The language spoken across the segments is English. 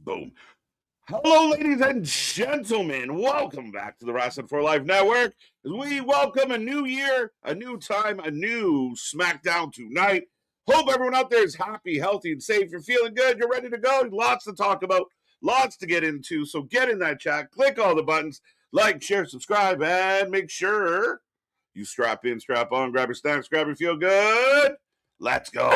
Boom. Hello, ladies and gentlemen. Welcome back to the Wrestling for Life Network as we welcome a new year, a new time, a new Smackdown tonight. Hope everyone out there is happy, healthy, and safe. You're feeling good. You're ready to go. Lots to talk about, lots to get into. So get in that chat, click all the buttons, like, share, subscribe, and make sure you strap in, strap on, grab your snacks, grab your feel good. Let's go.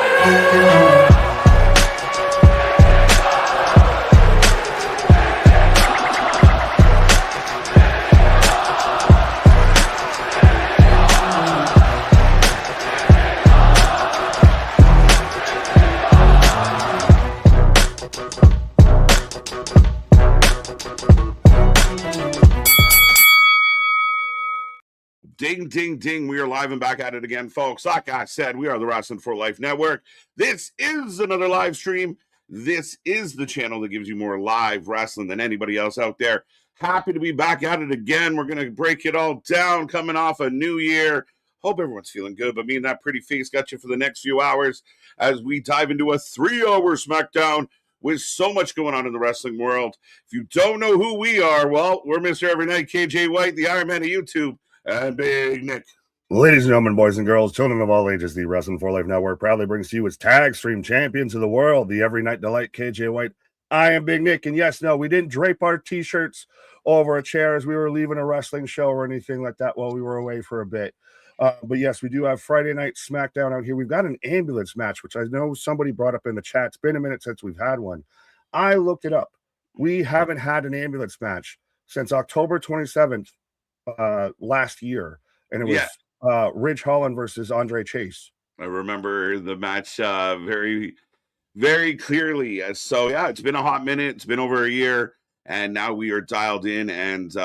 Ding, ding, ding. We are live and back at it again, folks. Like I said, we are the Wrestling for Life Network. This is another live stream. This is the channel that gives you more live wrestling than anybody else out there. Happy to be back at it again. We're going to break it all down coming off a new year. Hope everyone's feeling good, but me and that pretty face got you for the next few hours as we dive into a 3-hour Smackdown with so much going on in the wrestling world. If you don't know who we are, well, we're Mr. Every Night, KJ White, the Iron Man of YouTube, and Big Nick. Ladies and gentlemen, boys and girls, children of all ages, the Wrestling for Life Network proudly brings to you its tag stream champions of the world, the Every Night Delight, KJ White. I am Big Nick, and yes, no, we didn't drape our t-shirts over a chair as we were leaving a wrestling show or anything like that while we were away for a bit. But yes, we do have Friday Night Smackdown out here. We've got an ambulance match, which I know somebody brought up in the chat. It's been a minute since we've had one. I looked it up. We haven't had an ambulance match since October 27th. Last year, and it was Ridge Holland versus Andre Chase. I remember the match very, very clearly. So yeah, it's been a hot minute. It's been over a year, and now we are dialed in. And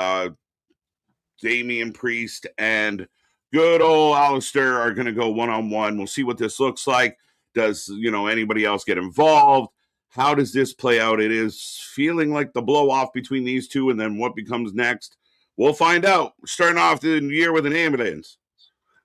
Damian Priest and good old Alistair are going to go one-on-one. We'll see what this looks like. Does anybody else get involved? How does this play out? It is feeling like the blow off between these two, and then what becomes next. We'll find out. We're starting off the year with an ambulance.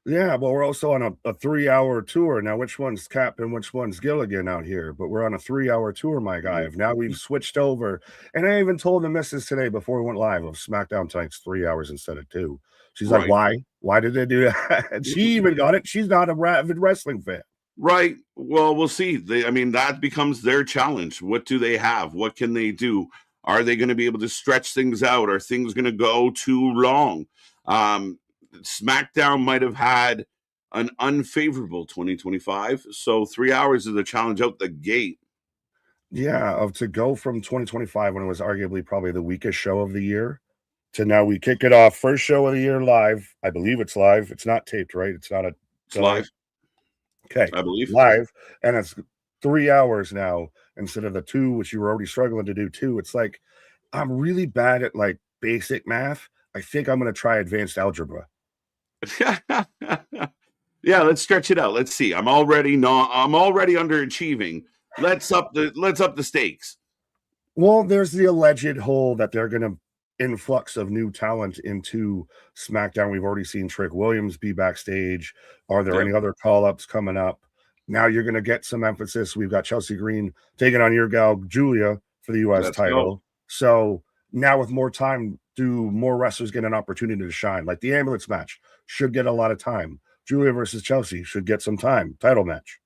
Yeah, but we're also on a 3-hour tour. Now, which one's Cap and which one's Gilligan out here? But we're on a 3-hour tour, my guy. Now we've switched over. And I even told the missus today before we went live of SmackDown tonight's 3 hours instead of 2. She's like, why? Why did they do that? And she even got it. She's not a avid wrestling fan. Right. Well, we'll see. That becomes their challenge. What do they have? What can they do? Are they going to be able to stretch things out? Are things going to go too long? SmackDown might have had an unfavorable 2025. So 3 hours is a challenge out the gate. Yeah, to go from 2025 when it was arguably probably the weakest show of the year to now we kick it off. First show of the year live. I believe it's live. It's not taped, right? It's not It's live. Okay. I believe. Live. And it's 3 hours now instead of the 2, which you were already struggling to do 2. It's like, I'm really bad at like basic math. I think I'm going to try advanced algebra. Yeah, let's stretch it out. Let's see. I'm already underachieving. Let's up the stakes. Well, there's the alleged whole that they're going to influx of new talent into SmackDown. We've already seen Trick Williams be backstage. Are there any other call-ups coming up? Now you're going to get some emphasis. We've got Chelsea Green taking on your gal, Julia, for the U.S. title. Go. So now with more time, do more wrestlers get an opportunity to shine? Like the ambulance match should get a lot of time. Julia versus Chelsea should get some time. Title match.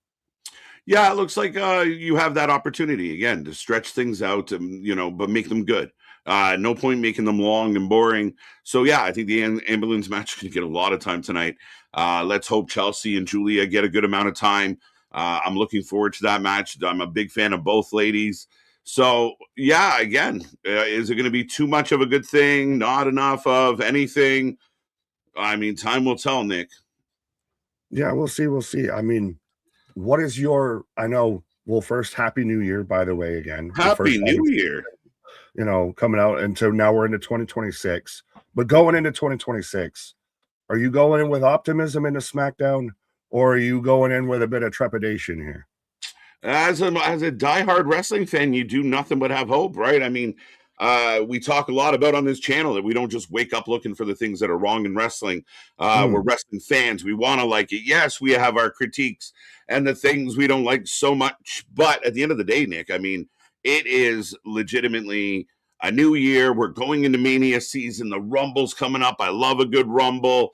Yeah, it looks like you have that opportunity again to stretch things out, but make them good. No point making them long and boring. So yeah, I think the ambulance match is going to get a lot of time tonight. Let's hope Chelsea and Julia get a good amount of time. I'm looking forward to that match. I'm a big fan of both ladies. So yeah, again, is it going to be too much of a good thing? Not enough of anything? I mean, time will tell, Nick. Yeah, we'll see. We'll see. I mean, what is first, Happy New Year, by the way, again. Happy New Year. Coming out. And so now we're into 2026. But going into 2026, are you going in with optimism into SmackDown, or are you going in with a bit of trepidation here? As a diehard wrestling fan, you do nothing but have hope, right? I mean, we talk a lot about on this channel that we don't just wake up looking for the things that are wrong in wrestling. We're wrestling fans. We want to like it. Yes, we have our critiques and the things we don't like so much. But at the end of the day, Nick, I mean, It is legitimately a new year. We're going into Mania season. The Rumble's coming up. I love a good Rumble.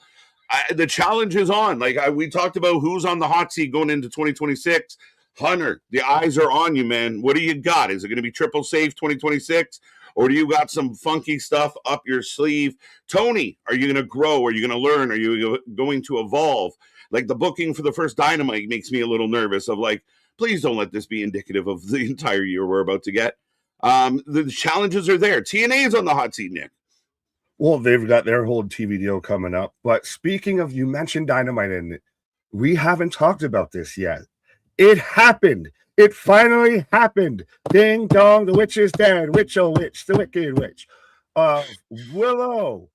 The challenge is on. We talked about who's on the hot seat going into 2026. Hunter, the eyes are on you, man. What do you got? Is it going to be triple safe 2026? Or do you got some funky stuff up your sleeve? Tony, are you going to grow? Are you going to learn? Are you going to evolve? Like the booking for the first Dynamite makes me a little nervous of like, please don't let this be indicative of the entire year we're about to get. The challenges are there. TNA is on the hot seat, Nick. Well, they've got their whole TV deal coming up. But speaking of, you mentioned Dynamite, and we haven't talked about this yet. It happened. It finally happened. Ding dong, the witch is dead. Witch, oh witch, the wicked witch. Willow,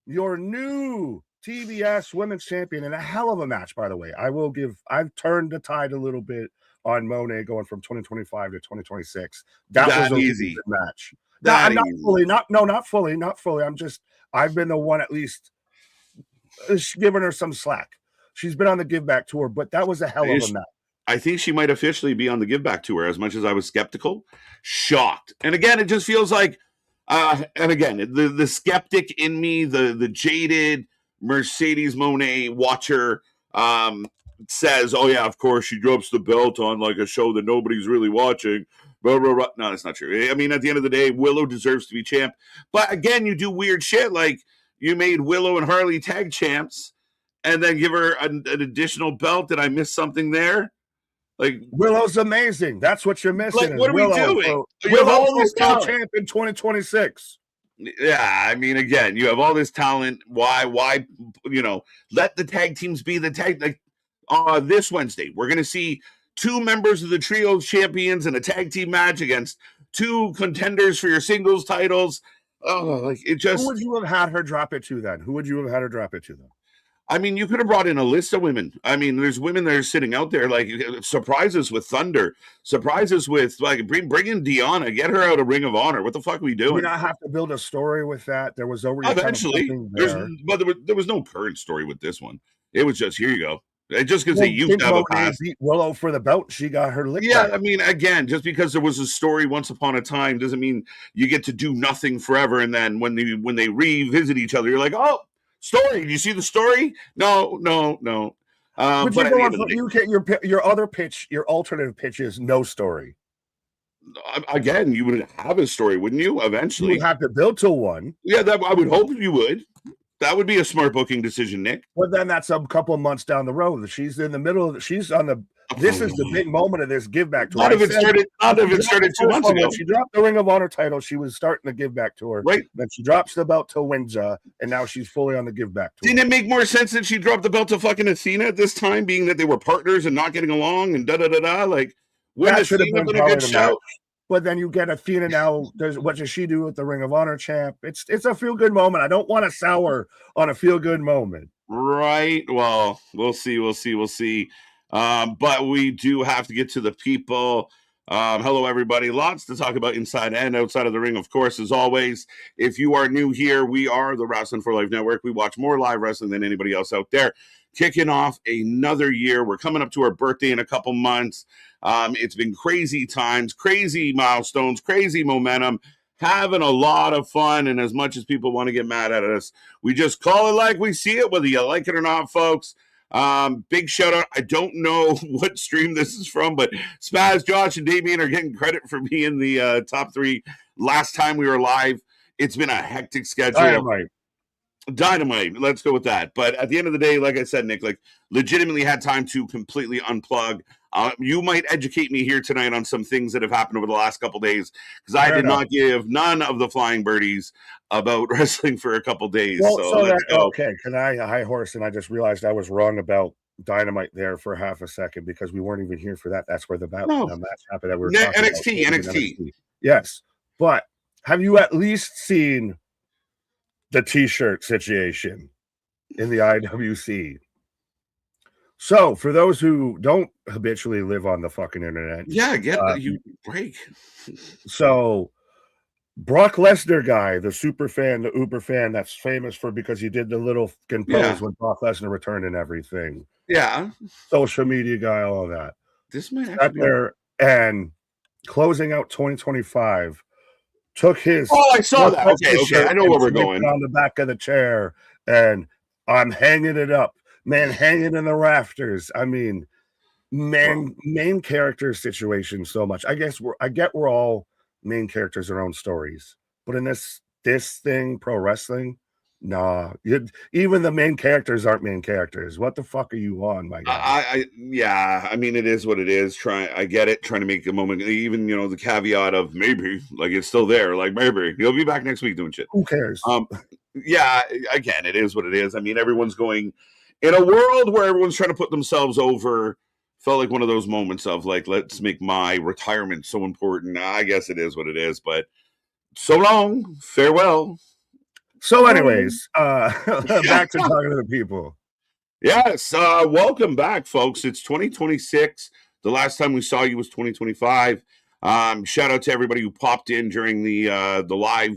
your new TBS Women's Champion, and a hell of a match, by the way. I've turned the tide a little bit on Monet going from 2025 to 2026. That was easy good match. Not fully. I've been the one at least giving her some slack. She's been on the Give Back tour, but that was a hell of a match. I think she might officially be on the Give Back tour. As much as I was skeptical, shocked. And again, it just feels like, and again, the skeptic in me, the jaded Mercedes Moné watcher, says, "Oh yeah, of course she drops the belt on like a show that nobody's really watching." Blah, blah, blah. No, that's not true. I mean, at the end of the day, Willow deserves to be champ. But again, you do weird shit like you made Willow and Harley tag champs, and then give her an additional belt. Did I miss something there? Like Willow's amazing. That's what you're missing. Like, what are we doing? Willow's still champ in 2026. Yeah, I mean, again, you have all this talent. Why, let the tag teams be the tag. Like this Wednesday, we're going to see 2 members of the trio champions in a tag team match against 2 contenders for your singles titles. Oh, like it just. Who would you have had her drop it to then? I mean, you could have brought in a list of women. I mean, there's women that are sitting out there, like surprises with Thunder, surprises with like bring in Deanna, get her out of Ring of Honor. What the fuck are we doing? We not have to build a story with that. There was already eventually, there was no current story with this one. It was just here you go. Just because they used to have a past. Beat Willow for the belt, she got her licked. Yeah, I mean, again, just because there was a story once upon a time doesn't mean you get to do nothing forever. And then when they revisit each other, you're like, oh. Story? Did you see the story? No. You get your other pitch, your alternative pitch is no story. Again, you would have a story, wouldn't you? Eventually, you would have to build to one. Yeah, I would hope you would. That would be a smart booking decision, Nick. Well, then that's a couple of months down the road. She's in the middle. She's on the. This is the big moment of this Give Back tour. None of it started 2 months ago. She dropped the Ring of Honor title. She was starting the Give Back tour. Right. Then she drops the belt to Windsor, and now she's fully on the Give Back tour. Didn't it make more sense that she dropped the belt to fucking Athena at this time, being that they were partners and not getting along and da-da-da-da? Like, that should have been a good show. But then you get Athena now. What does she do with the Ring of Honor champ? It's a feel-good moment. I don't want to sour on a feel-good moment. Right. Well, we'll see. But we do have to get to the people. Hello, everybody. Lots to talk about inside and outside of the ring, of course, as always. If you are new here, we are the Wrestling for Life Network. We watch more live wrestling than anybody else out there. Kicking off another year. We're coming up to our birthday in a couple months. It's been crazy times, crazy milestones, crazy momentum, having a lot of fun. And as much as people want to get mad at us, we just call it like we see it, whether you like it or not, folks. Big shout out. I don't know what stream this is from, but Spaz, Josh, and Damien are getting credit for being the top 3 last time we were live. It's been a hectic schedule. Dynamite. Let's go with that. But at the end of the day, like I said, Nick, like legitimately had time to completely unplug. You might educate me here tonight on some things that have happened over the last couple days, because I did not give none of the flying birdies about wrestling for a couple days. Well, okay. Can I high horse? And I just realized I was wrong about Dynamite there for half a second because we weren't even here for that. That's where the match happened. That we were NXT. Yes, but have you at least seen the T-shirt situation in the IWC? So, for those who don't habitually live on the fucking internet, you break. So, Brock Lesnar guy, the super fan, the uber fan, that's famous for because he did the little fucking pose when Brock Lesnar returned and everything. Yeah, social media guy, all of that. This might actually there and closing out 2025, took his I saw that. Okay, I know where we're going. On the back of the chair, and I'm hanging it up, man, hanging in the rafters. I mean, main character situation so much. I get we're all main characters in our own stories, but in this thing, pro wrestling, nah, even the main characters aren't main characters. What the fuck are you on, my guy? Yeah, I mean, it is what it is. I get it. Trying to make a moment, even the caveat of maybe, like it's still there. Like maybe he'll be back next week doing shit. Who cares? Yeah, again, it is what it is. I mean, everyone's going in a world where everyone's trying to put themselves over. Felt like one of those moments of like, let's make my retirement so important. I guess it is what it is, but so long, farewell. So, anyways, back to talking to the people. Yes, welcome back, folks. It's 2026. The last time we saw you was 2025. Shout out to everybody who popped in during the live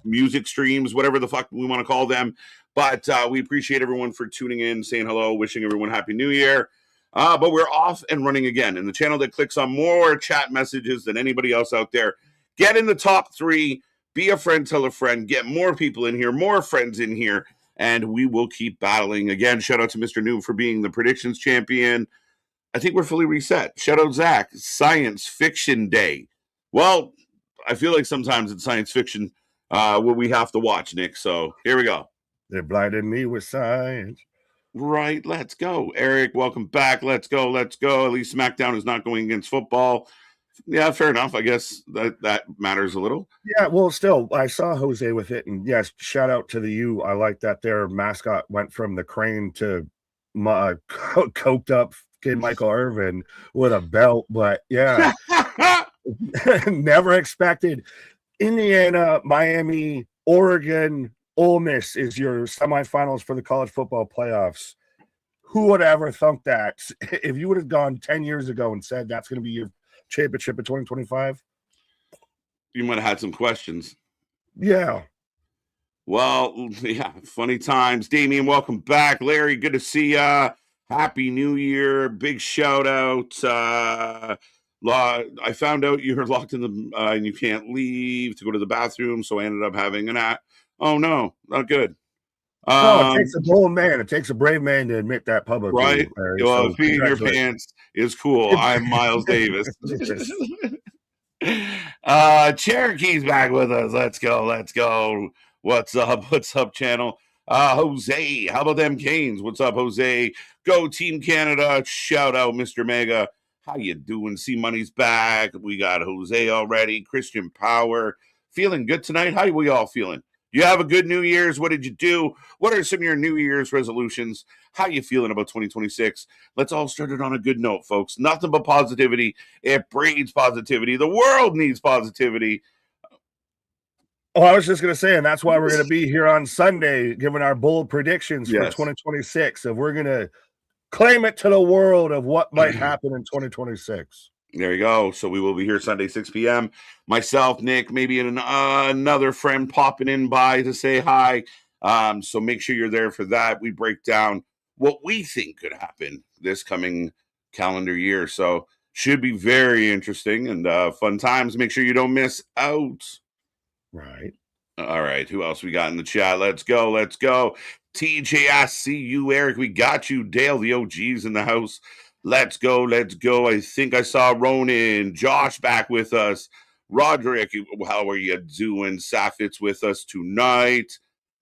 music streams, whatever the fuck we want to call them. But we appreciate everyone for tuning in, saying hello, wishing everyone Happy New Year. But we're off and running again. And the channel that clicks on more chat messages than anybody else out there. Get in the top 3. Be a friend, tell a friend. Get more people in here, more friends in here. And we will keep battling. Again, shout out to Mr. Noob for being the predictions champion. I think we're fully reset. Shout out Zach. Science Fiction Day. Well, I feel like sometimes it's science fiction what we have to watch, Nick. So here we go. They blinded me with science. Right, let's go. Eric, welcome back. Let's go. At least SmackDown is not going against football. Yeah, fair enough. I guess that matters a little. Yeah, well, still, I saw Jose with it, and yes, shout out to the U. I like that their mascot went from the crane to coked up kid Michael Irvin with a belt, but yeah, never expected. Indiana, Miami, Oregon, Ole Miss is your semifinals for the college football playoffs. Who would ever thunk that? If you would have gone 10 years ago and said that's going to be your championship in 2025, you might have had some questions. Yeah. Well, yeah, funny times. Damien, welcome back. Larry, good to see ya. Happy New Year. Big shout out. I found out you were locked in the and you can't leave to go to the bathroom, so I ended up having an oh no, not good. It takes a bold man. It takes a brave man to admit that publicly. Right. Larry, well, so peeing in your pants is cool. I'm Miles Davis. Cherokee's back with us. Let's go. What's up, channel? Jose, how about them Canes? What's up, Jose? Go Team Canada. Shout out, Mr. Mega. How you doing? C Money's back. We got Jose already. Christian Power. Feeling good tonight? How are we all feeling? You have a good New Year's. What did you do? What are some of your New Year's resolutions? How you feeling about 2026? Let's all start it on a good note, folks. Nothing but positivity. It breeds positivity. The world needs positivity. Oh, I was just going to say, and that's why we're going to be here on Sunday, giving our bold predictions for 2026. And we're going to claim it to the world of what might happen in 2026. There you go. So we will be here Sunday, 6 p.m. Myself, Nick, maybe another friend popping in by to say hi. So make sure you're there for that. We break down what we think could happen this coming calendar year. So should be very interesting and fun times. Make sure you don't miss out. Right. All right. Who else we got in the chat? Let's go. TJ, I see you. Eric, we got you. Dale, the OG's in the house. Let's go. I think I saw Ronan, Josh back with us. Roderick, how are you doing? Safit's with us tonight.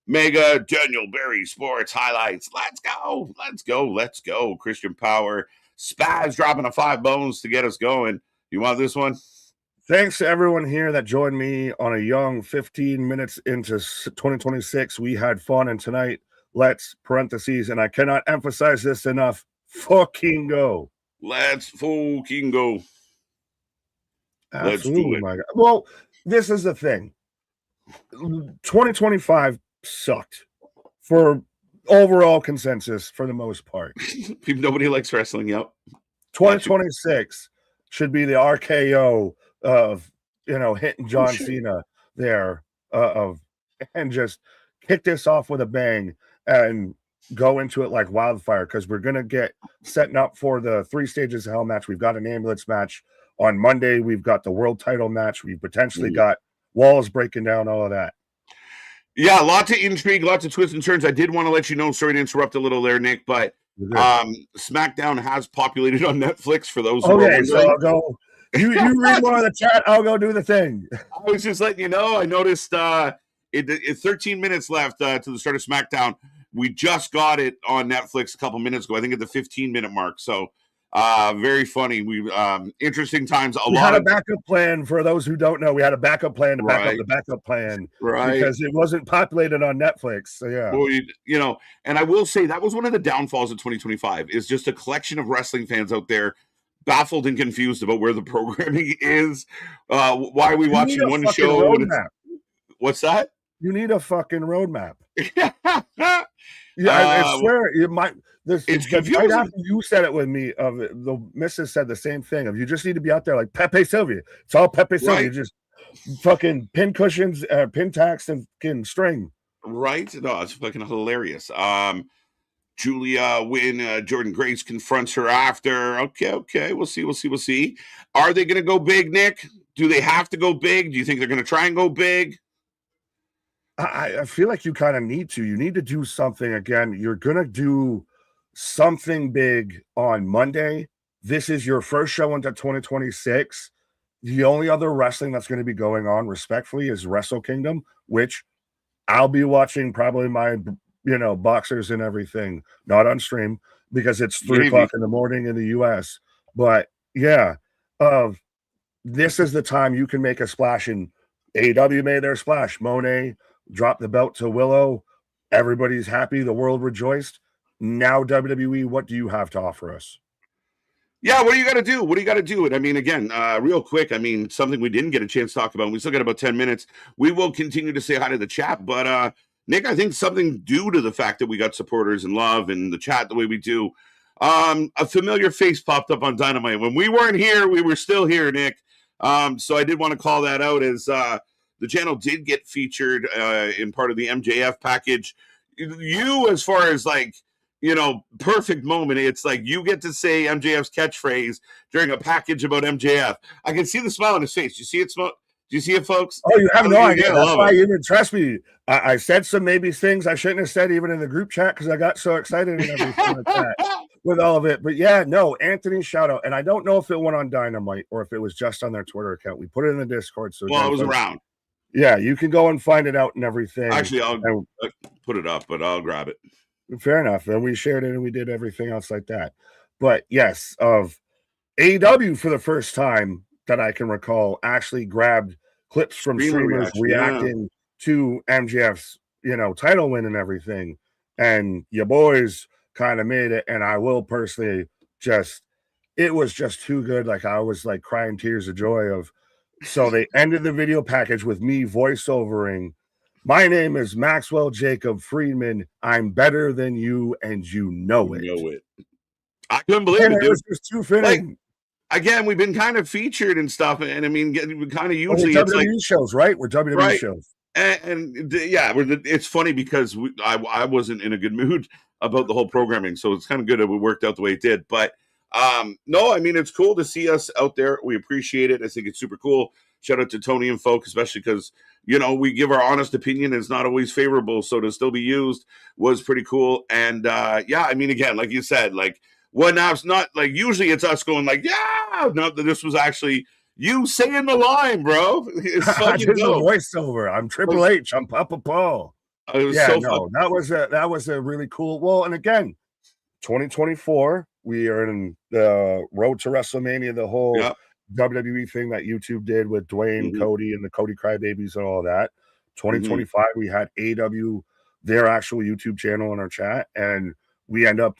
Mega, Daniel Berry, Sports Highlights. Let's go. Christian Power. Spaz dropping a 5 bones to get us going. You want this one? Thanks to everyone here that joined me on a young 15 minutes into 2026. We had fun, and tonight, let's parentheses, and I cannot emphasize this enough, fucking go. Let's fucking go. Absolutely, let's do it. My God. Well, this is the thing. 2025 sucked for overall consensus for the most part. Nobody likes wrestling, yep. 2026 should be the RKO of, hitting John Cena there and just kick this off with a bang and go into it like wildfire, because we're going to get setting up for the 3 stages of hell match. We've got an ambulance match On Monday, we've got the world title match. We've potentially got walls breaking down, all of that. Yeah, lots of intrigue, lots of twists and turns. I did want to let you know, sorry to interrupt a little there, Nick, but SmackDown has populated on Netflix for those who are wondering. So I'll go. You read more of the chat. I'll go do the thing. I was just letting you know. I noticed it's 13 minutes left to the start of SmackDown. We just got it on Netflix a couple minutes ago. I think at the 15-minute mark. So very funny. We interesting times. We had a backup plan for those who don't know. We had a backup plan to back up the backup plan, because it wasn't populated on Netflix. So yeah, well, you know, and I will say that was one of the downfalls of 2025 is just a collection of wrestling fans out there baffled and confused about where the programming is. Why are we watching one show? What's that? You need a fucking roadmap. I swear you might. It's confusing. Right after you said it with me, the missus said the same thing. Of you just need to be out there like Pepe Sylvia. It's all Pepe Sylvia. Just fucking pin cushions, pin tacks, and fucking string. Right? No, it's fucking hilarious. Julia Wynn, Jordan Grace confronts her after. Okay. We'll see. Are they going to go big, Nick? Do they have to go big? Do you think they're going to try and go big? I feel like you kind of need to. You need to do something again. You're going to do something big on Monday. This is your first show into 2026. The only other wrestling that's going to be going on, respectfully, is Wrestle Kingdom, which I'll be watching probably my, boxers and everything, not on stream, because it's 3 o'clock in the morning in the US. But yeah, this is the time you can make a splash. And AEW made their splash. Monet dropped the belt to Willow. Everybody's happy. The world rejoiced. Now, WWE, what do you have to offer us? Yeah, what do you got to do? What do you got to do? And I mean, again, real quick, I mean, something we didn't get a chance to talk about. We still got about 10 minutes. We will continue to say hi to the chat. But, Nick, I think something due to the fact that we got supporters and love and the chat the way we do, a familiar face popped up on Dynamite. When we weren't here, we were still here, Nick. So I did want to call that out as the channel did get featured in part of the MJF package. You, as far as like, perfect moment. It's like you get to say MJF's catchphrase during a package about MJF. I can see the smile on his face. Do you see it? Do you see it, folks? Oh, you have no idea. That's why you didn't trust me. I said some maybe things I shouldn't have said even in the group chat because I got so excited and everything like that with all of it. But yeah, no, Anthony's shout out. And I don't know if it went on Dynamite or if it was just on their Twitter account. We put it in the Discord. So it was around. Yeah, you can go and find it out and everything. Actually, I'll put it up, but I'll grab it. Fair enough. And we shared it and we did everything else like that. But yes, of AEW for the first time that I can recall actually grabbed clips from streamers reacting to MJF's, title win and everything. And your boys kind of made it. And I will personally it was just too good. Like I was like crying tears of joy so they ended the video package with me voiceovering. My name is Maxwell Jacob Friedman. I'm better than you, and you know it. I couldn't believe it, dude. It was just too fitting. Like, again, we've been kind of featured and stuff, and I mean, we kind of usually it's WWE shows, right? We're WWE shows, and it's funny because I wasn't in a good mood about the whole programming, so it's kind of good that we worked out the way it did. But no, I mean, it's cool to see us out there. We appreciate it. I think it's super cool. Shout out to Tony and folk, especially because, we give our honest opinion. It's not always favorable. So to still be used was pretty cool. And I mean, again, like you said, like when I was not like, usually it's us going like, not that this was actually you saying the line, bro. It's fucking a voiceover. I'm Triple H. I'm Papa Paul. It was that was a really cool. Well, and again, 2024, we are in the road to WrestleMania, the whole WWE thing that YouTube did with Dwayne, Cody, and the Cody Crybabies and all that. 2025, we had AW, their actual YouTube channel in our chat, and we end up,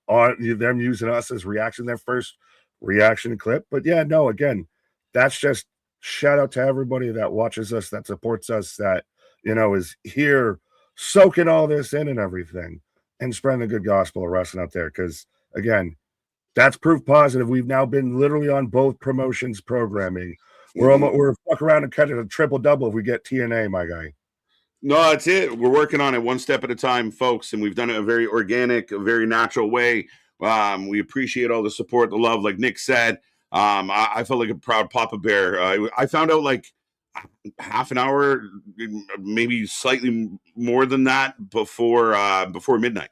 on them using us as their first reaction clip. But yeah, no, again, that's just shout out to everybody that watches us, that supports us, that, is here soaking all this in and everything and spreading the good gospel of wrestling out there. Because again, that's proof positive. We've now been literally on both promotions programming. We're fuck around and cut it a triple double if we get TNA, my guy. No, that's it. We're working on it one step at a time, folks, and we've done it a very organic, a very natural way. We appreciate all the support, the love, like Nick said. I felt like a proud Papa Bear. I found out like half an hour, maybe slightly more than that before midnight.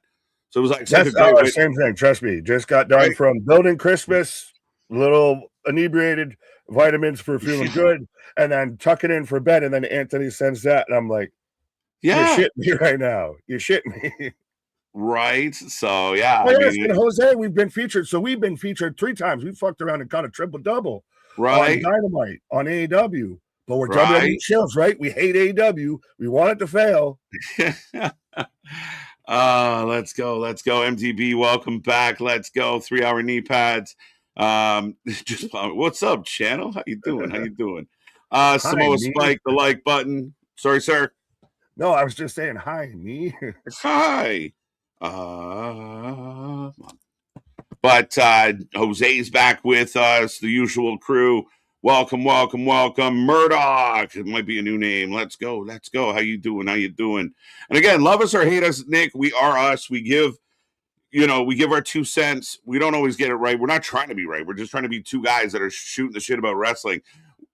So it was like such a That's great way, same thing. Trust me. Just got done right? from building Christmas, little inebriated, vitamins for feeling good, and then tucking in for bed. And then Anthony sends that, and I'm like, "You're Yeah, shitting me right now. You're shitting me." right. So yeah, Oh I yes, and mean, Jose, we've been featured. So we've been featured 3 times. We fucked around and caught a triple double on right, Dynamite on AEW. But we're WWE right. chills, right? We hate AEW. We want it to fail. Let's go. MTB, welcome back. Let's go. 3-hour knee pads. Just what's up, channel? How you doing? Hi, Samoa me. Spike, the like button. Sorry, sir. No, I was just saying hi, me. Hi. But Jose's back with us, the usual crew. Welcome. Murdoch. It might be a new name. Let's go. How you doing? And again, love us or hate us, Nick. We are us. We give our 2 cents. We don't always get it right. We're not trying to be right. We're just trying to be two guys that are shooting the shit about wrestling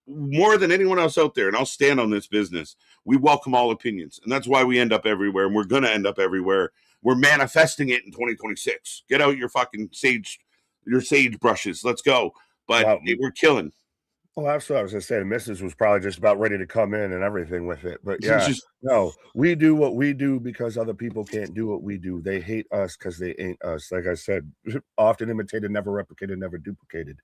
more than anyone else out there. And I'll stand on this business. We welcome all opinions. And that's why we end up everywhere. And we're going to end up everywhere. We're manifesting it in 2026. Get out your fucking sage brushes. Let's go. But we're killing. Well, that's what I was going to say. The missus was probably just about ready to come in and everything with it. But yeah, no, we do what we do because other people can't do what we do. They hate us because they ain't us. Like I said, often imitated, never replicated, never duplicated.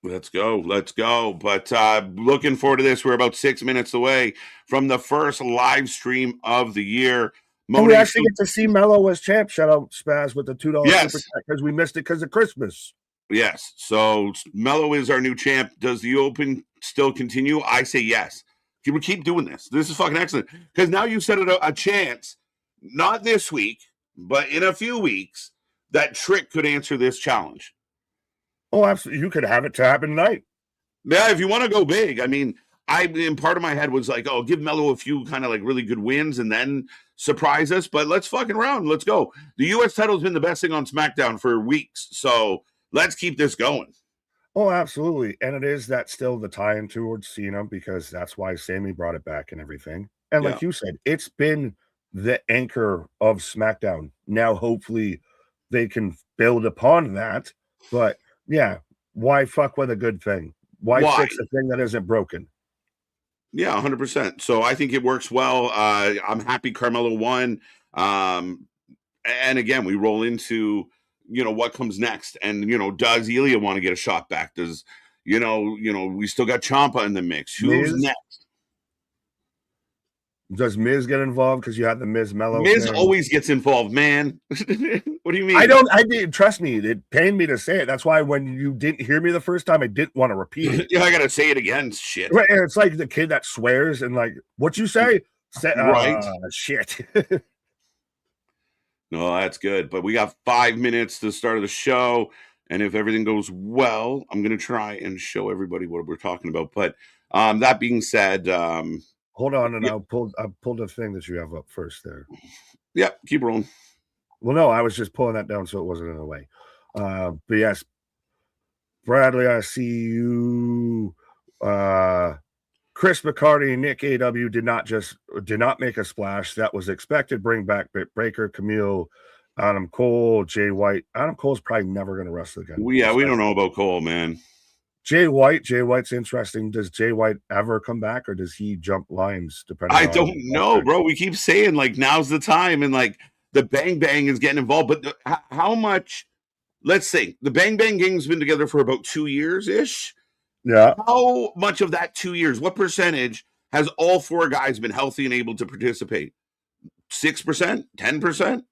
Let's go. But looking forward to this. We're about 6 minutes away from the first live stream of the year. And we actually get to see Mello as champ. Shout out Spaz with the $2 yes. super chat because we missed it because of Christmas. Yes. So Mello is our new champ. Does the Open still continue? I say yes. We keep doing this. This is fucking excellent. Because now you set it a chance, not this week, but in a few weeks, that Trick could answer this challenge. Oh, absolutely. You could have it to happen tonight. Yeah, if you want to go big. I mean, part of my head was like, oh, give Mello a few kind of like really good wins and then surprise us. But let's fucking round. Let's go. The U.S. title's been the best thing on SmackDown for weeks. So let's keep this going. Oh, absolutely. And it is that still the tie-in towards Cena because that's why Sammy brought it back and everything. And like you said, it's been the anchor of SmackDown. Now, hopefully, they can build upon that. But yeah, why fuck with a good thing? Why fix a thing that isn't broken? Yeah, 100%. So I think it works well. I'm happy Carmelo won. And again, we roll into what comes next, and does Ilya want to get a shot back? Does we still got Ciampa in the mix? Who's next? Does Miz get involved because you have the Miz Mello? Miz always gets involved, man. What do you mean? I didn't trust me. It pained me to say it. That's why when you didn't hear me the first time, I didn't want to repeat it. Yeah, I gotta say it again. Shit. Right, and it's like the kid that swears and like, what you say? Right. Shit. No, that's good. But we got 5 minutes to the start of the show. And if everything goes well, I'm going to try and show everybody what we're talking about. But that being said, hold on, and I'll pull the thing that you have up first there. Yeah, keep rolling. Well, no, I was just pulling that down so it wasn't in the way. But yes, Bradley, I see you. Chris McCarty and Nick AW did not make a splash. That was expected. Bring back Britt Baker, Camille, Adam Cole, Jay White. Adam Cole's probably never going to wrestle again. We don't know about Cole, man. Jay White's interesting. Does Jay White ever come back, or does he jump lines? I don't know, bro. We keep saying like now's the time, and like the Bang Bang is getting involved. But how much? Let's say the Bang Bang gang's been together for about 2 years ish. Yeah. How much of that 2 years? What percentage has all 4 guys been healthy and able to participate? 6%? 10%?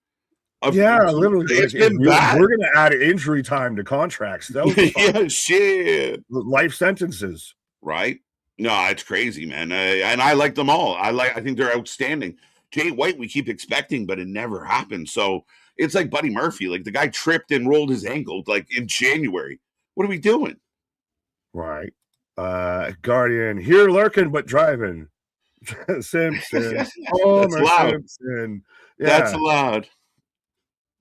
Yeah, literally. It's been bad. We're going to add injury time to contracts. Yeah, shit. Life sentences. Right? No, it's crazy, man. And I like them all. I think they're outstanding. Jay White, we keep expecting, but it never happened. So it's like Buddy Murphy. Like the guy tripped and rolled his ankle like in January. What are we doing? Right. Guardian here lurking but driving. Simpson. That's loud. Simpson. Yeah. That's loud.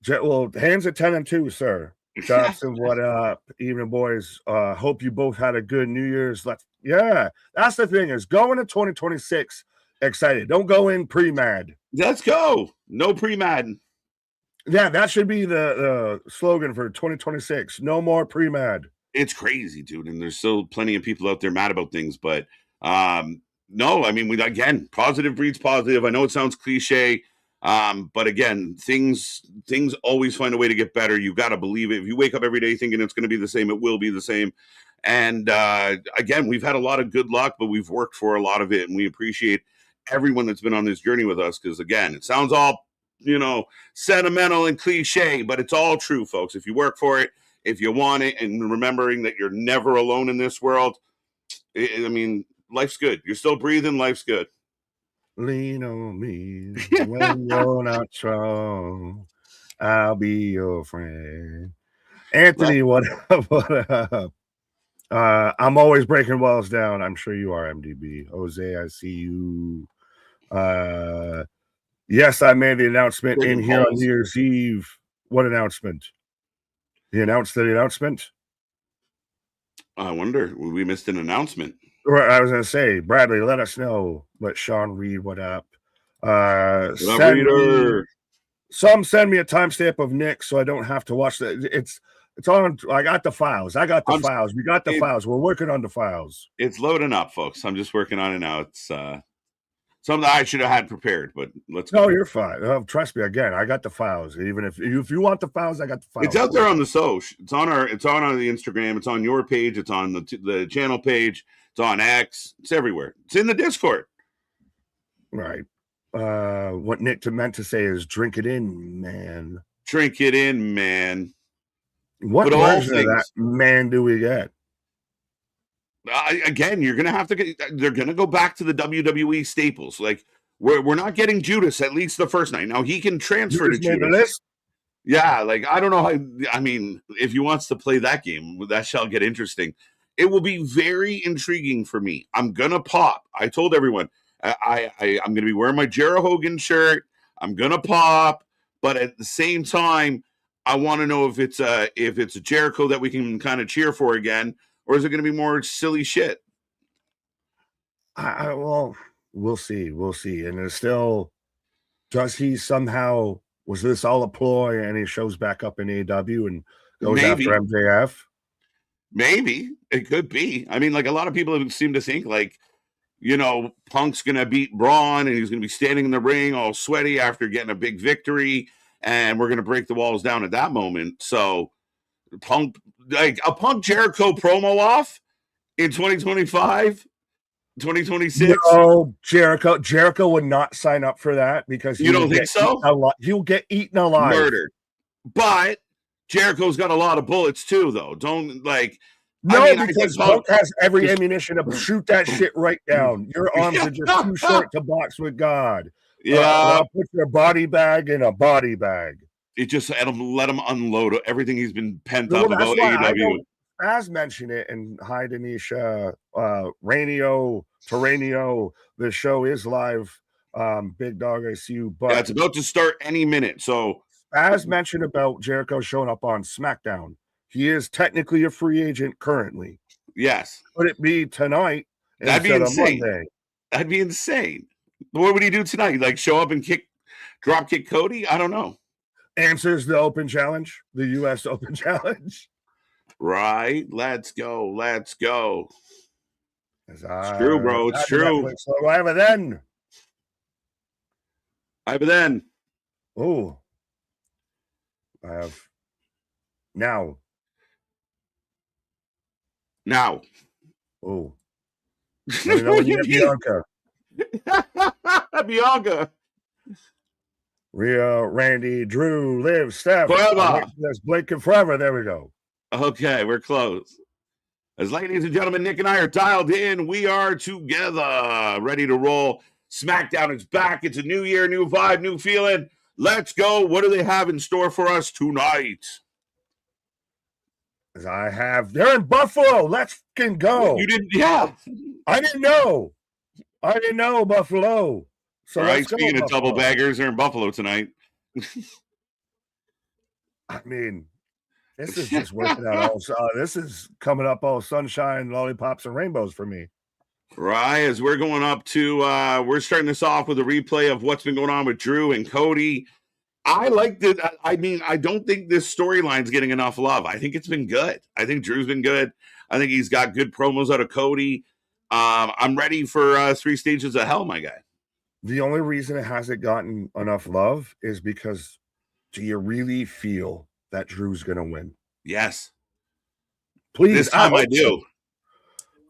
Well, hands at 10 and 2, sir. Dobson, what up? Evening, boys. Hope you both had a good New Year's. Yeah, that's the thing is going to 2026 excited. Don't go in pre-mad. Let's go. No pre-mad. Yeah, that should be the slogan for 2026. No more pre-mad. It's crazy, dude. And there's still plenty of people out there mad about things. But no, I mean, again, positive breeds positive. I know it sounds cliche. But again, things always find a way to get better. You got to believe it. If you wake up every day thinking it's going to be the same, it will be the same. And again, we've had a lot of good luck, but we've worked for a lot of it. And we appreciate everyone that's been on this journey with us. Because again, it sounds all, sentimental and cliche, but it's all true, folks. If you work for it, if you want it, and remembering that you're never alone in this world, I mean, life's good. You're still breathing. Life's good. Lean on me when you're not strong. I'll be your friend. Anthony, what up? I'm always breaking walls down. I'm sure you are, MDB. Jose, I see you. Yes, I made the announcement in here on New Year's Eve. What announcement? He announced the announcement? I wonder. We missed an announcement. Right, I was going to say, Bradley, let us know. But Sean Reed, what up? Send me a timestamp of Nick so I don't have to watch that. It's on. I got the files. We got the files. We're working on the files. It's loading up, folks. I'm just working on it now. It's something I should have had prepared, but let's go. No, you're fine. Trust me. Again, I got the files. Even if you want the files, I got the files. It's out there on the social. It's on the Instagram. It's on your page. It's on the channel page. It's on X. It's everywhere. It's in the Discord. Right. What Nick meant to say is drink it in, man. Drink it in, man. What version of that man do we get? Again, you're gonna have to they're gonna go back to the WWE staples. Like we're not getting Judas at least the first night. Now he can transfer to Judas. Yeah, like I don't know how. I mean, if he wants to play that game, that shall get interesting. It will be very intriguing for me. I'm gonna pop. I told everyone I'm gonna be wearing my Jericho Hogan shirt. I'm gonna pop, but at the same time, I want to know if it's a Jericho that we can kind of cheer for again. Or is it going to be more silly shit? Well, we'll see. We'll see. And there's still, was this all a ploy and he shows back up in AEW and goes after MJF? Maybe. It could be. I mean, like a lot of people seem to think like, Punk's going to beat Braun and he's going to be standing in the ring all sweaty after getting a big victory. And we're going to break the walls down at that moment. So Punk, like a Punk Jericho promo off in 2025, 2026. No, Jericho would not sign up for that because you don't think so? He'll get eaten alive, murdered. But Jericho's got a lot of bullets too, though. Don't like. No, because Punk has every ammunition to shoot that shit right down. Your arms are just too short to box with God. Yeah, I'll put your body bag in a body bag. It just let him unload everything he's been pent up about AEW. As mentioned it, and hi Denisha, Rainio, Terranio. The show is live. Big dog, I see you. But it's about to start any minute. So as mentioned about Jericho showing up on SmackDown, he is technically a free agent currently. Yes. Could it be tonight? That'd be insane. That'd be insane. What would he do tonight? Like show up and drop kick Cody? I don't know. Answers the Open Challenge, the U.S. Open Challenge. Right. Let's go. It's true, bro. It's true. So I have it then. Oh. I have now. Oh. Let me know when you get Bianca. Rhea, Randy, Drew, Liv, Steph. Forever. That's Blake and forever. There we go. Okay, we're close. As ladies and gentlemen, Nick and I are dialed in. We are together, ready to roll. SmackDown is back. It's a new year, new vibe, new feeling. Let's go. What do they have in store for us tonight? They're in Buffalo. Let's fucking go. You didn't? Yeah. I didn't know Buffalo. So all right, speaking of double baggers, they're in Buffalo tonight. I mean, This is just working out all. This is coming up all sunshine, lollipops, and rainbows for me. Right, as we're going up to, we're starting this off with a replay of what's been going on with Drew and Cody. I liked it. I mean, I don't think this storyline's getting enough love. I think it's been good. I think Drew's been good. I think he's got good promos out of Cody. I'm ready for 3 stages of hell, my guy. The only reason it hasn't gotten enough love is because do you really feel that Drew's going to win? Yes. Please. This time I do. So.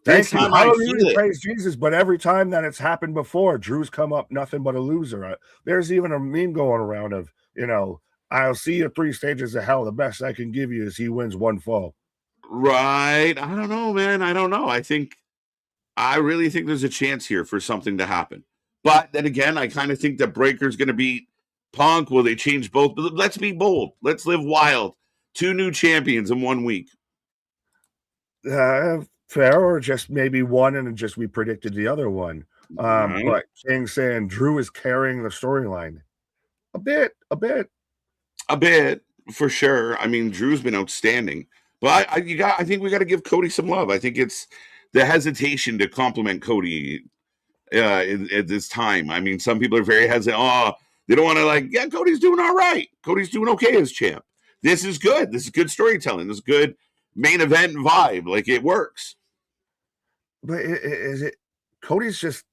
Thank you. Hallelujah, praise Jesus. But every time that it's happened before, Drew's come up nothing but a loser. There's even a meme going around of, I'll see you 3 stages of hell. The best I can give you is he wins 1 fall. Right. I don't know, man. I don't know. I really think there's a chance here for something to happen. But then again, I kind of think that Breaker's going to beat Punk. Will they change both? But let's be bold. Let's live wild. 2 new champions in 1 week. Fair, or just maybe one and just we predicted the other one. But King saying Drew is carrying the storyline a bit for sure. I mean, Drew's been outstanding, but I think we got to give Cody some love. I think it's the hesitation to compliment Cody at this time. I mean, some people are very hesitant. Oh, they don't want to Cody's doing all right. Cody's doing okay as champ. This is good. This is good storytelling. This is good main event vibe. Like, it works. But is it Cody's just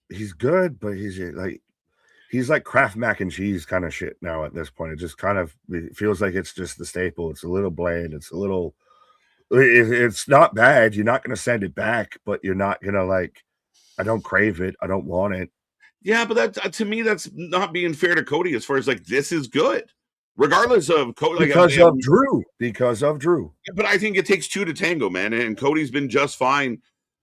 he's good, but he's like Kraft mac and cheese kind of shit now at this point. It just kind of feels like it's just the staple. It's a little bland. It's not bad. You're not going to send it back, but you're not going to I don't crave it. I don't want it. Yeah, but that to me, that's not being fair to Cody as far as this is good. Regardless of Cody. Because of Drew. But I think it takes 2 to tango, man. And Cody's been just fine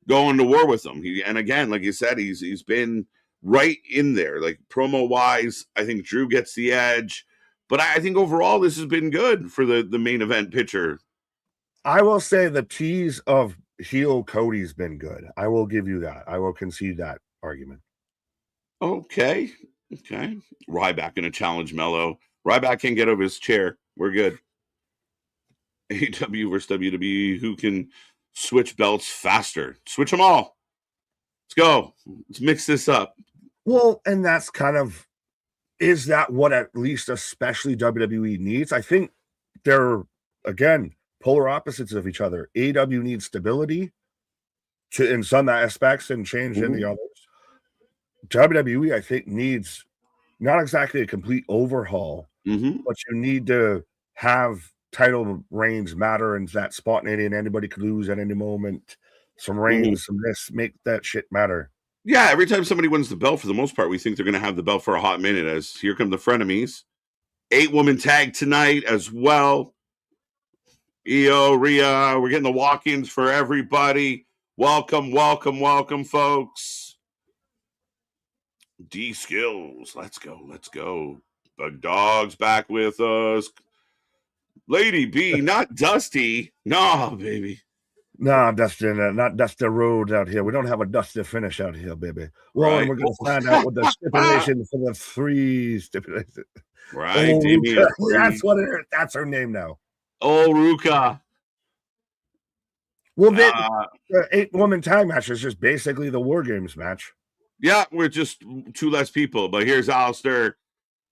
going to war with them. And again, like you said, he's been right in there. Promo wise, I think Drew gets the edge. But I think overall this has been good for the main event picture. I will say the tease of heel Cody's been good. I will give you that. I will concede that argument. Okay. Ryback gonna challenge Mello. Ryback can't get over his chair. We're good. AEW versus WWE. Who can switch belts faster? Switch them all. Let's go. Let's mix this up. Well, and that's is that what at least especially WWE needs? I think they're, again, polar opposites of each other. AEW needs stability in some aspects and change in the others. WWE, I think, needs not exactly a complete overhaul, but you need to have title reigns matter and that spontaneity, and anybody could lose at any moment. Some reigns, some this, make that shit matter. Yeah, every time somebody wins the belt, for the most part, we think they're going to have the belt for a hot minute. As here come the frenemies. 8-woman tag tonight as well. Io, Rhea, we're getting the walk-ins for everybody. Welcome, folks. D Skills, let's go. Bug Dog's back with us. Lady B, not Dusty. No, baby. No, Dustin, not Dusty Road out here. We don't have a Dusty finish out here, baby. Well, right. We're going to find out what the stipulation for the 3 stipulation. Right, that's what it is. That's her name now. Oh, Ruka. Well, the 8-woman tag match is just basically the War Games match. Yeah, we're just 2 less people. But here's Alistair,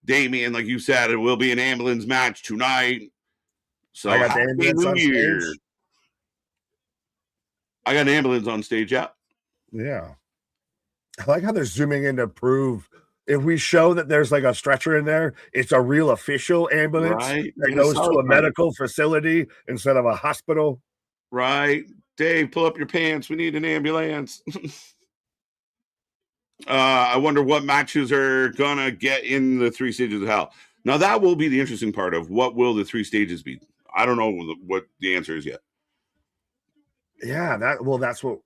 Damien, like you said, it will be an ambulance match tonight. So I got the ambulance on stage. I got an ambulance on stage, yeah. Yeah. I like how they're zooming in to prove if we show that there's a stretcher in there, it's a real official ambulance that goes to a medical facility instead of a hospital. Right. Dave, pull up your pants. We need an ambulance. I wonder what matches are gonna get in the 3 stages of hell. Now that will be the interesting part of what will the 3 stages be. I don't know what the answer is yet. Yeah, that's what.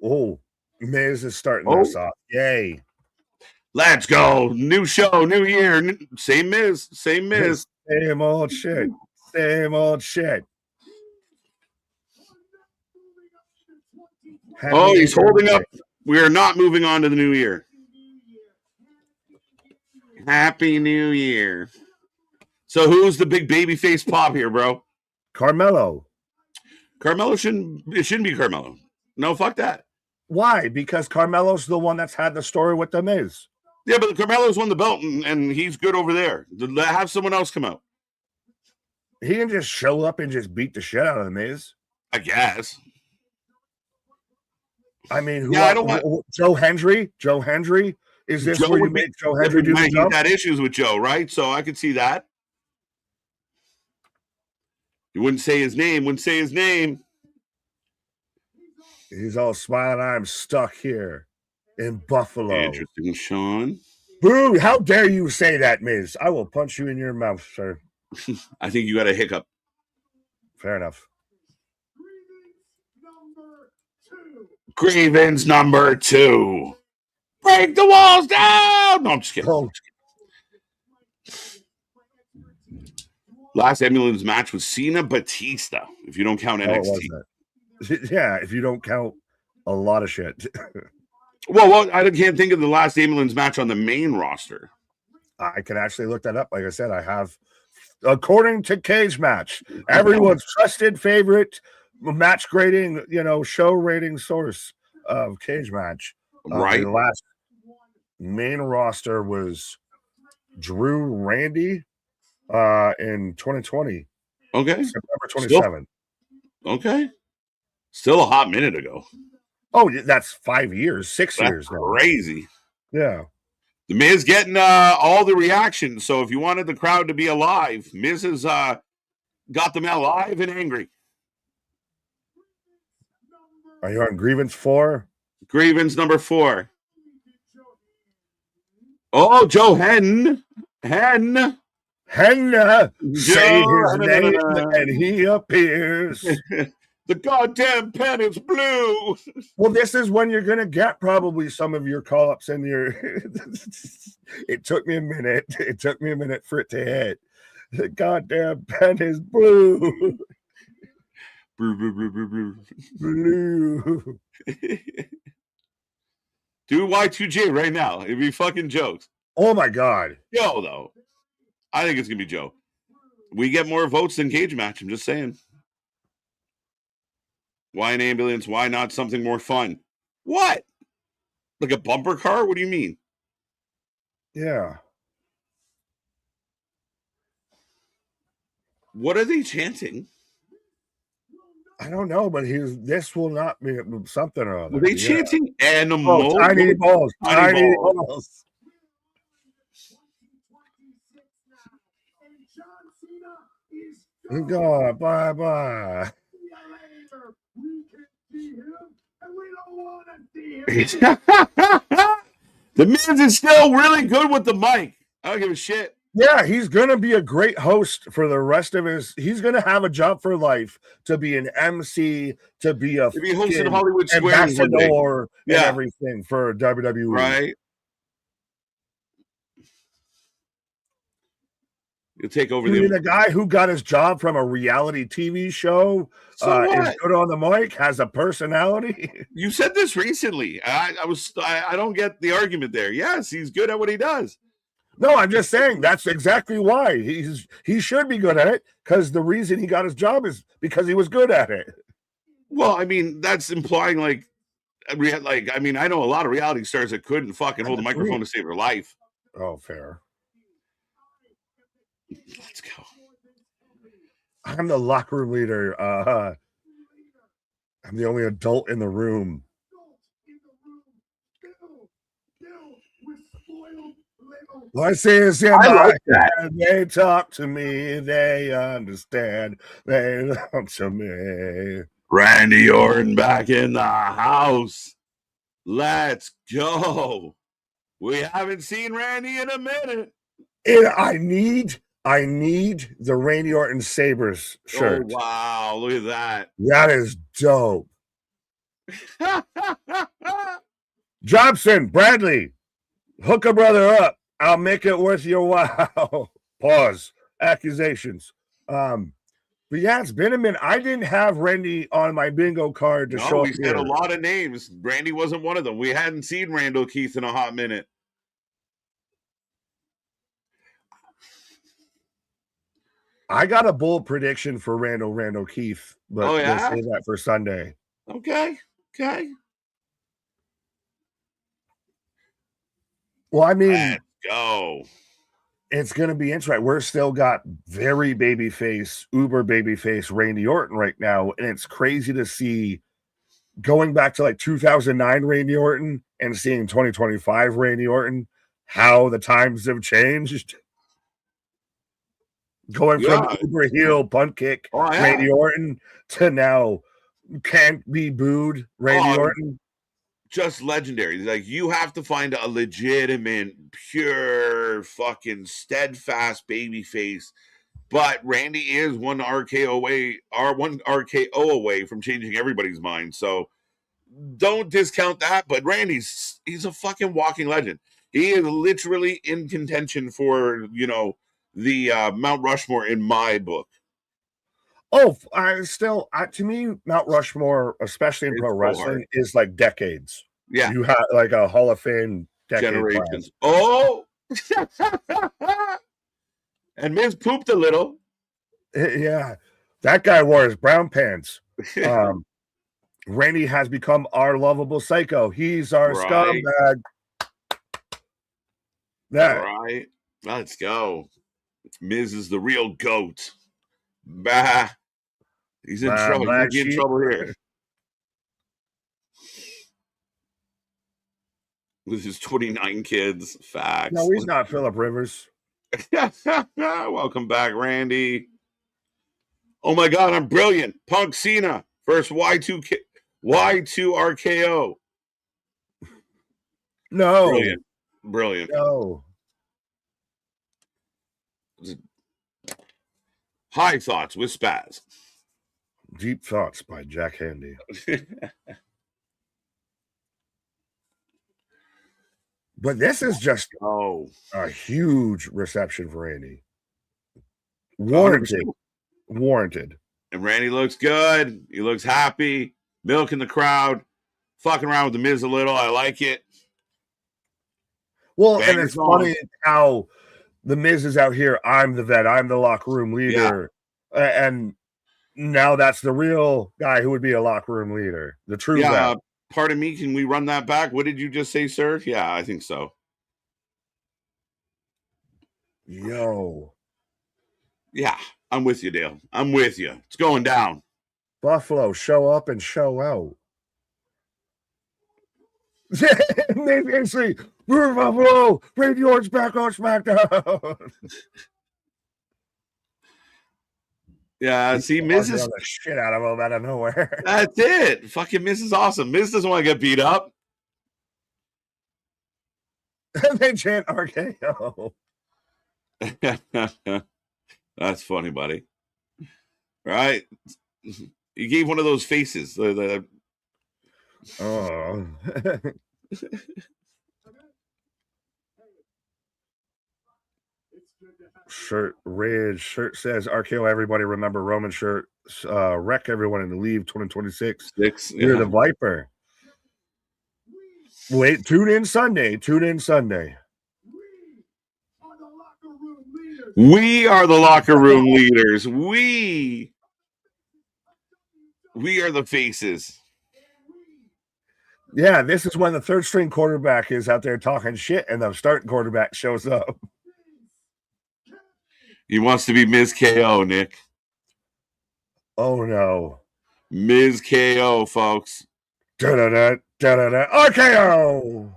Miz is starting us off. Yay! Let's go. New show, new year, same Miz. Same old shit. He's holding up. We are not moving on to the new year. Happy New Year. So who's the big baby face pop here, bro? Carmelo. Carmelo shouldn't be Carmelo. No, fuck that. Why? Because Carmelo's the one that's had the story with the Miz. Yeah, but Carmelo's won the belt and he's good over there. Have someone else come out. He can just show up and just beat the shit out of the Miz. I guess. I mean, Joe Hendry? Joe Hendry? Is this where you make Joe Hendry do the jump? He's had issues with Joe, right? So I could see that. You wouldn't say his name. He's all smiling. I'm stuck here in Buffalo. Interesting, Sean. Boo! How dare you say that, Miz? I will punch you in your mouth, sir. I think you got a hiccup. Fair enough. Grievance number 2. Break the walls down! No, I'm just kidding. Oh. Last ambulance match was Cena Batista, if you don't count NXT. Yeah, if you don't count a lot of shit. Well, I can't think of the last ambulance match on the main roster. I can actually look that up. Like I said, I have, according to Cage Match, everyone's trusted favorite match grading, show rating source of Cage Match. Right. The last main roster was Drew Randy in 2020. Okay. September 27th. Okay. Still a hot minute ago. Oh, that's 5 years, 6 years now. Crazy. Yeah. The Miz getting all the reaction. So if you wanted the crowd to be alive, Miz has got them alive and angry. Are you on grievance 4? Grievance number 4. Oh, Joe Hen. Say his name and he appears. The goddamn pen is blue. Well, this is when you're going to get probably some of your call-ups in your... It took me a minute. It took me a minute for it to hit. The goddamn pen is blue. Blue. Do Y2J right now. It'd be fucking jokes. Oh, my God. Joe, though. I think it's going to be Joe. We get more votes than Cage Match. I'm just saying. Why an ambulance? Why not something more fun? What? Like a bumper car? What do you mean? Yeah. What are they chanting? I don't know, but this will not be something or other. Were they chanting animals? Oh, tiny balls. Tiny balls. God, bye-bye. The Miz is still really good with the mic. I don't give a shit. Yeah, he's going to be a great host for the rest of his... He's going to have a job for life to be an MC, to be a hosting Hollywood Squares ambassador and everything for WWE. Right. You'll take over the guy who got his job from a reality TV show, is good on the mic, has a personality. You said this recently. I don't get the argument there. Yes, he's good at what he does. No, I'm just saying that's exactly why he should be good at it, because the reason he got his job is because he was good at it. Well, I mean, that's implying I know a lot of reality stars that couldn't fucking hold a microphone to save their life. Oh, fair. Let's go. I'm the locker room leader. I'm the only adult in the room. Voices in my head, they talk to me, they understand, they talk to me. Randy Orton back in the house. Let's go. We haven't seen Randy in a minute. I need the Randy Orton Sabres shirt. Oh, wow. Look at that. That is dope. Jobson, Bradley, hook a brother up. I'll make it worth your while. Pause. Accusations. But yeah, it's been a minute. I didn't have Randy on my bingo card to show up. We said a lot of names. Randy wasn't one of them. We hadn't seen Randall Keith in a hot minute. I got a bold prediction for Randall Keith, but Oh, we'll yeah? save that for Sunday. Okay. Well, I mean, Let's go. it's going to be interesting. We're still got very babyface, uber babyface Randy Orton right now, and it's crazy to see going back to like 2009 Randy Orton and seeing 2025 Randy Orton, how the times have changed. Going from uber heel punt kick Randy Orton to now can't be booed Randy Orton. Just legendary. Like, you have to find a legitimate, pure, fucking steadfast baby face. But Randy is one RKO away from changing everybody's mind. So don't discount that. But he's a fucking walking legend. He is literally in contention for, the Mount Rushmore in my book. Oh, to me, Mount Rushmore, especially in pro wrestling, is like decades. Yeah. You have like a Hall of Fame generations. Oh, and Miz pooped a little. Yeah. That guy wore his brown pants. Randy has become our lovable psycho. He's our scumbag. Right. Let's go. Miz is the real goat. Bah. He's in trouble. He's in trouble here. With his 29 kids. Facts. No, he's not Phillip Rivers. Welcome back, Randy. Oh my God, I'm brilliant. Punk Cena versus Y2 RKO. No. Brilliant. No. High Thoughts with Spaz. Deep Thoughts by Jack Handy. But this is just a huge reception for Randy. Warranted. And Randy looks good. He looks happy. Milking the crowd. Fucking around with the Miz a little. I like it. Well, and it's funny how the Miz is out here. I'm the vet. I'm the locker room leader. Yeah. And now that's the real guy who would be a locker room leader. The true vet. Pardon me. Can we run that back? What did you just say, sir? Yeah, I think so. Yo. Yeah, I'm with you, Dale. I'm with you. It's going down. Buffalo, show up and show out. Maybe see, we're Buffalo. Randy Orton's back on SmackDown. Yeah, see, Miz is the shit out of him out of nowhere. That's it. Fucking Miz is awesome. Miz doesn't want to get beat up. And they chant RKO. That's funny, buddy. Right? You gave one of those faces. Oh. Red shirt says RKO. Everybody remember Roman shirt. Wreck everyone and leave 2026. You're the Viper. Wait, tune in Sunday. We are the locker room leaders. We are the faces. Yeah, this is when the third string quarterback is out there talking shit and the starting quarterback shows up. He wants to be Miz KO, Nick. Oh, no. Miz KO, folks. Da-da-da, da-da-da, RKO!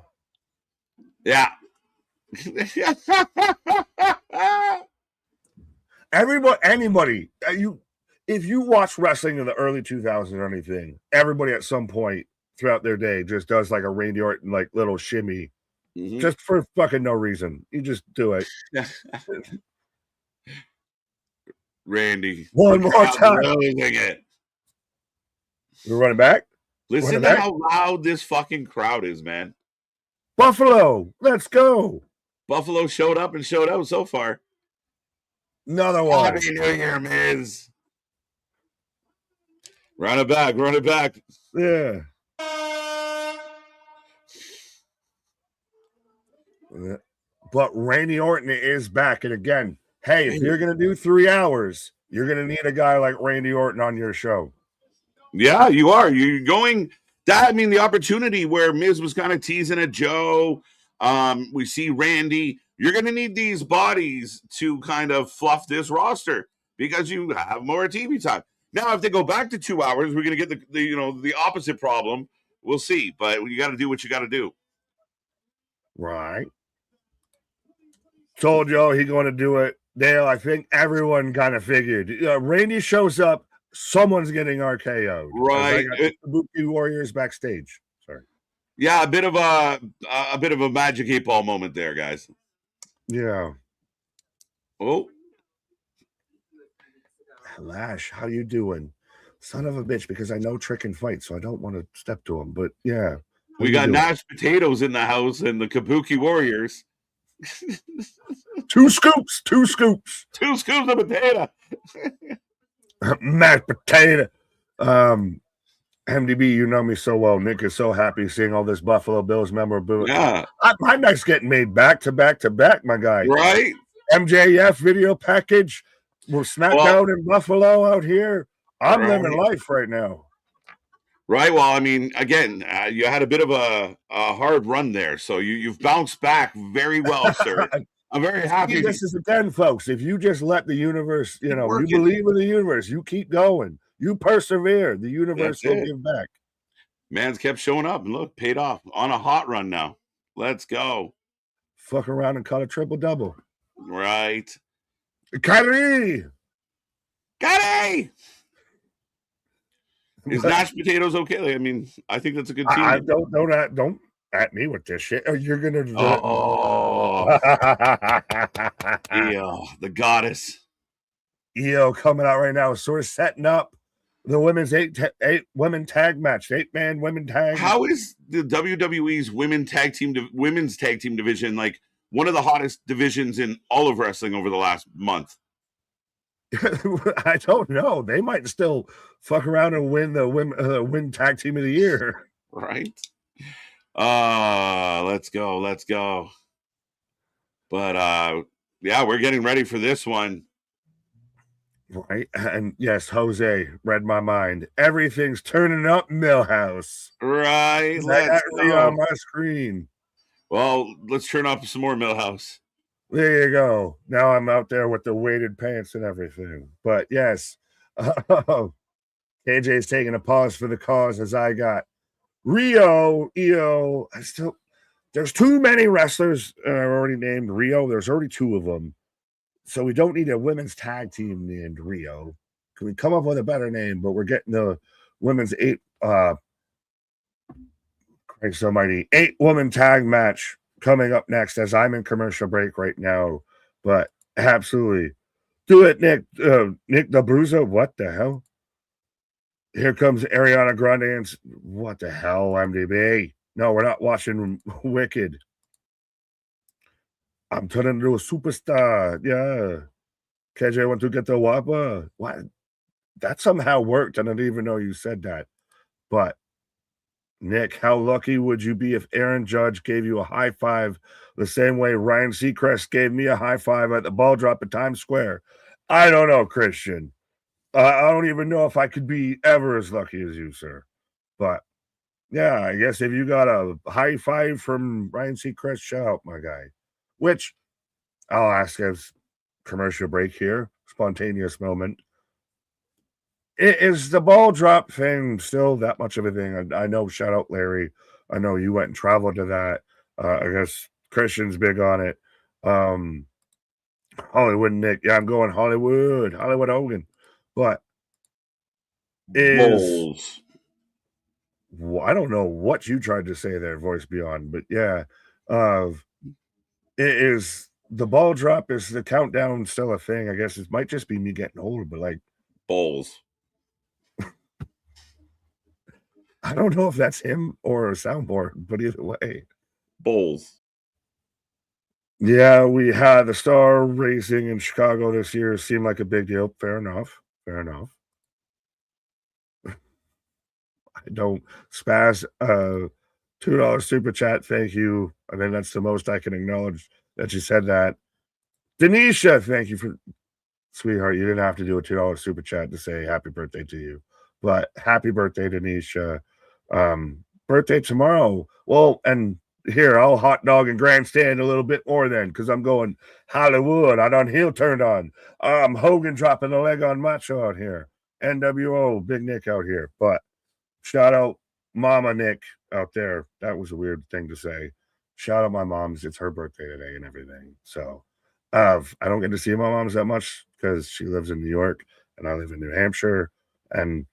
Yeah. Anybody, if you watch wrestling in the early 2000s or anything, everybody at some point throughout their day just does like a Randy Orton like little shimmy, just for fucking no reason. You just do it. Randy, one more time. We're running back. Listen to how loud this fucking crowd is, man. Buffalo, let's go. Buffalo showed up and showed out so far. Another one. Happy New Year, Miz. Run it back. Yeah. But Randy Orton is back. And again, hey, if you're going to do 3 hours, you're going to need a guy like Randy Orton on your show. Yeah, you are. You're going that. I mean, the opportunity where Miz was kind of teasing at Joe. We see Randy. You're going to need these bodies to kind of fluff this roster because you have more TV time. Now, if they go back to 2 hours, we're going to get the opposite problem. We'll see, but you got to do what you got to do. Right. Told Joe he going to do it. Dale, I think everyone kind of figured. Randy shows up, someone's getting RKO'd. Right. The Kabuki Warriors backstage. Sorry. Yeah, a bit of a Magic 8-Ball moment there, guys. Yeah. Oh. Lash, how you doing? Son of a bitch, because I know Trick and fight, so I don't want to step to him. But yeah. We got Nash Potatoes in the house and the Kabuki Warriors. 2 scoops. 2 scoops of potato. Mashed potato. MDB, you know me so well. Nick is so happy seeing all this Buffalo Bills memorabilia. Yeah. My night's getting made back to back to back, my guy. Right. MJF video package. We're Smackdown in Buffalo out here. I'm living life right now. Right. Well, I mean, again, you had a bit of a hard run there, so you've bounced back very well, sir. I'm very happy. This is again, folks. If you just let the universe, you believe in the universe, you keep going, you persevere, the universe will give back. Man's kept showing up and look, paid off on a hot run now. Let's go. Fuck around and cut a triple double. Right. Kyrie. Is Nash Potatoes okay? I mean, I think that's a good team. Don't at me with this shit. You're gonna. Io, the goddess. Io coming out right now, sort of setting up the women's eight women tag match, 8-man women tag. How is the WWE's women's tag team division like one of the hottest divisions in all of wrestling over the last month? I don't know. They might still fuck around and win the win tag team of the year. Right. Let's go. But yeah, we're getting ready for this one. Right. And yes, Jose read my mind. Everything's turning up, Millhouse. Right. Let's go. On my screen. Well, let's turn up some more Millhouse. There you go. Now I'm out there with the weighted pants and everything. But yes, KJ's taking a pause for the cause as I got Rio, Io. There's too many wrestlers already named Rio. There's already 2 of them. So we don't need a women's tag team named Rio. Can we come up with a better name? But we're getting the women's 8-woman tag match coming up next as I'm in commercial break right now. But absolutely. Do it, Nick. Nick the Bruiser. What the hell? Here comes Ariana Grande and what the hell, MDB? No, we're not watching Wicked. I'm turning into a superstar. Yeah. KJ want to get the Whopper. What? That somehow worked. I didn't even know you said that. But Nick, how lucky would you be if Aaron Judge gave you a high five the same way Ryan Seacrest gave me a high five at the ball drop at Times Square? I don't know, Christian. I don't even know if I could be ever as lucky as you, sir. But yeah, I guess if you got a high five from Ryan Seacrest, shout out, my guy. Which I'll ask as commercial break here, spontaneous moment. Is the ball drop thing still that much of a thing? I know, shout out Larry. I know you went and traveled to that. I guess Christian's big on it. Hollywood Nick. Yeah, I'm going Hollywood Hogan. But Bulls. I don't know what you tried to say there, Voice Beyond, but yeah. Is the ball drop, is the countdown still a thing? I guess it might just be me getting older, but like Bulls. I don't know if that's him or a soundboard, but either way. Bulls. Yeah, we had the Star Racing in Chicago this year. Seemed like a big deal. Fair enough. I don't spaz. $2 super chat. Thank you. I mean, that's the most I can acknowledge that you said that. Denisha, thank you for sweetheart. You didn't have to do a $2 super chat to say happy birthday to you, but happy birthday, Denisha. Birthday tomorrow. Well, and here I'll hot dog and grandstand a little bit more then because I'm going Hollywood. I done heel turned on. Hogan dropping the leg on Macho out here. NWO, Big Nick out here. But shout out Mama Nick out there. That was a weird thing to say. Shout out my mom's. It's her birthday today and everything. So I don't get to see my mom's that much because she lives in New York and I live in New Hampshire. And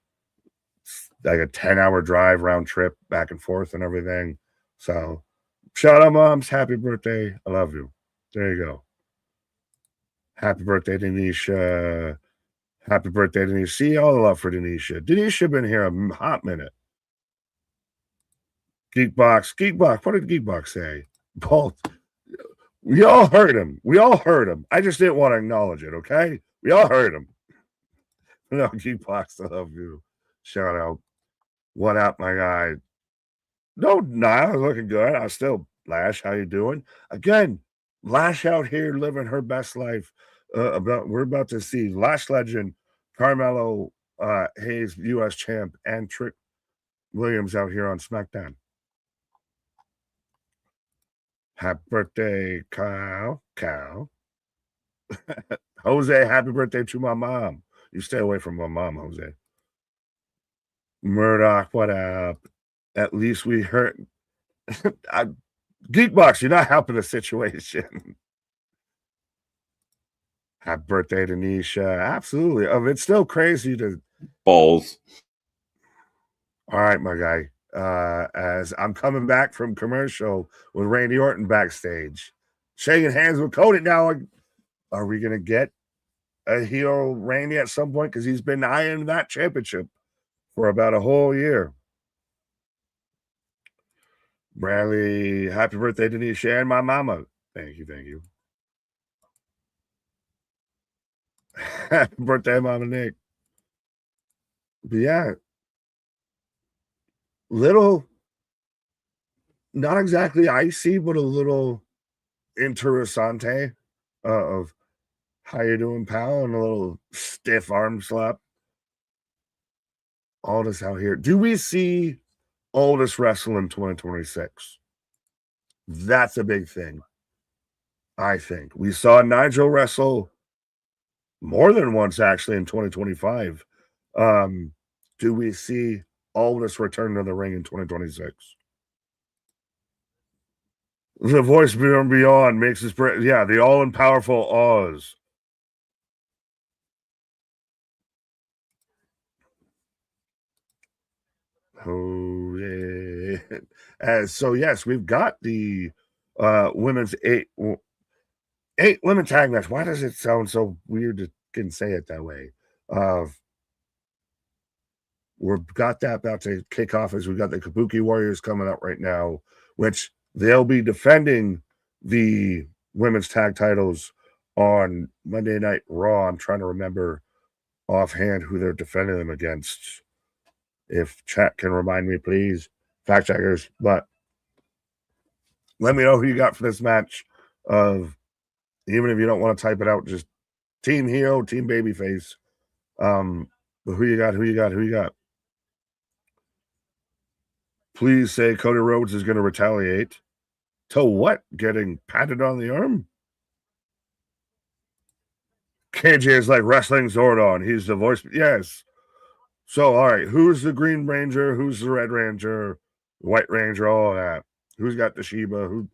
like a 10-hour drive round trip back and forth and everything. So shout out moms, happy birthday. I love you. There you go. Happy birthday, Denisha. Happy birthday, Denisha. See all the love for Denisha. Denisha been here a hot minute. Geekbox. What did Geekbox say? Both. We all heard him. I just didn't want to acknowledge it, okay? We all heard him. No, Geekbox, I love you. Shout out. What up, my guy? No, I was looking good. I was still Lash. How you doing? Again, Lash out here living her best life. We're about to see Lash legend Carmelo Hayes, U.S. champ, and Trick Williams out here on SmackDown. Happy birthday, Kyle. Jose, happy birthday to my mom. You stay away from my mom, Jose. Murdoch, what up? At least we heard. Geekbox, you're not helping the situation. Happy birthday, Denisha. Absolutely. It's still crazy to. Balls. All right, my guy. As I'm coming back from commercial with Randy Orton backstage, shaking hands with Cody. Now, are we going to get a heel Randy at some point? Because he's been eyeing that championship for about a whole year. Bradley, happy birthday, Denisha, and my mama. Thank you. Happy birthday, Mama Nick. But yeah, little, not exactly icy, but a little interessante of how you doing, pal, and a little stiff arm slap. Aldous out here. Do we see Aldous wrestle in 2026? That's a big thing. I think we saw Nigel wrestle more than once actually in 2025. Do we see Aldous return to the ring in 2026? The voice from beyond makes his the all-powerful Oz. Oh yeah. So yes, we've got the women's eight women tag match. Why does it sound so weird to can say it that way? We've got that about to kick off as we've got the Kabuki Warriors coming up right now, which they'll be defending the women's tag titles on Monday Night Raw. I'm trying to remember offhand who they're defending them against. If chat can remind me, please, fact checkers. But let me know who you got for this match. Even if you don't want to type it out, just team heel, team babyface. But who you got? Please say Cody Rhodes is going to retaliate. To what? Getting patted on the arm? KJ is like wrestling Zordon. He's the voice. Yes. So, all right. Who's the Green Ranger? Who's the Red Ranger? White Ranger? All that. Who's got the Sheba? Who?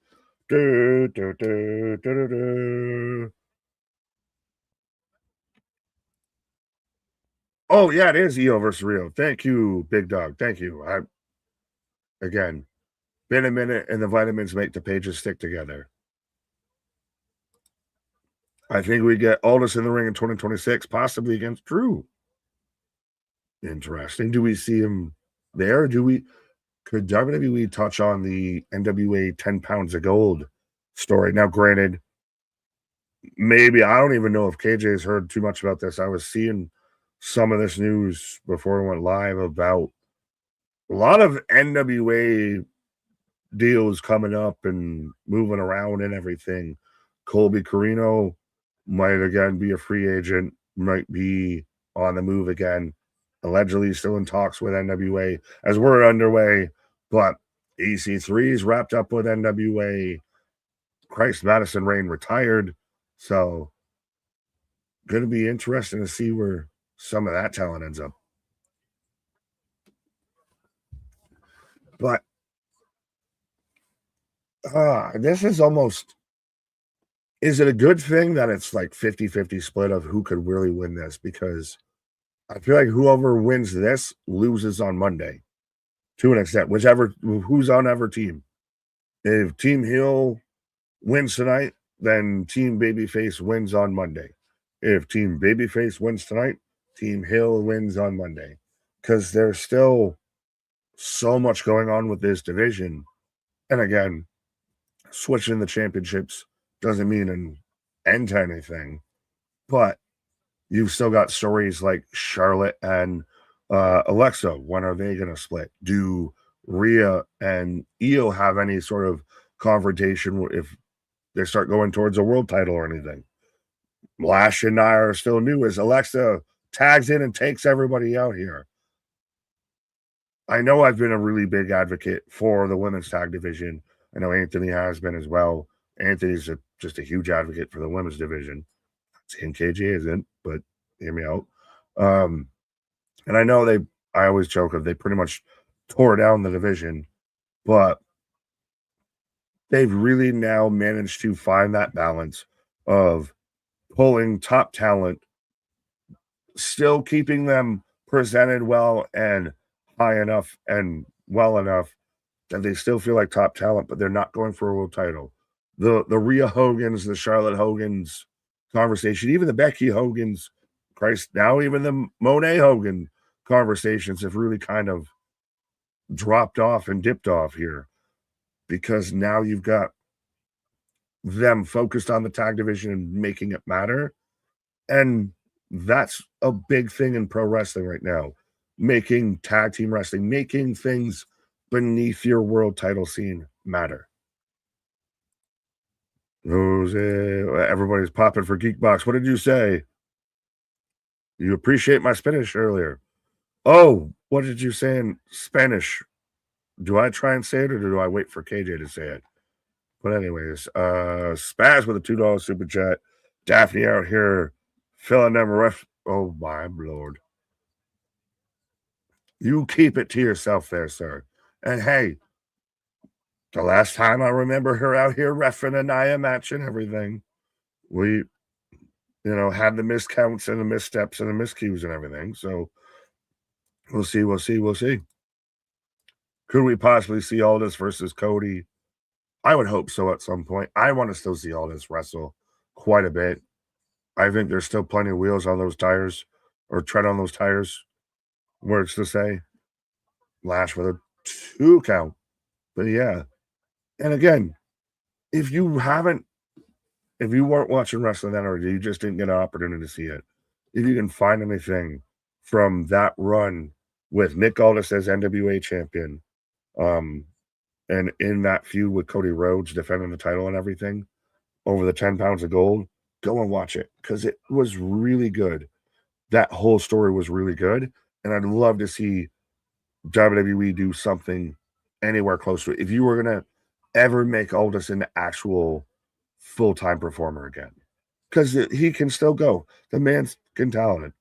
Oh, yeah, it is EO versus Rio. Thank you, Big Dog. Thank you. Again, been a minute, and the vitamins make the pages stick together. I think we get Aldous in the ring in 2026, possibly against Drew. Interesting. Do we see him there? Could WWE touch on the NWA 10 pounds of gold story? Now, granted, maybe I don't even know if KJ has heard too much about this. I was seeing some of this news before we went live about a lot of NWA deals coming up and moving around and everything. Colby Carino might again be a free agent, might be on the move again. Allegedly still in talks with NWA as we're underway, but EC3 is wrapped up with NWA. Christ, Madison Rain retired. So, going to be interesting to see where some of that talent ends up. But this is almost, is it a good thing that it's like 50-50 split of who could really win this? Because I feel like whoever wins this loses on Monday to an extent, who's on every team. If Team Heel wins tonight, then Team Babyface wins on Monday. If Team Babyface wins tonight, Team Heel wins on Monday. Because there's still so much going on with this division. And again, switching the championships doesn't mean an end to anything. But you've still got stories like Charlotte and Alexa. When are they going to split? Do Rhea and Io have any sort of confrontation if they start going towards a world title or anything? Lash and I are still new as Alexa tags in and takes everybody out here. I know I've been a really big advocate for the women's tag division. I know Anthony has been as well. Anthony's just a huge advocate for the women's division. And KJ isn't, but hear me out. And I know I always joke of they pretty much tore down the division, but they've really now managed to find that balance of pulling top talent, still keeping them presented well and high enough and well enough that they still feel like top talent, but they're not going for a world title. The Rhea Hogans, the Charlotte Hogans conversation, even the Becky Hogans, Christ, now even the Monet Hogan conversations have really kind of dropped off and dipped off here because now you've got them focused on the tag division and making it matter. And that's a big thing in pro wrestling right now. Making tag team wrestling, making things beneath your world title scene matter. Everybody's popping for Geekbox. What did you say? You appreciate my Spanish earlier. Oh, what did you say in Spanish? Do I try and say it or do I wait for KJ to say it? But anyways, Spaz with a $2 super chat. Daphne out here filling them ref. Oh my lord. You keep it to yourself there, sir. And hey, the last time I remember her out here reffing a Nia match and everything, we, had the miscounts and the missteps and the miscues and everything. So we'll see. Could we possibly see Aldis versus Cody? I would hope so at some point. I want to still see Aldis wrestle quite a bit. I think there's still plenty of wheels on those tires or tread on those tires. Words to say. Lash with a 2 count. But yeah. And again, if you weren't watching wrestling then or you just didn't get an opportunity to see it, if you can find anything from that run with Nick Aldis as NWA champion, and in that feud with Cody Rhodes defending the title and everything over the 10 pounds of gold, go and watch it because it was really good. That whole story was really good. And I'd love to see WWE do something anywhere close to it. If you were going to ever make Aldis an actual full-time performer again, because he can still go. The man's talented.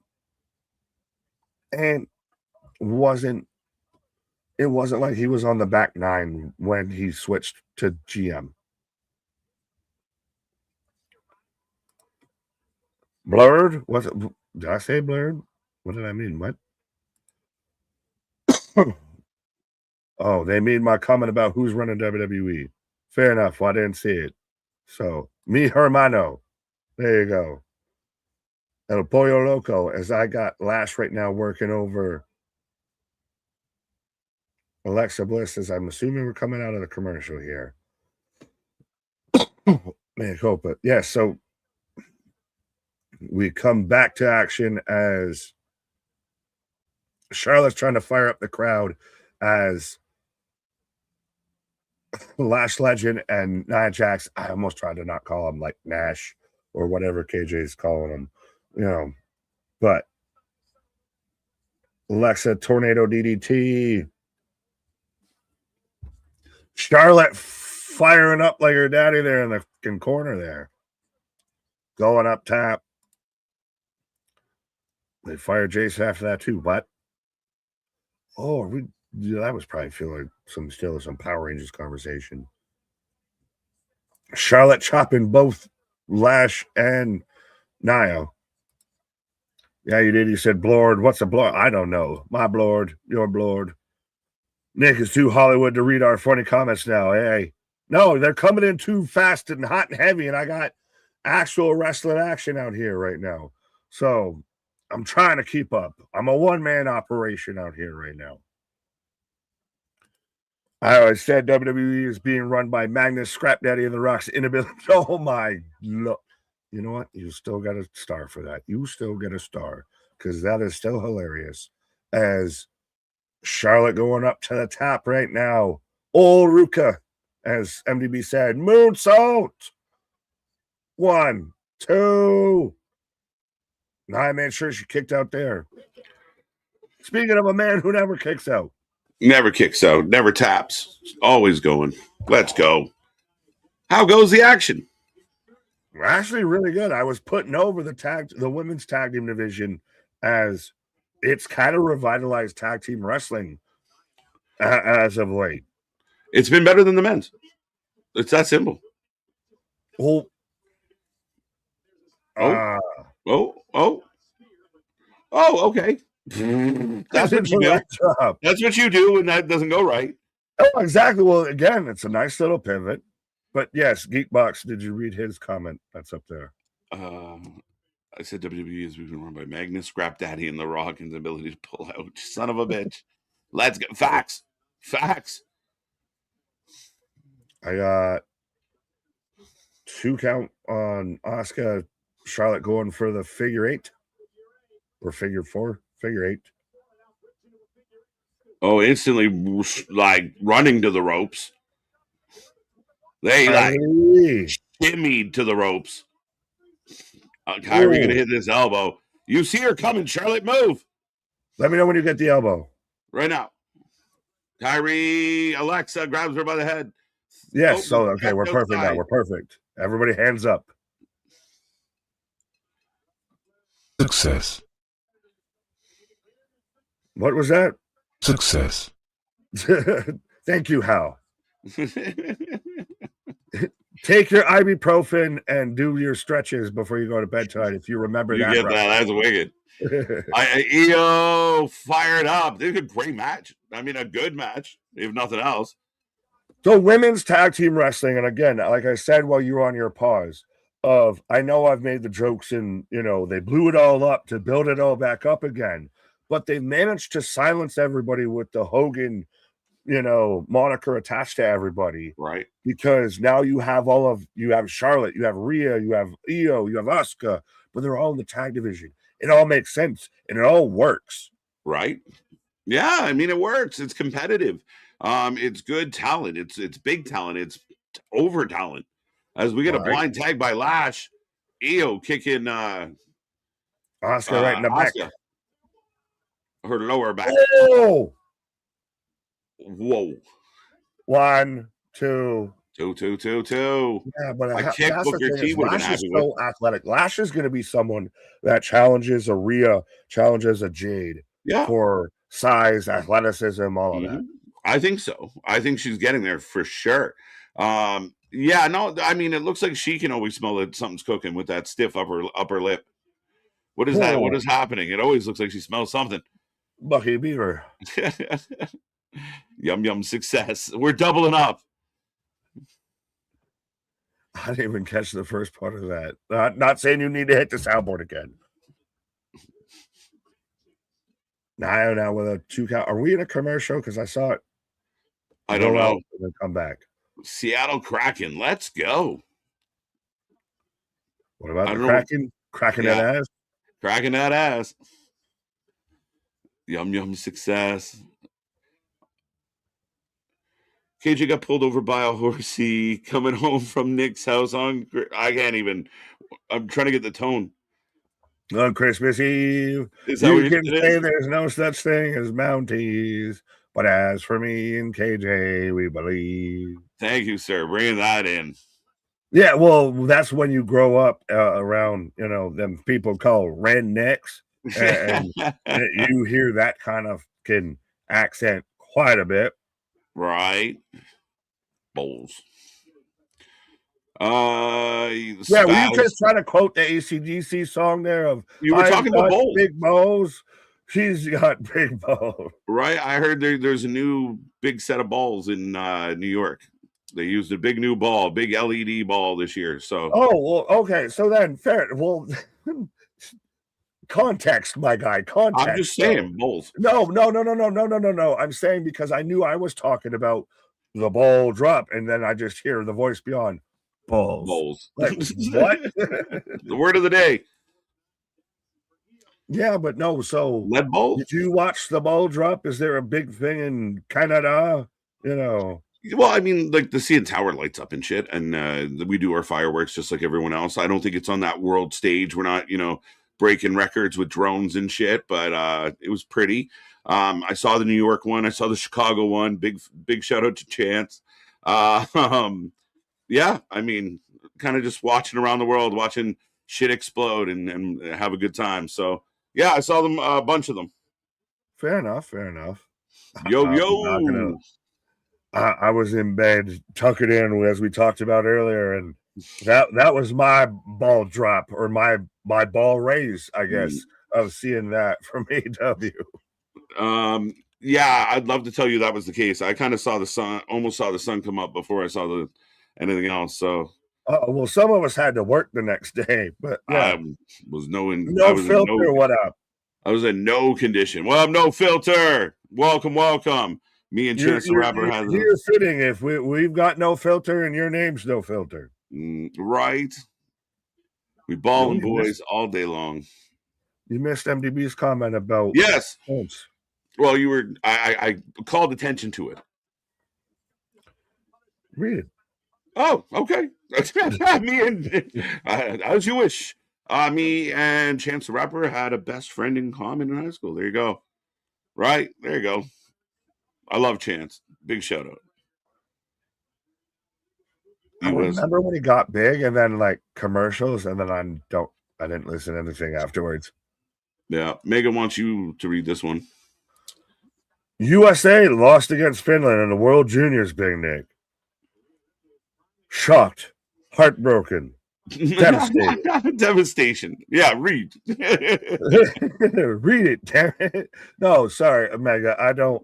And it wasn't like he was on the back nine when he switched to GM. Blurred? Did I say blurred? What did I mean? What? Oh, they made my comment about who's running WWE. Fair enough. Well, I didn't see it. So, mi hermano. There you go. El Pollo Loco, as I got Lash right now working over Alexa Bliss, as I'm assuming we're coming out of the commercial here. Man, hope it. Yeah, so we come back to action as Charlotte's trying to fire up the crowd as Lash Legend and Nia Jax. I almost tried to not call him like Nash, or whatever KJ's calling them, you know. But Alexa tornado DDT. Charlotte firing up like her daddy there in the corner there. Going up top. They fired Jace after that too. What? Oh, that was probably feeling some Power Rangers conversation. Charlotte chopping both Lash and Nia. Yeah, you did. You said Blord. What's a Blord? I don't know. My Blord. Your Blord. Nick is too Hollywood to read our funny comments now. Hey. No, they're coming in too fast and hot and heavy, and I got actual wrestling action out here right now. So I'm trying to keep up. I'm a one-man operation out here right now. I always said WWE is being run by Magnus Scrap Daddy and The Rock's inability. Oh my Lord. You know what? You still got a star for that. You still get a star because that is still hilarious. As Charlotte going up to the top right now. Old Ruka, as MDB said, moonsault. 1, 2. I made sure she kicked out there. Speaking of a man who never kicks out. Never kicks out, never taps, always going. Let's go. How goes the action? Actually, really good. I was putting over the women's tag team division as it's kind of revitalized tag team wrestling as of late. It's been better than the men's. It's that simple. Oh. Okay. That's what you do. Right. That's what you do when that doesn't go right. Oh, exactly. Well, again, it's a nice little pivot. But yes, Geekbox, did you read his comment? That's up there. I said WWE is being run by Magnus, Scrap Daddy, and The Rock, and the ability to pull out. Son of a bitch. Let's go. Facts. I got 2 count on Asuka, Charlotte going for the figure 8 or figure 4, figure 8. Oh, instantly like running to the ropes. They like shimmied to the ropes. Kyrie going to hit this elbow. You see her coming, Charlotte. Move. Let me know when you get the elbow. Right now. Kyrie, Alexa grabs her by the head. Yes. Okay, we're perfect now. We're perfect. Everybody hands up. Success. What was that? Success. Thank you, Hal. Take your ibuprofen and do your stretches before you go to bed tonight. If you remember that. You get that. That's wicked. EO fired up. They did a great match. I mean, a good match, if nothing else. So women's tag team wrestling, and again, like I said while you were on your pause, I know I've made the jokes and, they blew it all up to build it all back up again, but they managed to silence everybody with the Hogan, moniker attached to everybody. Right. Because now you have Charlotte, you have Rhea, you have Io, you have Asuka, but they're all in the tag division. It all makes sense and it all works. Right. Yeah. I mean, it works. It's competitive. It's good talent. It's big talent. It's over talent. As we get a blind tag by Lash, Io kicking Asuka right in the back. Her lower back. Whoa. 1, 2. 2. Yeah, but I can't book your team. Lash is so athletic. Lash is going to be someone that challenges a Rhea, challenges a Jade for size, athleticism, all of that. I think so. I think she's getting there for sure. I mean, it looks like she can always smell that something's cooking with that stiff upper lip. What is that? What is happening? It always looks like she smells something. Bucky Beaver. Yum success. We're doubling up. I didn't even catch the first part of that. Not saying you need to hit the soundboard again. Now with a 2 count. Are we in a commercial? Because I saw it. I don't know. And then come back. Seattle Kraken. Let's go. What about the Kraken? Cracking that ass? Cracking that ass. Yum success. KJ got pulled over by a horsey coming home from Nick's house on. I can't even. I'm trying to get the tone. On Christmas Eve, Is that you what can it say is? there's no such thing as Mounties, but as for me and KJ, we believe. Thank you, sir. Bringing that in. Yeah, well, that's when you grow up around, them people called rednecks, and you hear that kind of accent quite a bit. Right. Bowls. Yeah, were you just trying to quote the AC/DC song there of You were I've talking about got bowls. big balls? She's got big balls. Right. I heard there's a new big set of balls in New York. They used a big new ball, big LED ball this year. So Oh, well, okay. So then fair. Well, context, my guy. Context. I'm just saying bowls. No. I'm saying because I knew I was talking about the ball drop, and then I just hear the voice beyond balls. Bowls. Like what? The word of the day. Yeah, but no. So lead ball. Did you watch the ball drop? Is there a big thing in Canada? Well, I mean, like the CN Tower lights up and shit, and we do our fireworks just like everyone else. I don't think it's on that world stage. We're not, breaking records with drones and shit, but it was pretty. I saw the New York one. I saw the Chicago one. Big shout out to Chance. Yeah, I mean, kind of just watching around the world, watching shit explode and have a good time. So yeah, I saw them, a bunch of them. Fair enough. Yo. I was in bed, tuck it in, as we talked about earlier, and that was my ball drop or my ball raise, I guess, of seeing that from AW. Yeah, I'd love to tell you that was the case. I kind of almost saw the sun come up before I saw anything else. So, well, some of us had to work the next day, but yeah, I was no filter. What up? I was in no condition. Well, I'm no filter. Welcome. Me and Chance the Rapper has. You're fitting if we've got no filter and your name's no filter. Right. We balling boys all day long. You missed MDB's comment about yes. Well, you were. I called attention to it. Read it. Oh, okay. Me and as you wish. Me and Chance the Rapper had a best friend in common in high school. There you go. Right there you go. I love Chance. Big shout out. I remember when he got big, and then like commercials, and then I didn't listen to anything afterwards. Yeah, Megan wants you to read this one. USA lost against Finland in the World Juniors, Big Nick. Shocked, heartbroken, devastated. Devastation. Yeah, read. Read it, damn it. No, sorry, Omega. I don't.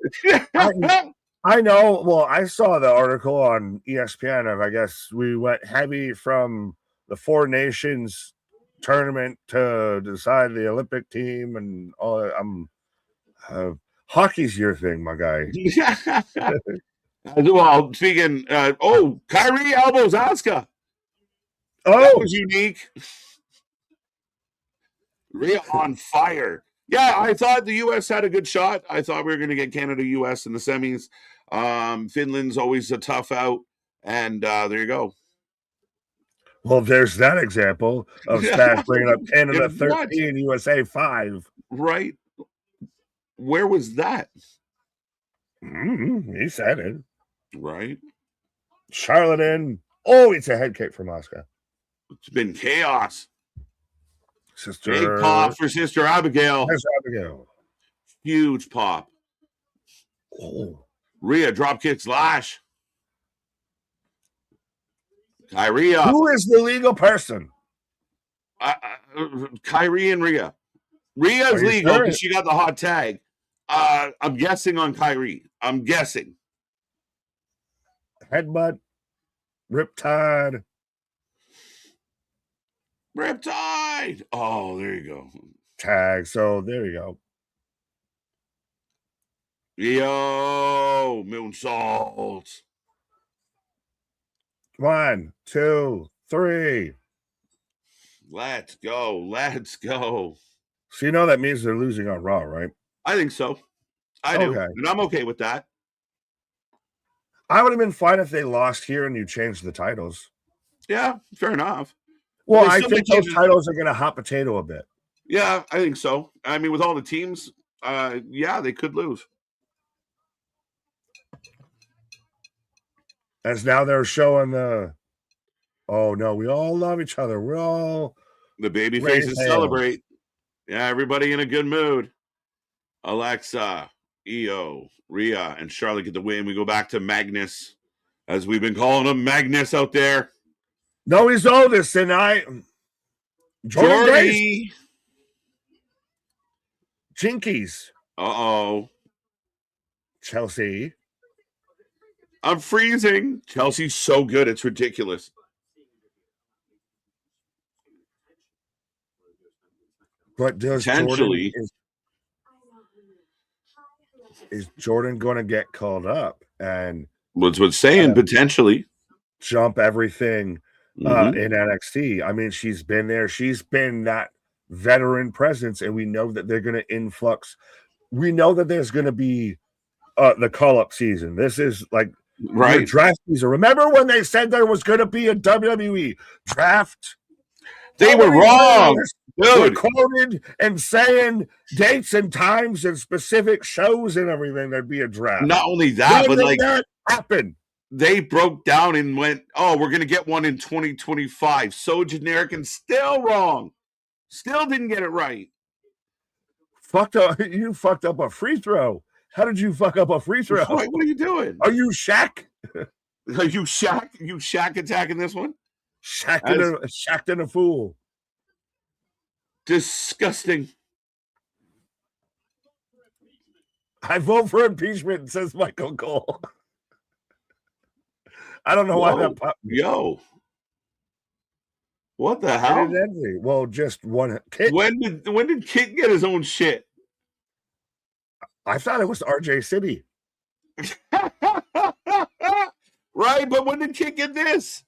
I know. Well, I saw the article on ESPN of, I guess, we went heavy from the Four Nations tournament to decide the Olympic team and all. Hockey's your thing, my guy. Well, speaking, Kyrie elbows Asuka. Oh, that was unique. Rhea on fire. Yeah, I thought the U.S. had a good shot. I thought we were going to get Canada-U.S. in the semis. Finland's always a tough out, and there you go. Well, there's that example of Stash bringing up Canada 13, USA 5. Right. Where was that? He said it. Right. Charlotte in. Oh, it's a head kick from Asuka. It's been chaos. Sister. Big pop for Sister Abigail. Huge pop. Oh. Rhea drop kicks Lash. Kyrie. Who is the legal person? Kyrie and Rhea. Rhea's legal because she got the hot tag. I'm guessing on Kyrie. I'm guessing. Headbutt. Riptide. Riptide. Oh, there you go. Tag. So there you go. Yo, moonsault. 1, 2, 3. Let's go. So you know that means they're losing on Raw, right? I think so. I do. And I'm okay with that. I would have been fine if they lost here and you changed the titles. Yeah, fair enough. Well, I think those titles are going to hot potato a bit. Yeah, I think so. I mean, with all the teams, yeah, they could lose. As now they're showing the, oh no, we all love each other. We're all the baby faces celebrate. Yeah, everybody in a good mood. Alexa, Io, Rhea, and Charlotte get the win. We go back to Magnus, as we've been calling him Magnus out there. No, he's oldest, and Jordy. Jinkies. Uh-oh. Chelsea. I'm freezing. Chelsea's so good, it's ridiculous. But does potentially Jordan, is Jordan going to get called up and what's saying potentially jump everything in NXT? I mean, she's been there. She's been that veteran presence, and we know that they're going to influx. We know that there's going to be the call-up season. This is like right draft season. Remember when they said there was going to be a WWE draft? They were wrong. Dude, quoted and saying dates and times and specific shows and everything. There'd be a draft. Not only that, but like that happened. They broke down and went, "Oh, we're gonna get one in 2025." So generic and still wrong. Still didn't get it right. You fucked up a free throw. How did you fuck up a free throw? What are you doing? Are you Shaq? Are you Shaq? You Shaq attacking this one? Shaq and a fool. Disgusting. I vote for impeachment, says Michael Cole. I don't know why that popped. Yo. What the hell? Well, just one. Kit. When did Kit get his own shit? I thought it was RJ City. Right, but when did Kit get this?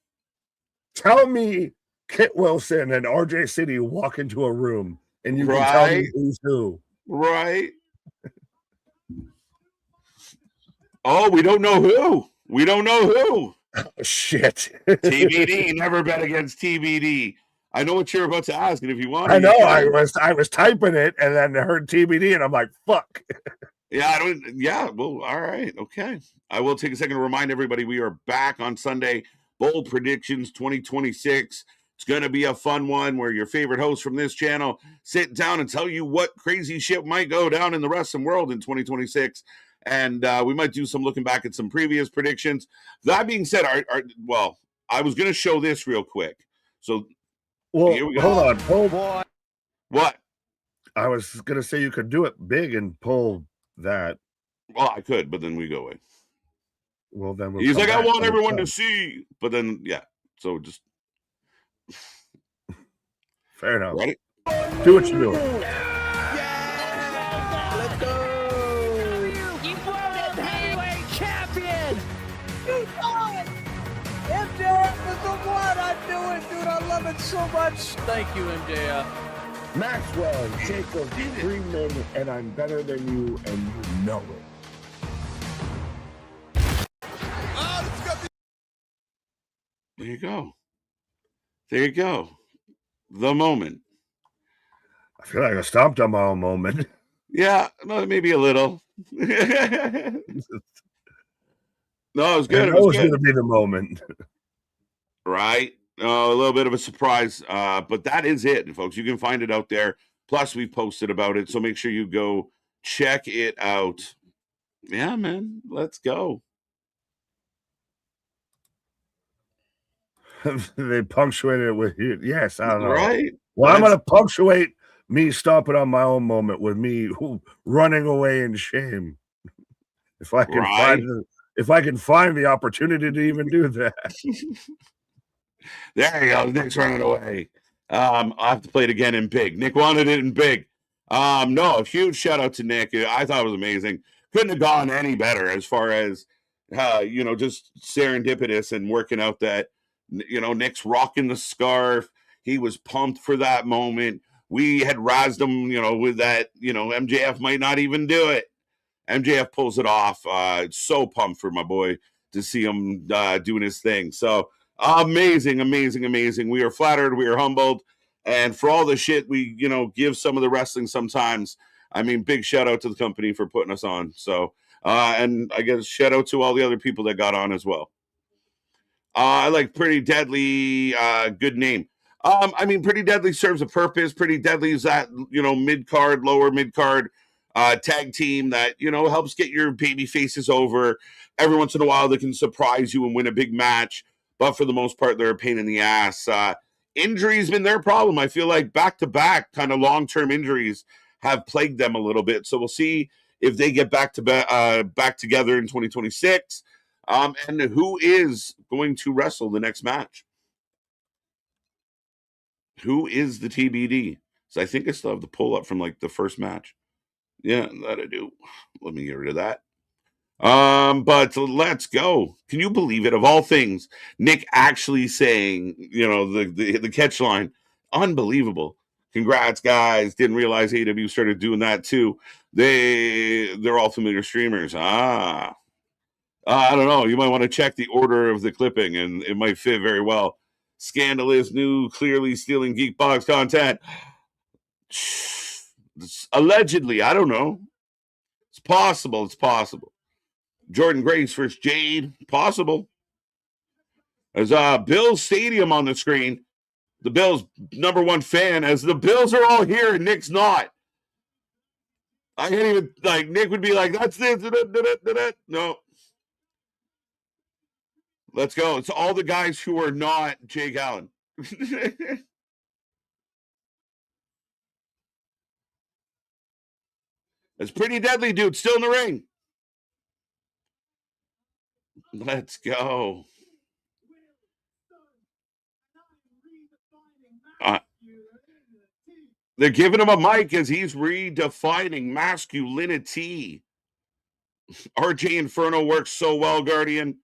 Tell me Kit Wilson and RJ City walk into a room and you can tell me who's who. Right. Oh, we don't know who. We don't know who. Oh, shit. TBD. Never bet against TBD. I know what you're about to ask, and if you want, I know. I was typing it, and then I heard TBD, and I'm like, "Fuck." Yeah, I don't. Yeah, well, all right, okay. I will take a second to remind everybody we are back on Sunday. Bold Predictions 2026. It's going to be a fun one where your favorite hosts from this channel sit down and tell you what crazy shit might go down in the wrestling world in 2026. And we might do some looking back at some previous predictions. That being said, well, I was going to show this real quick. So, well, here we go. Hold on. Oh, boy. What? I was going to say you could do it big and pull that. Well, I could, but then we go away. Well, then he's like, I want everyone to see. But then, yeah. So just. Fair enough. Ready? Do what you're doing. Let's go. You World Heavyweight Champion. You won. MJF is the one. I knew it, dude. I love it so much. Thank you, MJF. Maxwell, Jacob, Freeman, and I'm better than you, and you know it. There you go. There you go. The moment. I feel like I stomped on my own moment. Yeah, no, maybe a little. No, it was good. It was going to be the moment. Right. A little bit of a surprise. But that is it, folks. You can find it out there. Plus, we've posted about it. So make sure you go check it out. Yeah, man. Let's go. They punctuated it with you. Yes, I don't know. Right. Well, I'm going to punctuate me stomping on my own moment with me running away in shame. If I can find the opportunity to even do that. There you go. Nick's running away. I'll have to play it again in big. Nick wanted it in big. No, a huge shout out to Nick. I thought it was amazing. Couldn't have gone any better as far as just serendipitous and working out that. Nick's rocking the scarf. He was pumped for that moment. We had razzed him, with that, MJF might not even do it. MJF pulls it off. So pumped for my boy. to see him doing his thing. So amazing, amazing, amazing. We are flattered. We are humbled. And for all the shit we, give some of the wrestling sometimes, I mean, big shout out to the company for putting us on. So, and I guess shout out to all the other people that got on as well. I like Pretty Deadly, good name. I mean, Pretty Deadly serves a purpose. Pretty Deadly is that, mid-card, lower mid-card tag team that, helps get your baby faces over. Every once in a while, they can surprise you and win a big match. But for the most part, they're a pain in the ass. Injuries been their problem. I feel like back-to-back kind of long-term injuries have plagued them a little bit. So we'll see if they get back together in 2026. And who is going to wrestle the next match? Who is the TBD? So I think I still have the pull up from like the first match. Yeah, that I do. Let me get rid of that. But let's go. Can you believe it? Of all things, Nick actually saying, the catch line. Unbelievable. Congrats, guys. Didn't realize AEW started doing that too. They're all familiar streamers. I don't know. You might want to check the order of the clipping, and it might fit very well. Scandalous, new, clearly stealing Geekbox content. Allegedly, I don't know. It's possible. It's possible. Jordan Grace versus Jade. Possible. There's Bill's Stadium on the screen. The Bills' number one fan, as the Bills are all here and Nick's not. I can't even, Nick would be like, that's this. No. Let's go. It's all the guys who are not Jake Allen. It's Pretty Deadly, dude. Still in the ring. Let's go. They're giving him a mic as he's redefining masculinity. RJ Inferno works so well, Guardian.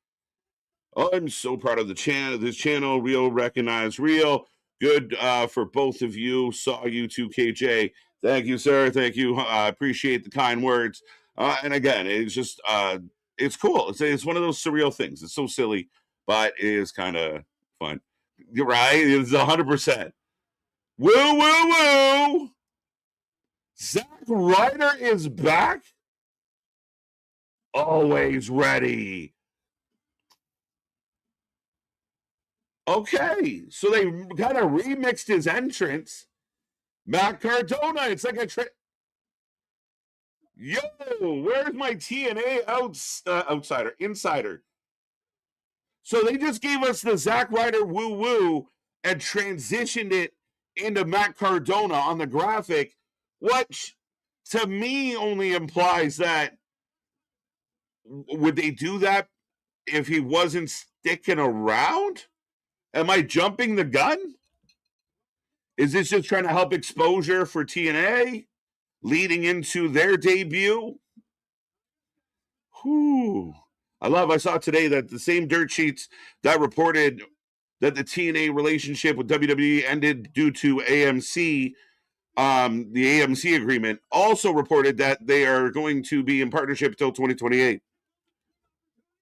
I'm so proud of this channel. Real recognize real. Good for both of you. Saw you too, KJ. Thank you, sir. Thank you. I appreciate the kind words. And again, it's just it's cool. It's one of those surreal things. It's so silly, but it is kind of fun. You're right. It's 100%. Woo, woo, woo. Zack Ryder is back. Always ready. Okay, so they kind of remixed his entrance. Matt Cardona, it's like a Yo, where's my TNA insider? So they just gave us the Zack Ryder woo-woo and transitioned it into Matt Cardona on the graphic, which to me only implies that would they do that if he wasn't sticking around? Am I jumping the gun? Is this just trying to help exposure for TNA leading into their debut? Whew. I saw today that the same dirt sheets that reported that the TNA relationship with WWE ended due to AMC, the AMC agreement, also reported that they are going to be in partnership until 2028.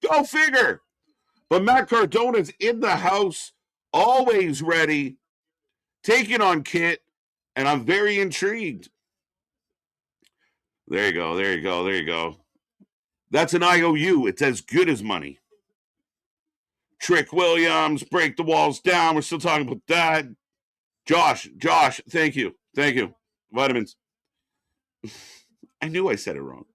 Go figure. But Matt Cardona's in the house, always ready, taking on Kit, and I'm very intrigued. There you go, there you go, there you go. That's an IOU. It's as good as money. Trick Williams, break the walls down. We're still talking about that. Josh, thank you. Thank you. Vitamins. I knew I said it wrong.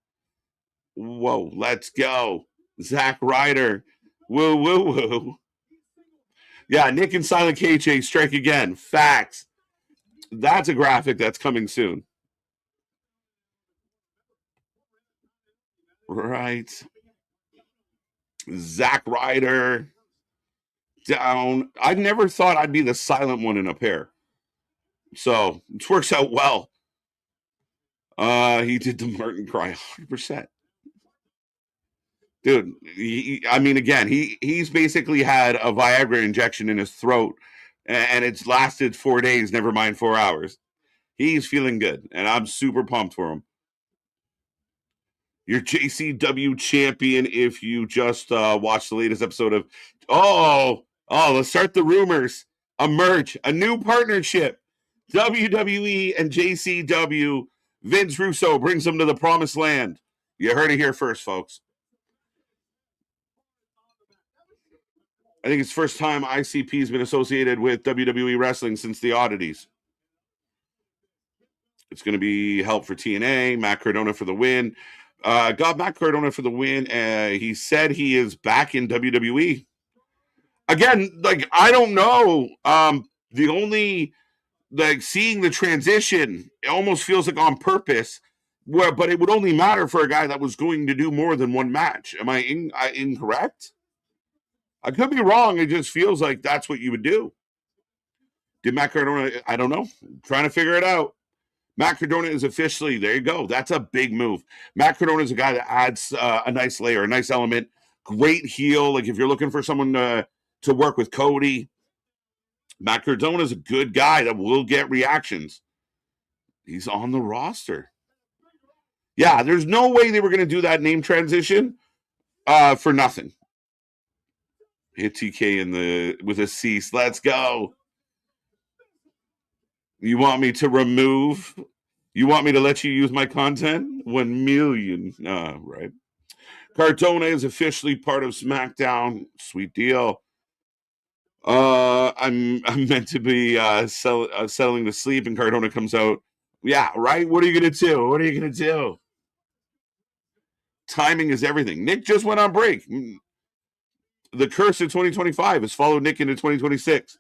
Whoa, let's go. Zack Ryder. Woo, woo, woo. Yeah, Nick and Silent KJ strike again. Facts. That's a graphic that's coming soon. Right. Zack Ryder. Down. I never thought I'd be the silent one in a pair. So it works out well. He did the Martin cry 100%. Dude, he's basically had a Viagra injection in his throat, and it's lasted 4 days, never mind 4 hours. He's feeling good, and I'm super pumped for him. Your JCW champion, if you just watched the latest episode of... let's start the rumors. Emerge, a new partnership. WWE and JCW. Vince Russo brings them to the promised land. You heard it here first, folks. I think it's the first time ICP has been associated with WWE Wrestling since the oddities. It's going to be help for TNA. Matt Cardona for the win. Got Matt Cardona for the win. He said he is back in WWE. Again, like, I don't know. The only, like, seeing the transition, it almost feels like on purpose. But it would only matter for a guy that was going to do more than one match. Am I incorrect? I could be wrong. It just feels like that's what you would do. Did Matt Cardona? I don't know. I'm trying to figure it out. Matt Cardona is officially, there you go. That's a big move. Matt Cardona is a guy that adds a nice layer, a nice element. Great heel. Like, if you're looking for someone to work with Cody, Matt Cardona is a good guy that will get reactions. He's on the roster. Yeah, there's no way they were going to do that name transition for nothing. Hit TK with a cease. Let's go. You want me to remove? You want me to let you use my content? 1 million. Right. Cardona is officially part of SmackDown. Sweet deal. I'm meant to be settling to sleep, and Cardona comes out. Yeah, right? What are you going to do? What are you going to do? Timing is everything. Nick just went on break. The curse of 2025 has followed Nick into 2026.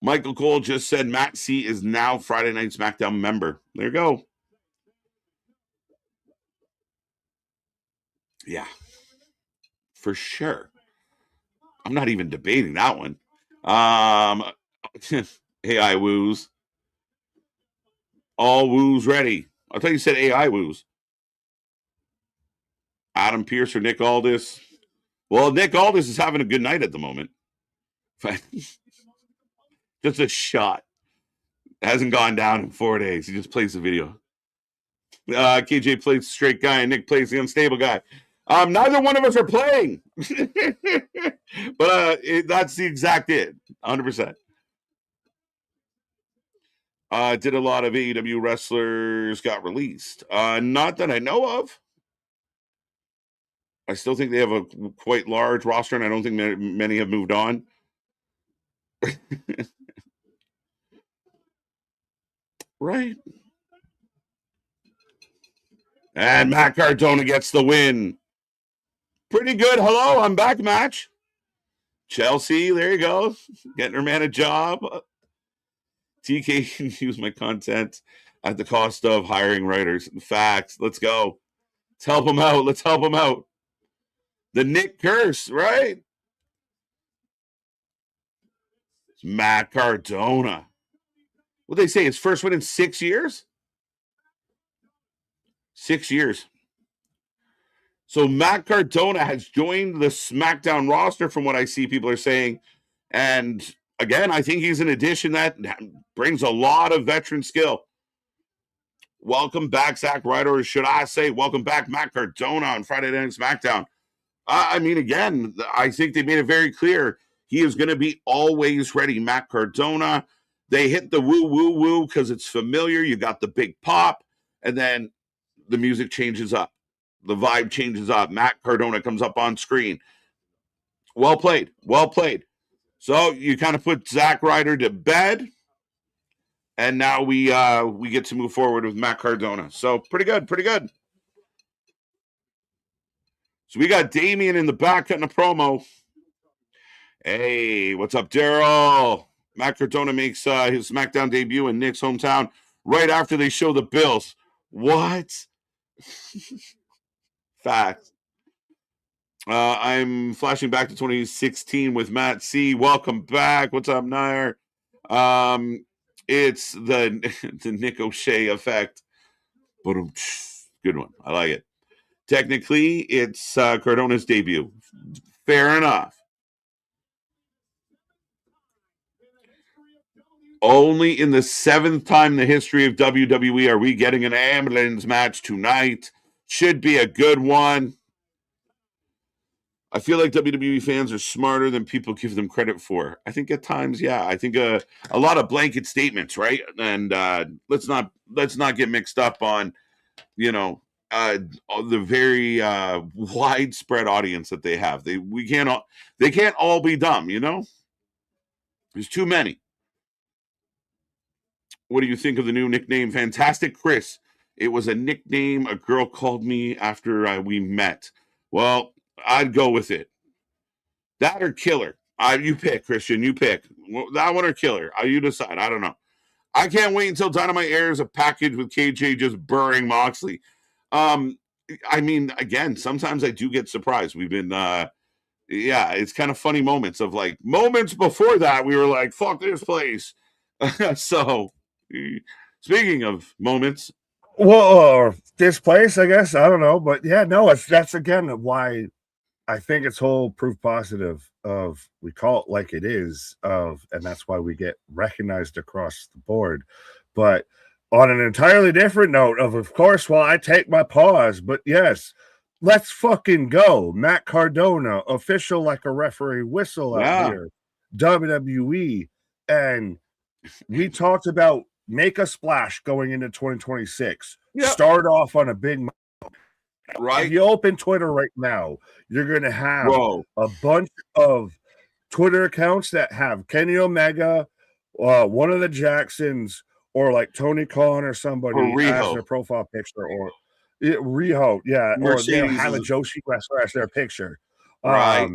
Michael Cole just said Matt C is now Friday Night SmackDown member. There you go. Yeah, for sure. I'm not even debating that one. AI woos. All woos ready. I thought you said AI woos. Adam Pearce or Nick Aldis. Well, Nick Aldis is having a good night at the moment. Just a shot. Hasn't gone down in 4 days. He just plays the video. KJ plays the straight guy, and Nick plays the unstable guy. Neither one of us are playing. But that's the exact it. 100%. Did a lot of AEW wrestlers got released? Not that I know of. I still think they have a quite large roster, and I don't think many have moved on. Right. And Matt Cardona gets the win. Pretty good. Hello, I'm back match. Chelsea, there you go. Getting her man a job. TK can use my content at the cost of hiring writers. In fact, let's go. Let's help him out. Let's help him out. The Nick curse, right? It's Matt Cardona. What they say, his first win in 6 years? 6 years. So Matt Cardona has joined the SmackDown roster from what I see people are saying. And again, I think he's an addition that brings a lot of veteran skill. Welcome back, Zack Ryder, or should I say welcome back, Matt Cardona on Friday Night SmackDown. I mean, again, I think they made it very clear he is going to be always ready. Matt Cardona, they hit the woo, woo, woo because it's familiar. You got the big pop, and then the music changes up. The vibe changes up. Matt Cardona comes up on screen. Well played. Well played. So you kind of put Zack Ryder to bed, and now we get to move forward with Matt Cardona. So pretty good, pretty good. So we got Damian in the back cutting a promo. Hey, what's up, Daryl? Matt Cardona makes his SmackDown debut in Nick's hometown right after they show the Bills. What? Fact. I'm flashing back to 2016 with Matt C. Welcome back. What's up, Nair? It's the Nick O'Shea effect. But good one. I like it. Technically, it's Cardona's debut. Fair enough. Only in the 7th time in the history of WWE are we getting an ambulance match tonight. Should be a good one. I feel like WWE fans are smarter than people give them credit for. I think at times, yeah. I think a lot of blanket statements, right? And let's not get mixed up on, you know, the very widespread audience that they have. They can't all be dumb, you know? There's too many. What do you think of the new nickname Fantastic Chris? It was a nickname a girl called me after we met. Well, I'd go with it. That or Killer. You pick, Christian. You pick. That one or Killer. You decide. I don't know. I can't wait until Dynamite airs a package with KJ just burying Moxley. I mean, again, sometimes I do get surprised. We've been, it's kind of funny moments of like moments before that. We were like, fuck this place. So, speaking of moments. Well, this place, I guess. I don't know. But yeah, no, that's again why I think it's whole proof positive of we call it like it is and that's why we get recognized across the board. But on an entirely different note of course, while I take my pause, but yes, let's fucking go. Matt Cardona, official like a referee whistle out here, WWE. And we talked about make a splash going into 2026. Start off on a big right. If you open Twitter right now, you're going to have a bunch of Twitter accounts that have Kenny Omega, one of the Jacksons, or like Tony Khan or somebody as their profile picture, or Riho, yeah, or they'll have a Joshi wrestler as their picture. Right.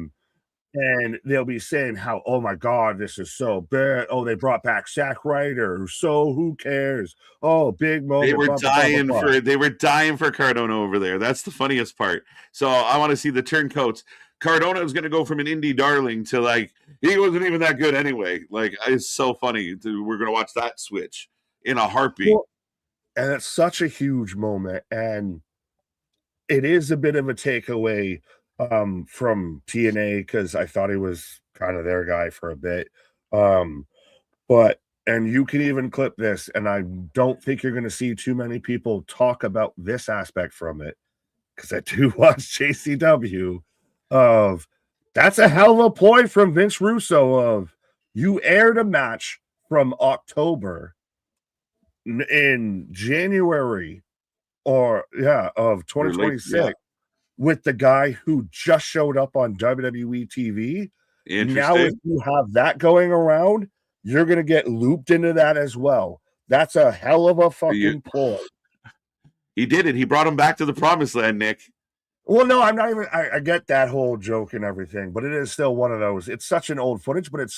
And they'll be saying how, oh my God, this is so bad. Oh, they brought back Zack Ryder. So who cares? Oh, big moment. They were dying for Cardona over there. That's the funniest part. So I want to see the turncoats. Cardona is going to go from an indie darling to like, he wasn't even that good anyway. Like, it's so funny. We're going to watch that switch in a heartbeat. Well, and it's such a huge moment. And it is a bit of a takeaway from TNA because I thought he was kind of their guy for a bit. But and you can even clip this, and I don't think you're going to see too many people talk about this aspect from it because I do watch JCW of that's a hell of a ploy from Vince Russo of you aired a match from October in January of 2026 with the guy who just showed up on WWE TV. Now, if you have that going around, you're going to get looped into that as well. That's a hell of a fucking ploy. He did it. He brought him back to the promised land, Nick. Well, no, I'm not even. I get that whole joke and everything, but it is still one of those. It's such an old footage, but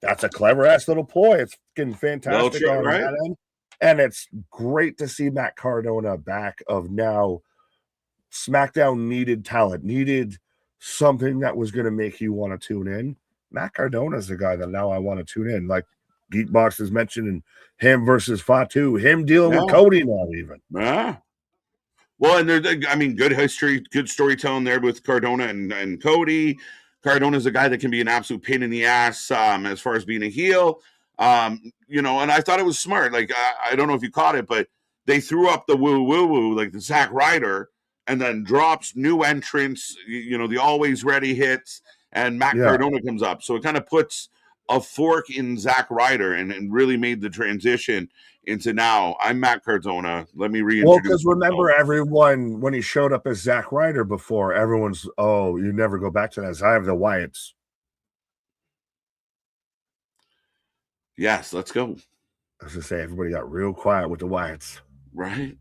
that's a clever ass little ploy. It's getting fantastic on that end, and it's great to see Matt Cardona back. Of now, SmackDown needed talent, needed something that was going to make you want to tune in. Matt Cardona is the guy that now I want to tune in. Like Geekbox is mentioning him versus Fatu, him dealing with Cody now even. Yeah. Well, and good history, good storytelling there with Cardona and Cody. Cardona's a guy that can be an absolute pain in the ass as far as being a heel. And I thought it was smart. Like, I don't know if you caught it, but they threw up the woo, like the Zack Ryder, and then drops new entrants, the always ready hits, and Matt Cardona comes up. So it kind of puts a fork in Zack Ryder and really made the transition into now I'm Matt Cardona. Let me reintroduce. Well, because remember everyone when he showed up as Zack Ryder before, everyone's you never go back to that. I have the Wyatts. Yes, let's go. I was gonna say everybody got real quiet with the Wyatts. Right.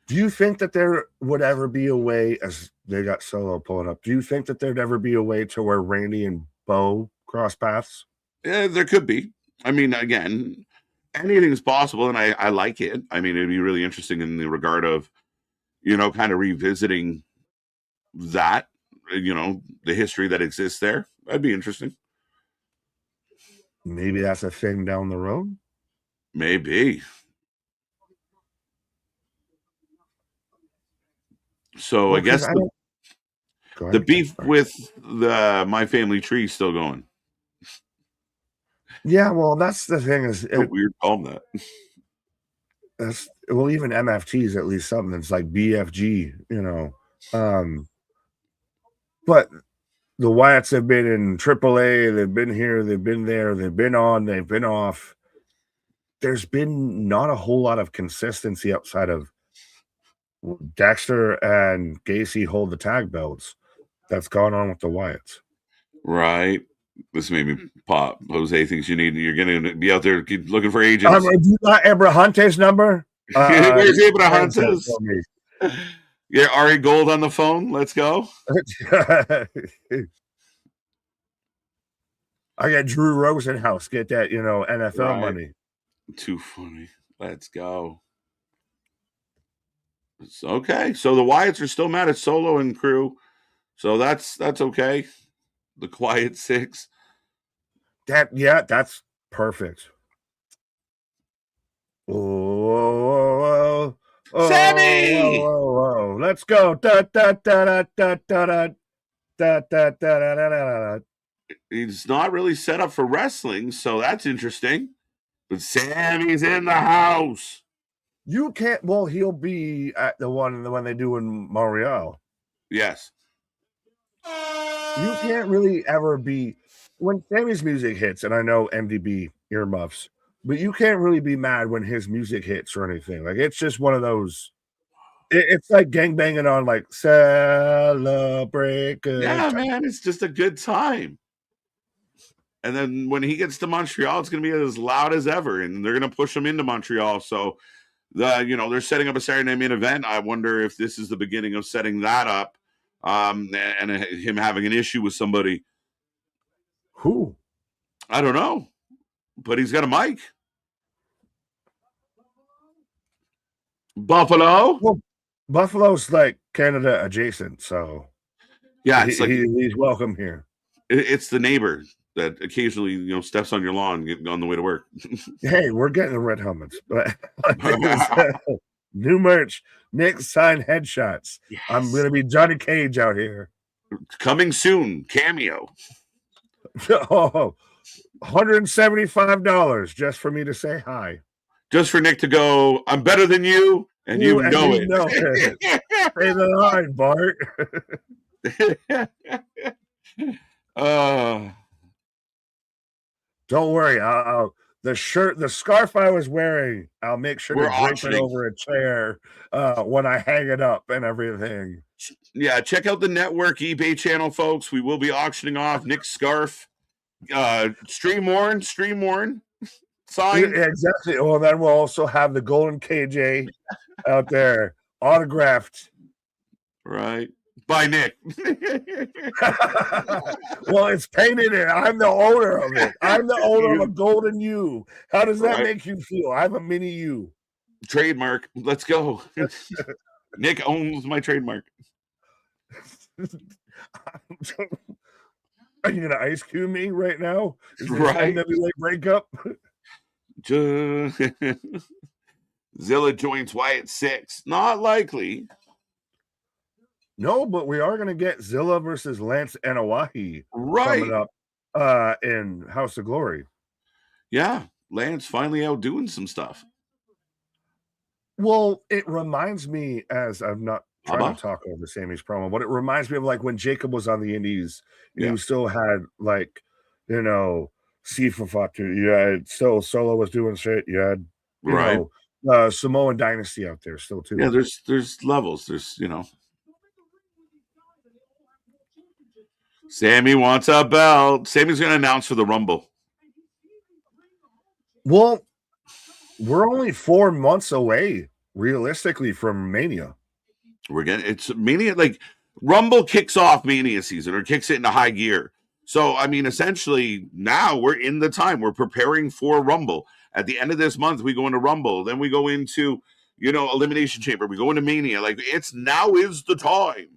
Do you think that there would ever be a way, as they got Solo pulling up, do you think that there'd ever be a way to where Randy and Bo cross paths? Yeah, there could be. I mean, again, anything is possible, and I like it. I mean, it'd be really interesting in the regard of, kind of revisiting that, the history that exists there. That'd be interesting. Maybe that's a thing down the road? Maybe. So I guess the beef with the My Family Tree is still going. Yeah, well, that's the thing is, So weird calling that. that's well, even MFT is at least something that's like BFG, you know. But the Wyatts have been in AAA, they've been here, they've been there, they've been on, they've been off. There's been not a whole lot of consistency outside of Dexter and Gacy hold the tag belts. That's gone on with the Wyatts. Right. This made me pop. Jose thinks you're going to be out there keep looking for agents. Do you got Abrahante's number? Where's Abrahantes? Yeah, Ari Gold on the phone. Let's go. I got Drew Rosenhaus. Get that, NFL money. Too funny. Let's go. It's okay. So the Wyatts are still mad at Solo and crew. So that's okay. The Quiet Six. That's perfect. Oh, Sammy! Whoa. Let's go. He's not really set up for wrestling, so that's interesting. But Sammy's in the house. You can't. Well, he'll be at the one when they do in Montreal. Yes. You can't really ever be when Sammy's music hits, and I know MDB earmuffs, but you can't really be mad when his music hits or anything. Like it's just one of those. It's like gangbanging on like celebrate. Yeah, man, it's just a good time. And then when he gets to Montreal, it's going to be as loud as ever, and they're going to push him into Montreal. So, they're setting up a Saturday Night Main Event. I wonder if this is the beginning of setting that up, and him having an issue with somebody. Who? I don't know, but he's got a mic. Buffalo. Well, Buffalo's like Canada adjacent, so yeah, it's he's welcome here. It's the neighbor that occasionally, steps on your lawn on the way to work. Hey, we're getting the red helmets. But new merch. Nick signed headshots. Yes. I'm going to be Johnny Cage out here. Coming soon. Cameo. Oh, $175 just for me to say hi. Just for Nick to go, I'm better than you, and you know it. Say the line, Bart. Don't worry. The scarf I was wearing, I'll make sure to drape it over a chair when I hang it up and everything. Yeah, check out the network eBay channel, folks. We will be auctioning off Nick's scarf. Stream worn. Signed. Yeah, exactly. Well, then we'll also have the golden KJ out there, autographed. Right. By Nick. Well, it's painted in. I'm the owner of it. I'm the owner of a golden U. How does that make you feel? I'm a mini U. Trademark. Let's go. Nick owns my trademark. Are you gonna ice cube me right now? Is this right. NWA breakup? Zilla joins Wyatt 6. Not likely. No, but we are going to get Zilla versus Lance Anawahi coming up in House of Glory. Yeah, Lance finally out doing some stuff. Well, it reminds me, as I'm not trying to talk over Sammy's promo, but it reminds me of like when Jacob was on the Indies, you still had like, Sifa Fatu, you had still Solo was doing shit, you had Samoan Dynasty out there still too. Yeah, there's levels. There's Sammy wants a belt. Sammy's going to announce for the Rumble. Well, we're only 4 months away, realistically, from Mania. It's Mania, like Rumble kicks off Mania season or kicks it into high gear. So, I mean, essentially now we're in the time. We're preparing for Rumble. At the end of this month, we go into Rumble. Then we go into, Elimination Chamber. We go into Mania. Like, now is the time.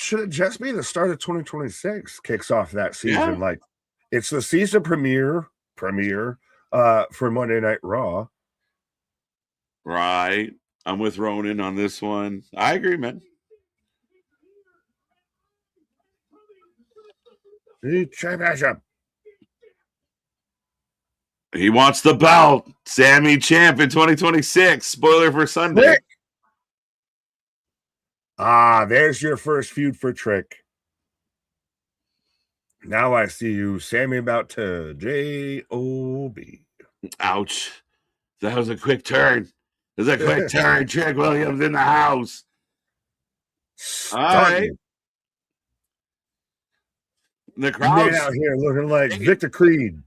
Should it just be the start of 2026 kicks off that season? Yeah. Like, it's the season premiere for Monday Night Raw. Right. I'm with Ronan on this one. I agree, man. Championship. He wants the belt. Sammy champ in 2026. Spoiler for Sunday. Trick. There's your first feud for Trick. Now I see you, Sammy, about to J.O.B. Ouch. That was a quick turn. It was a quick turn. Trick Williams in the house. All right. The crowd out here looking like Victor Creed.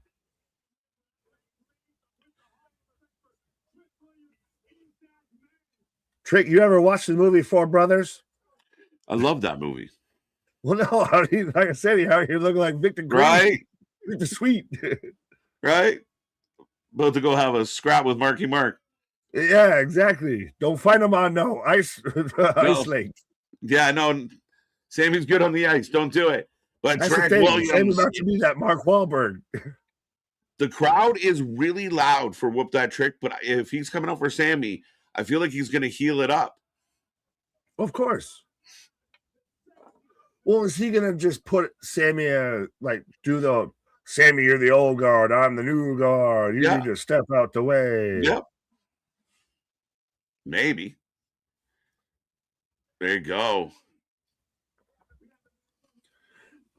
Trick, you ever watched the movie Four Brothers? I love that movie. Well, no, like I said, out here looking like Victor Creed. Right? Victor Sweet. Right? About to go have a scrap with Marky Mark. Yeah, exactly. Don't find him on ice lake. Yeah, no. Sammy's good on the ice. Don't do it. But That's Trick the thing. Williams. Sammy's about to be that Mark Wahlberg. The crowd is really loud for Whoop That Trick, but if he's coming out for Sammy, I feel like he's going to heal it up. Of course. Well, is he going to just put Sammy, do the Sammy, you're the old guard, I'm the new guard. You need to step out the way. Yep. Maybe. There you go.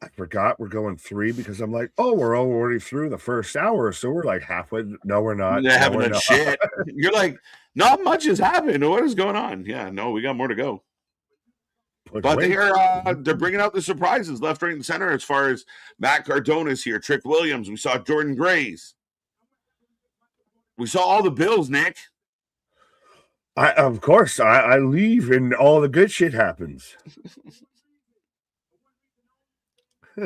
I forgot we're going 3 because I'm like, oh, we're already through the first hour, so we're like halfway. No, we're not. They're having a shit. You're like, not much has happened. What is going on? Yeah, no, we got more to go. But they're bringing out the surprises left, right, and center as far as Matt Cardona's here, Trick Williams. We saw Jordan Grace. We saw all the Bills, Nick. Of course, I leave and all the good shit happens.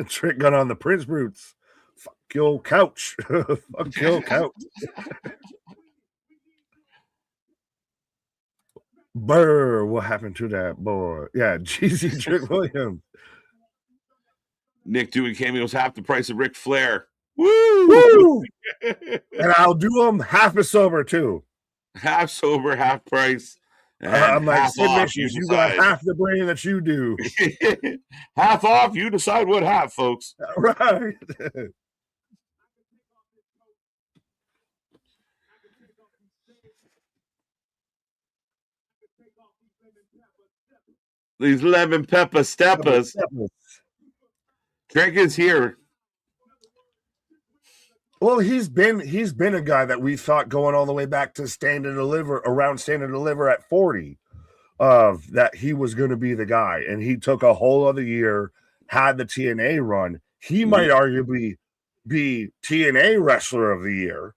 Trick gun on the Prince Brutes. Fuck your couch. Fuck your couch. Brr, what happened to that boy? Yeah, Jeezy Trick Williams. Nick doing cameos half the price of Ric Flair. Woo! Woo! And I'll do them half as sober too. Half sober, half price. I'm like, you got half the brain that you do. Half off, you decide what half, folks. Right. These lemon pepper steppers. Trick is here. Well, he's been a guy that we thought going all the way back to Stand and Deliver at 40 that he was going to be the guy, and he took a whole other year, had the TNA run. He might arguably be TNA Wrestler of the Year,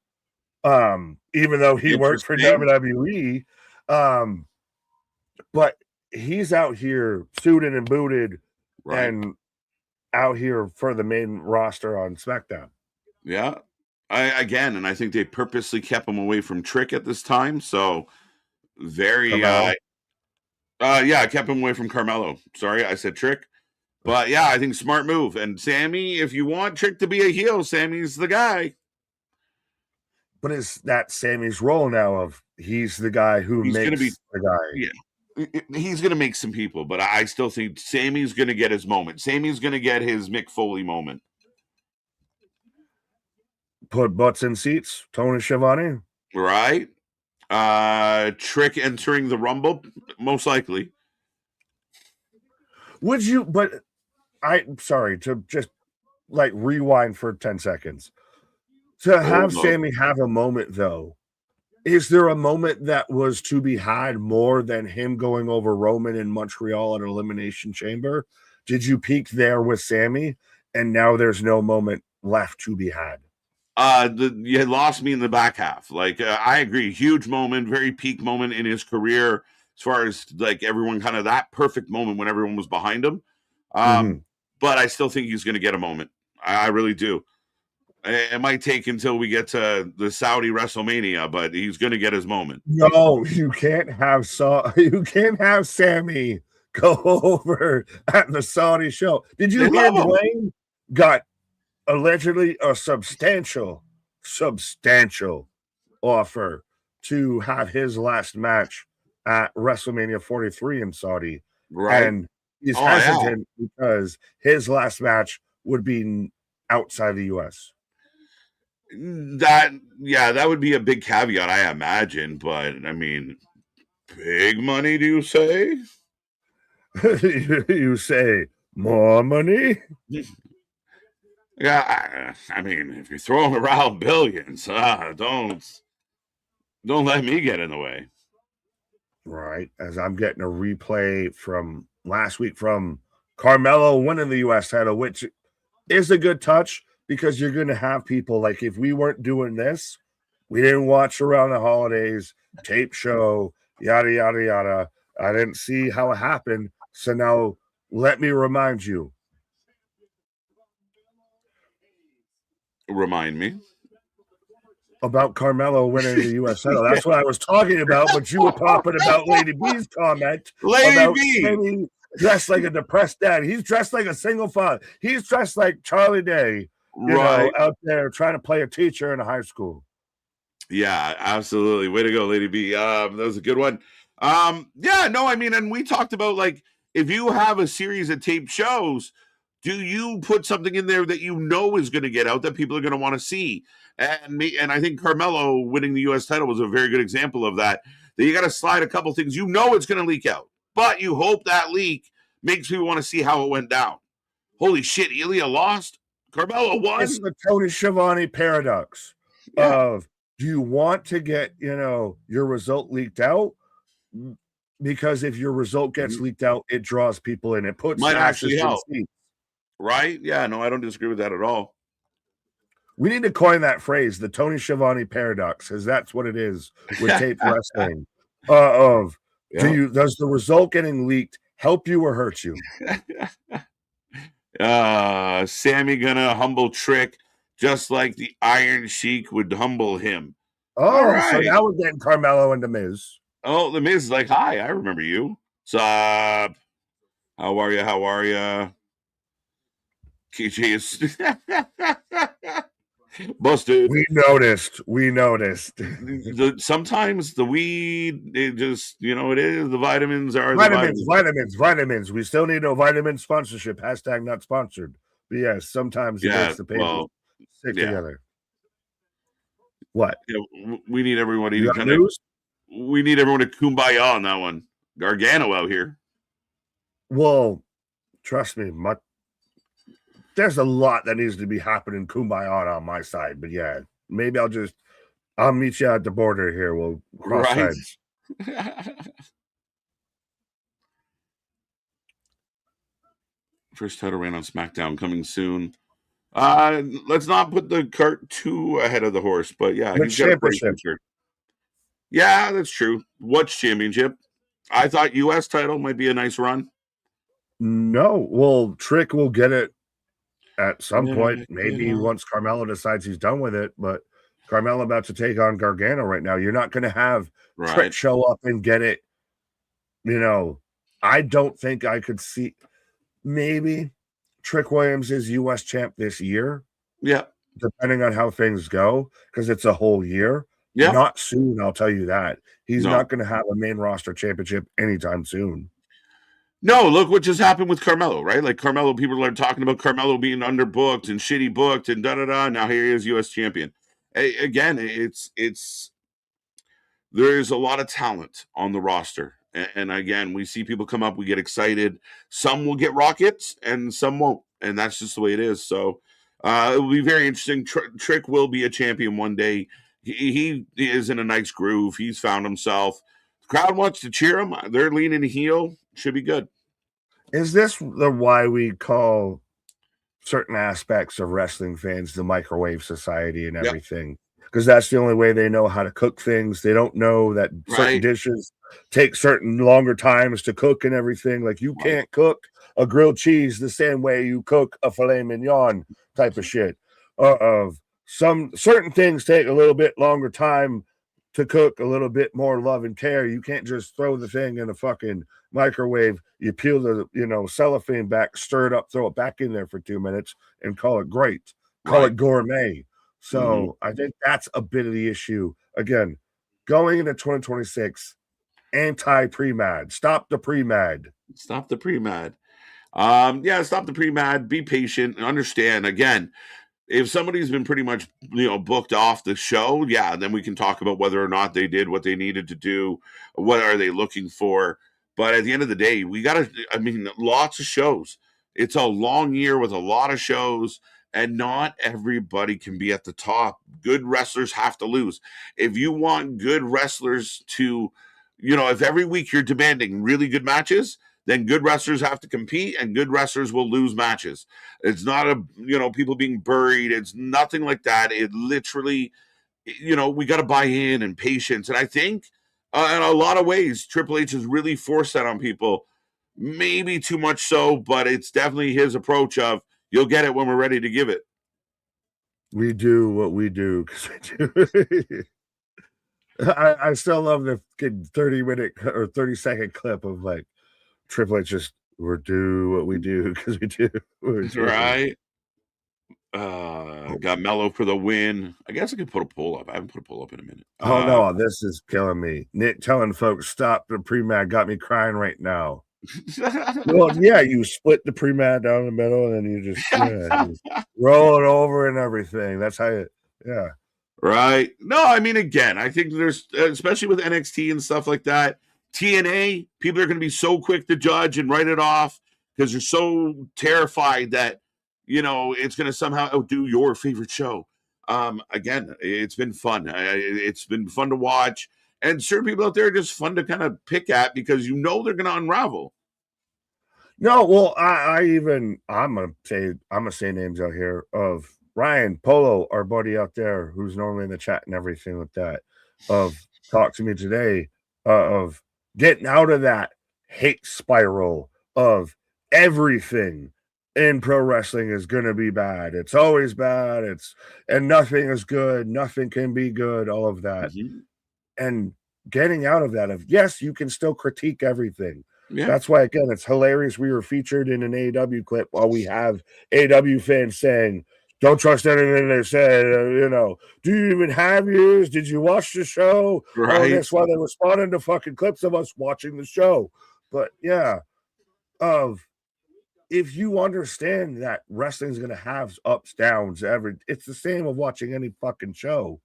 even though he worked for WWE. But he's out here suited and booted and out here for the main roster on SmackDown. Yeah. I think they purposely kept him away from Trick at this time. So I kept him away from Carmelo. Sorry, I said Trick. But yeah, I think smart move. And Sammy, if you want Trick to be a heel, Sammy's the guy. But is that Sammy's role now of he's the guy who makes the guy? Yeah. He's going to make some people, but I still think Sammy's going to get his moment. Sammy's going to get his Mick Foley moment. Put butts in seats, Tony Schiavone. Right. Trick entering the Rumble, most likely. Would you, but I'm sorry to just like rewind for 10 seconds. To have Sammy have a moment, though, is there a moment that was to be had more than him going over Roman in Montreal at Elimination Chamber? Did you peak there with Sammy, and now there's no moment left to be had? You lost me in the back half. I agree. Huge moment, very peak moment in his career as far as like everyone kind of that perfect moment when everyone was behind him. But I still think he's going to get a moment. I really do. It might take until we get to the Saudi WrestleMania, but he's going to get his moment. No, you can't have Sammy go over at the Saudi show. Did you hear Dwayne got allegedly a substantial offer to have his last match at WrestleMania 43 in Saudi. Right. And he's hesitant because his last match would be outside the US. That would be a big caveat, I imagine. But I mean, big money, do you say? You say more money? Yeah, I mean, if you're throwing around billions, don't let me get in the way. Right, as I'm getting a replay from last week from Carmelo winning the U.S. title, which is a good touch because you're going to have people like, if we weren't doing this, we didn't watch around the holidays, tape show, yada, yada, yada. I didn't see how it happened. So now let me remind you. Remind me. About Carmelo winning the U.S. title. That's what I was talking about, but you were talking about Lady B's comment about Kenny dressed like a depressed dad. He's dressed like a single father. He's dressed like Charlie Day, you know, out there trying to play a teacher in a high school. Yeah, absolutely. Way to go, Lady B. That was a good one. Yeah, no, I mean, and we talked about, like, if you have a series of tape shows, do you put something in there that you know is going to get out that people are going to want to see? And I think Carmelo winning the U.S. title was a very good example of that. That you got to slide a couple things. You know it's going to leak out, but you hope that leak makes people want to see how it went down. Holy shit, Ilya lost. Carmelo won. It's the Tony Schiavone paradox of, do you want to get, you know, your result leaked out? Because if your result gets leaked out, it draws people in. It puts might actually help. Seats. Right? Yeah, no, I don't disagree with that at all. We need to coin that phrase, the Tony Schiavone paradox, because that's what it is with tape wrestling. Does the result getting leaked help you or hurt you? Sammy gonna humble Trick just like the Iron Sheik would humble him. Oh, right. So now we're getting Carmelo and the Miz. Oh, the Miz is like, hi, I remember you. What's up? How are you? How are you? KJ is busted. We noticed. Sometimes the weed, it just, you know, it is. The vitamins are vitamins. We still need a vitamin sponsorship. # not sponsored. But yes, sometimes it makes the papers stick together. What? Yeah, we need everyone to kind of. We need everyone to kumbaya on that one. Gargano out here. Well, trust me, there's a lot that needs to be happening kumbaya on my side. But yeah, maybe I'll meet you at the border here. We'll cross sides. First title reign on SmackDown coming soon. Let's not put the cart too ahead of the horse, but yeah, he's got a great future. Yeah, that's true. What's championship? I thought U.S. title might be a nice run. No, well, Trick will get it at some point. Maybe once Carmelo decides he's done with it. But Carmelo about to take on Gargano right now. You're not going to have Trick show up and get it. You know, I don't think I could see. Maybe Trick Williams is U.S. champ this year. Yeah, depending on how things go, because it's a whole year. Yeah, not soon. I'll tell you that. He's not going to have a main roster championship anytime soon. No, look what just happened with Carmelo, right? Like Carmelo, people are talking about Carmelo being underbooked and shitty booked and da-da-da. Now here he is, U.S. champion. Again, there's a lot of talent on the roster. And again, we see people come up, we get excited. Some will get rockets and some won't. And that's just the way it is. So it will be very interesting. Trick will be a champion one day. He is in a nice groove. He's found himself. The crowd wants to cheer him. They're leaning heel. Should be good. Is this why we call certain aspects of wrestling fans the microwave society and everything? Because that's the only way they know how to cook things. They don't know that certain dishes take certain longer times to cook and everything. Like you can't cook a grilled cheese the same way you cook a filet mignon type of shit. Some certain things take a little bit longer time to cook, a little bit more love and care. You can't just throw the thing in a fucking microwave. You peel the cellophane back, stir it up, throw it back in there for 2 minutes, and call it great. Call it gourmet. So I think that's a bit of the issue. Again, going into 2026, anti-pre-mad. Stop the pre-mad. Stop the pre-mad. Stop the pre-mad. Be patient and understand. Again, if somebody's been pretty much, booked off the show, yeah, then we can talk about whether or not they did what they needed to do. What are they looking for? But at the end of the day, lots of shows. It's a long year with a lot of shows, and not everybody can be at the top. Good wrestlers have to lose. If you want good wrestlers to, if every week you're demanding really good matches, then good wrestlers have to compete and good wrestlers will lose matches. It's not people being buried. It's nothing like that. It literally, we got to buy in and patience. And I think in a lot of ways, Triple H has really forced that on people. Maybe too much so, but it's definitely his approach of you'll get it when we're ready to give it. We do what we do because we do. I still love the 30-minute or 30-second clip of like Triple H just we're do what we do because we do. Right. Got Mello for the win. I guess I could put a poll up. I haven't put a poll up in a minute. Oh no, this is killing me. Nick telling folks stop the pre-mad got me crying right now. Well, yeah, you split the pre-mad down the middle and then you just roll it over and everything. That's how you, yeah. Right. No, I mean, again, I think there's, especially with NXT and stuff like that, TNA, people are going to be so quick to judge and write it off because they're so terrified that, it's going to somehow outdo your favorite show. Again, it's been fun. It's been fun to watch. And certain people out there are just fun to kind of pick at because they're going to unravel. No, well, I'm gonna say names out here of Ryan Polo, our buddy out there, who's normally in the chat and everything like that, of talk to me today, of getting out of that hate spiral of everything in pro wrestling is gonna be bad. It's always bad. And nothing is good. Nothing can be good. All of that. Mm-hmm. And getting out of that yes, you can still critique everything. Yeah. That's why, again, it's hilarious. We were featured in an AEW clip while we have AEW fans saying, don't trust anything they say. Do you even have ears? Did you watch the show? Right. Oh, that's why they're responding to fucking clips of us watching the show. But yeah, if you understand that wrestling's going to have ups, downs, it's the same of watching any fucking show.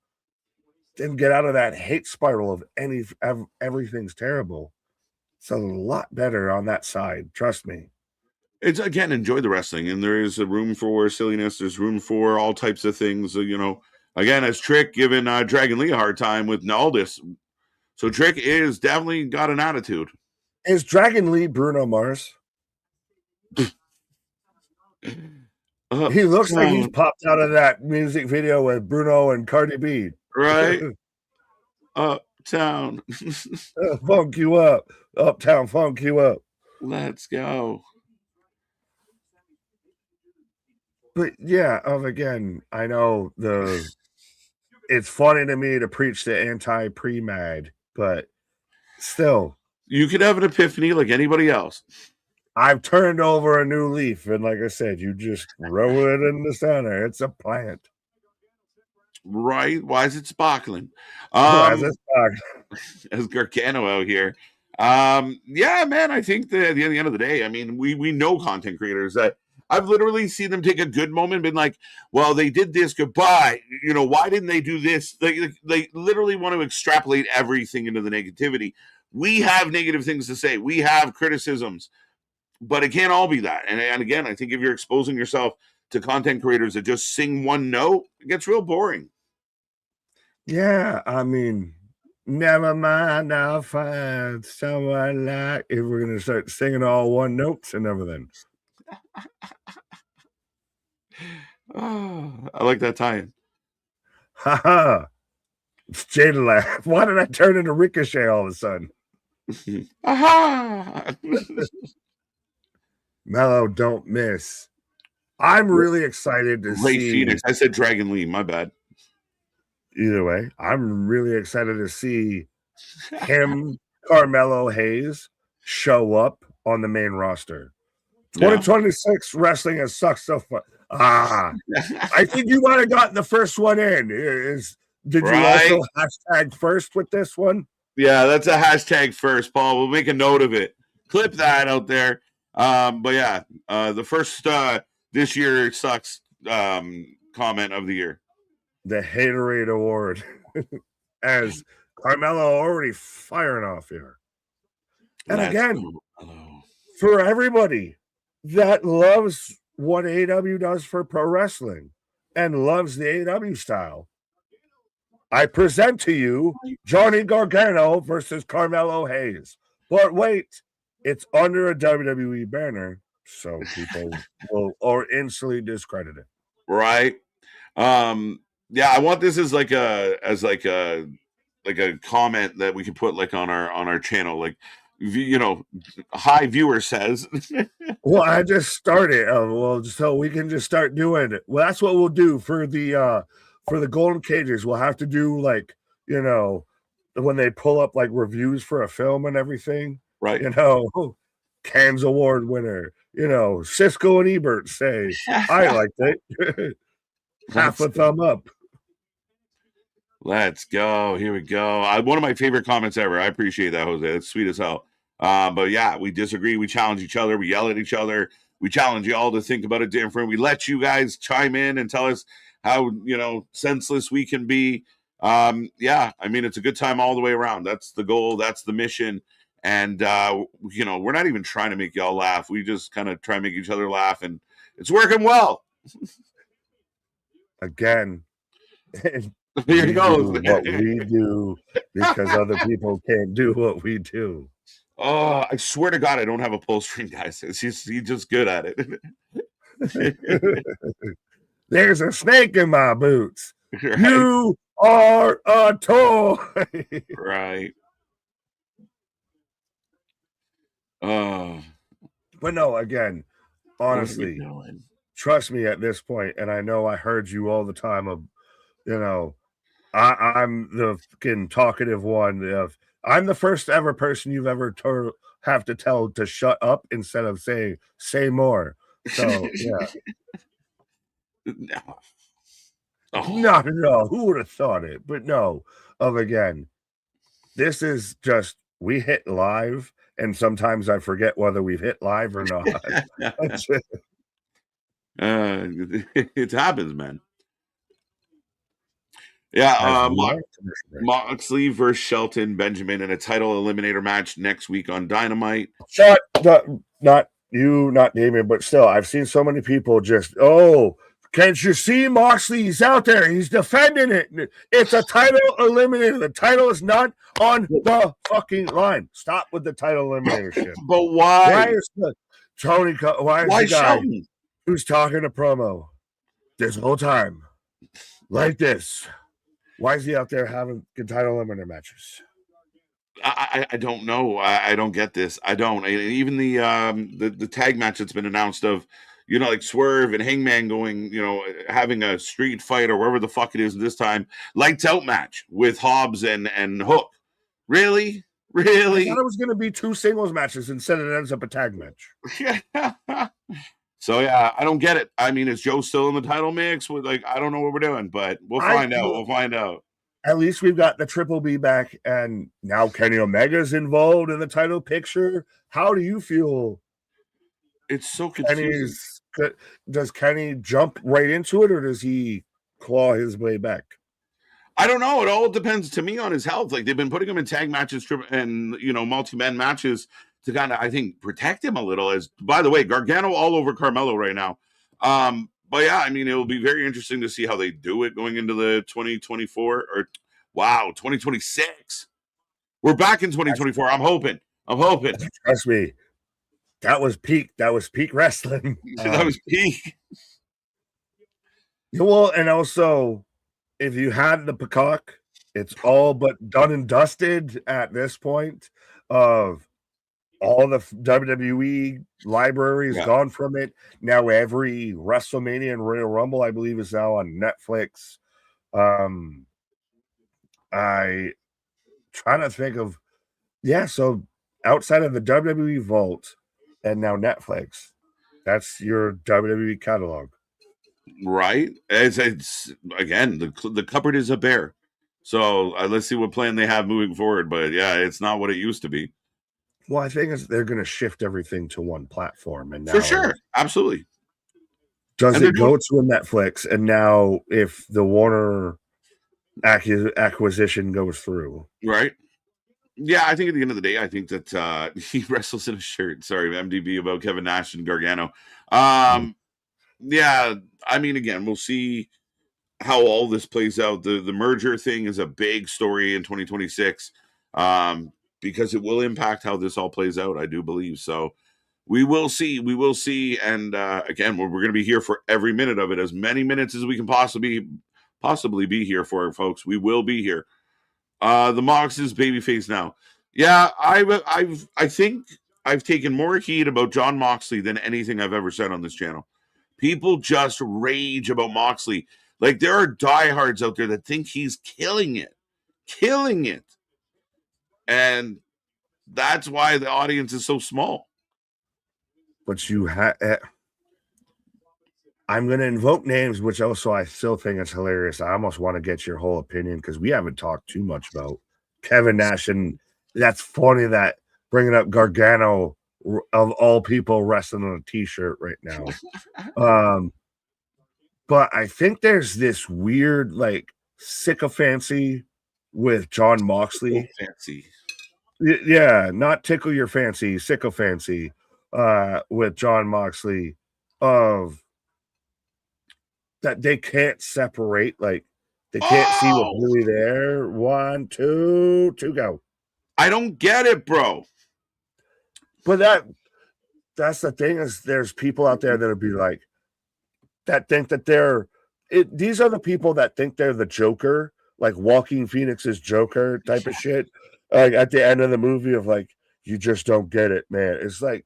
Then get out of that hate spiral of everything's terrible. It's a lot better on that side. Trust me. It's, again, enjoy the wrestling. And there is a room for silliness. There's room for all types of things. Again, as Trick giving Dragon Lee a hard time with Naldis. So Trick is definitely got an attitude. Is Dragon Lee Bruno Mars? He looks like he's popped out of that music video with Bruno and Cardi B. Right. Uptown. Funk you up. Uptown funk you up. Let's go. But yeah, again, I know it's funny to me to preach the anti-pre-mad, but still. You could have an epiphany like anybody else. I've turned over a new leaf, and like I said, you just roll it in the center. It's a plant. Right? Why is it sparkling? Why is it sparkling? As Gargano out here. Yeah, man, I think that at the end of the day, I mean, we know content creators that I've literally seen them take a good moment and been like, well, they did this, goodbye. Why didn't they do this? They literally want to extrapolate everything into the negativity. We have negative things to say. We have criticisms, but it can't all be that. And again, I think if you're exposing yourself to content creators that just sing one note, it gets real boring. Yeah, I mean, never mind, I'll find someone like if we're going to start singing all one notes and everything. Oh, I like that tie-in. Ha. It's Jada laugh. Why did I turn into Ricochet all of a sudden? Aha! Mello, don't miss. I'm really excited to Ray see. Phoenix. I said Dragon Lee. My bad. Either way, I'm really excited to see him, Carmelo Hayes, show up on the main roster. 2026 wrestling has sucked so far. I think you might have gotten the first one in. Did you also hashtag first with this one? Yeah, that's a hashtag first, Paul. We'll make a note of it. Clip that out there. But yeah, the first this year sucks comment of the year. The Haterade Award. As Carmelo already firing off here. And again, for everybody that loves what AEW does for pro wrestling and loves the AEW style, I present to you Johnny Gargano versus Carmelo Hayes. But wait, it's under a WWE banner, so people will or instantly discredit it. Right. Yeah, I want this as like a comment that we can put like on our channel, like, you know, high viewer says. Well, I just started. Well, so we can just start doing it. Well, that's what we'll do for the Golden Cages. We'll have to do, like, you know, when they pull up like reviews for a film and everything, right? You know, Cannes Award winner. You know, Siskel and Ebert say I liked it. Half a thumb up. Let's go. Here we go. One of my favorite comments ever. I appreciate that, Jose. It's sweet as hell. But yeah, we disagree. We challenge each other. We yell at each other. We challenge you all to think about it different. We let you guys chime in and tell us how, you know, senseless we can be. Yeah, I mean, it's a good time all the way around. That's the goal. That's the mission. And, you know, we're not even trying to make y'all laugh. We just kind of try to make each other laugh, and it's working well. Again. Here it goes. What we do because other people can't do what we do. Oh, I swear to God, I don't have a pull string, guys. He's just good at it. There's a snake in my boots. Right. You are a toy. Right. But no, again, honestly, trust me at this point, and I know I heard you all the time of, you know, I'm the fucking talkative one. I'm the first ever person you've ever have to tell to shut up instead of say more. So yeah. No. Oh. No, who would have thought it? But no, again, this is just, we hit live, and sometimes I forget whether we've hit live or not. It happens, man. Yeah, Moxley versus Shelton Benjamin in a title eliminator match next week on Dynamite. Not you, not Damien, but still, I've seen so many people just, can't you see Moxley? He's out there. He's defending it. It's a title eliminator. The title is not on the fucking line. Stop with the title eliminator shit. But why? Why is Tony? Why is the guy who's talking to promo this whole time like this? Why is he out there having good title eliminator matches? I don't know. I don't get this. I don't. Even the tag match that's been announced of, you know, like Swerve and Hangman going, you know, having a street fight or wherever the fuck it is this time, lights out match with Hobbs and Hook. Really? I thought it was going to be 2 singles matches. Instead it ends up a tag match. So yeah, I don't get it. I mean, is Joe still in the title mix? Like, I don't know what we're doing, but we'll find out. We'll find out. At least we've got the Triple B back, and now Kenny Omega's involved in the title picture. How do you feel? It's so confusing. Does Kenny jump right into it, or does he claw his way back? I don't know. It all depends to me on his health. Like, they've been putting him in tag matches and, you know, multi-man matches to kind of, I think, protect him a little. As, by the way, Gargano all over Carmelo right now. But yeah, I mean, it will be very interesting to see how they do it going into the 2024 or 2026. We're back in 2024. I'm hoping. Trust me. That was peak wrestling. That was peak. Well, and also, if you had the Peacock, it's all but done and dusted at this point. Of all the WWE library is gone from it. Now every WrestleMania and Royal Rumble, I believe, is now on Netflix. I trying to think of, so outside of the WWE vault and now Netflix, that's your WWE catalog. Right. It's again, the cupboard is a bear. So let's see what plan they have moving forward. But yeah, it's not what it used to be. Well, I think they're going to shift everything to one platform, and now for sure, absolutely. Does it go to a Netflix? And now if the Warner acquisition goes through, right? Yeah, I think at the end of the day, I think that he wrestles in a shirt. Sorry, MDB about Kevin Nash and Gargano. Yeah, I mean, again, we'll see how all this plays out. The merger thing is a big story in 2026 because it will impact how this all plays out, I do believe. So we will see. We will see. And again, we're going to be here for every minute of it, as many minutes as we can possibly be here for, folks. We will be here. The Mox is babyface now. Yeah, I think I've taken more heat about Jon Moxley than anything I've ever said on this channel. People just rage about Moxley. Like, there are diehards out there that think he's killing it. And that's why the audience is so small. But you I'm going to invoke names, which also I still think is hilarious. I almost want to get your whole opinion because we haven't talked too much about Kevin Nash. And that's funny that bringing up Gargano, of all people, wrestling on a t-shirt right now. But I think there's this weird, like, sycophancy with Jon Moxley. Fancy. Yeah, not tickle your fancy, sycophancy with Jon Moxley of that they can't separate, like they can't see what's really there. 1, 2, go. I don't get it, bro. But that's the thing, is there's people out there that'll be like that think that these are the people that think they're the Joker, like Joaquin Phoenix's Joker type of shit. Like at the end of the movie of like, you just don't get it, man. It's like,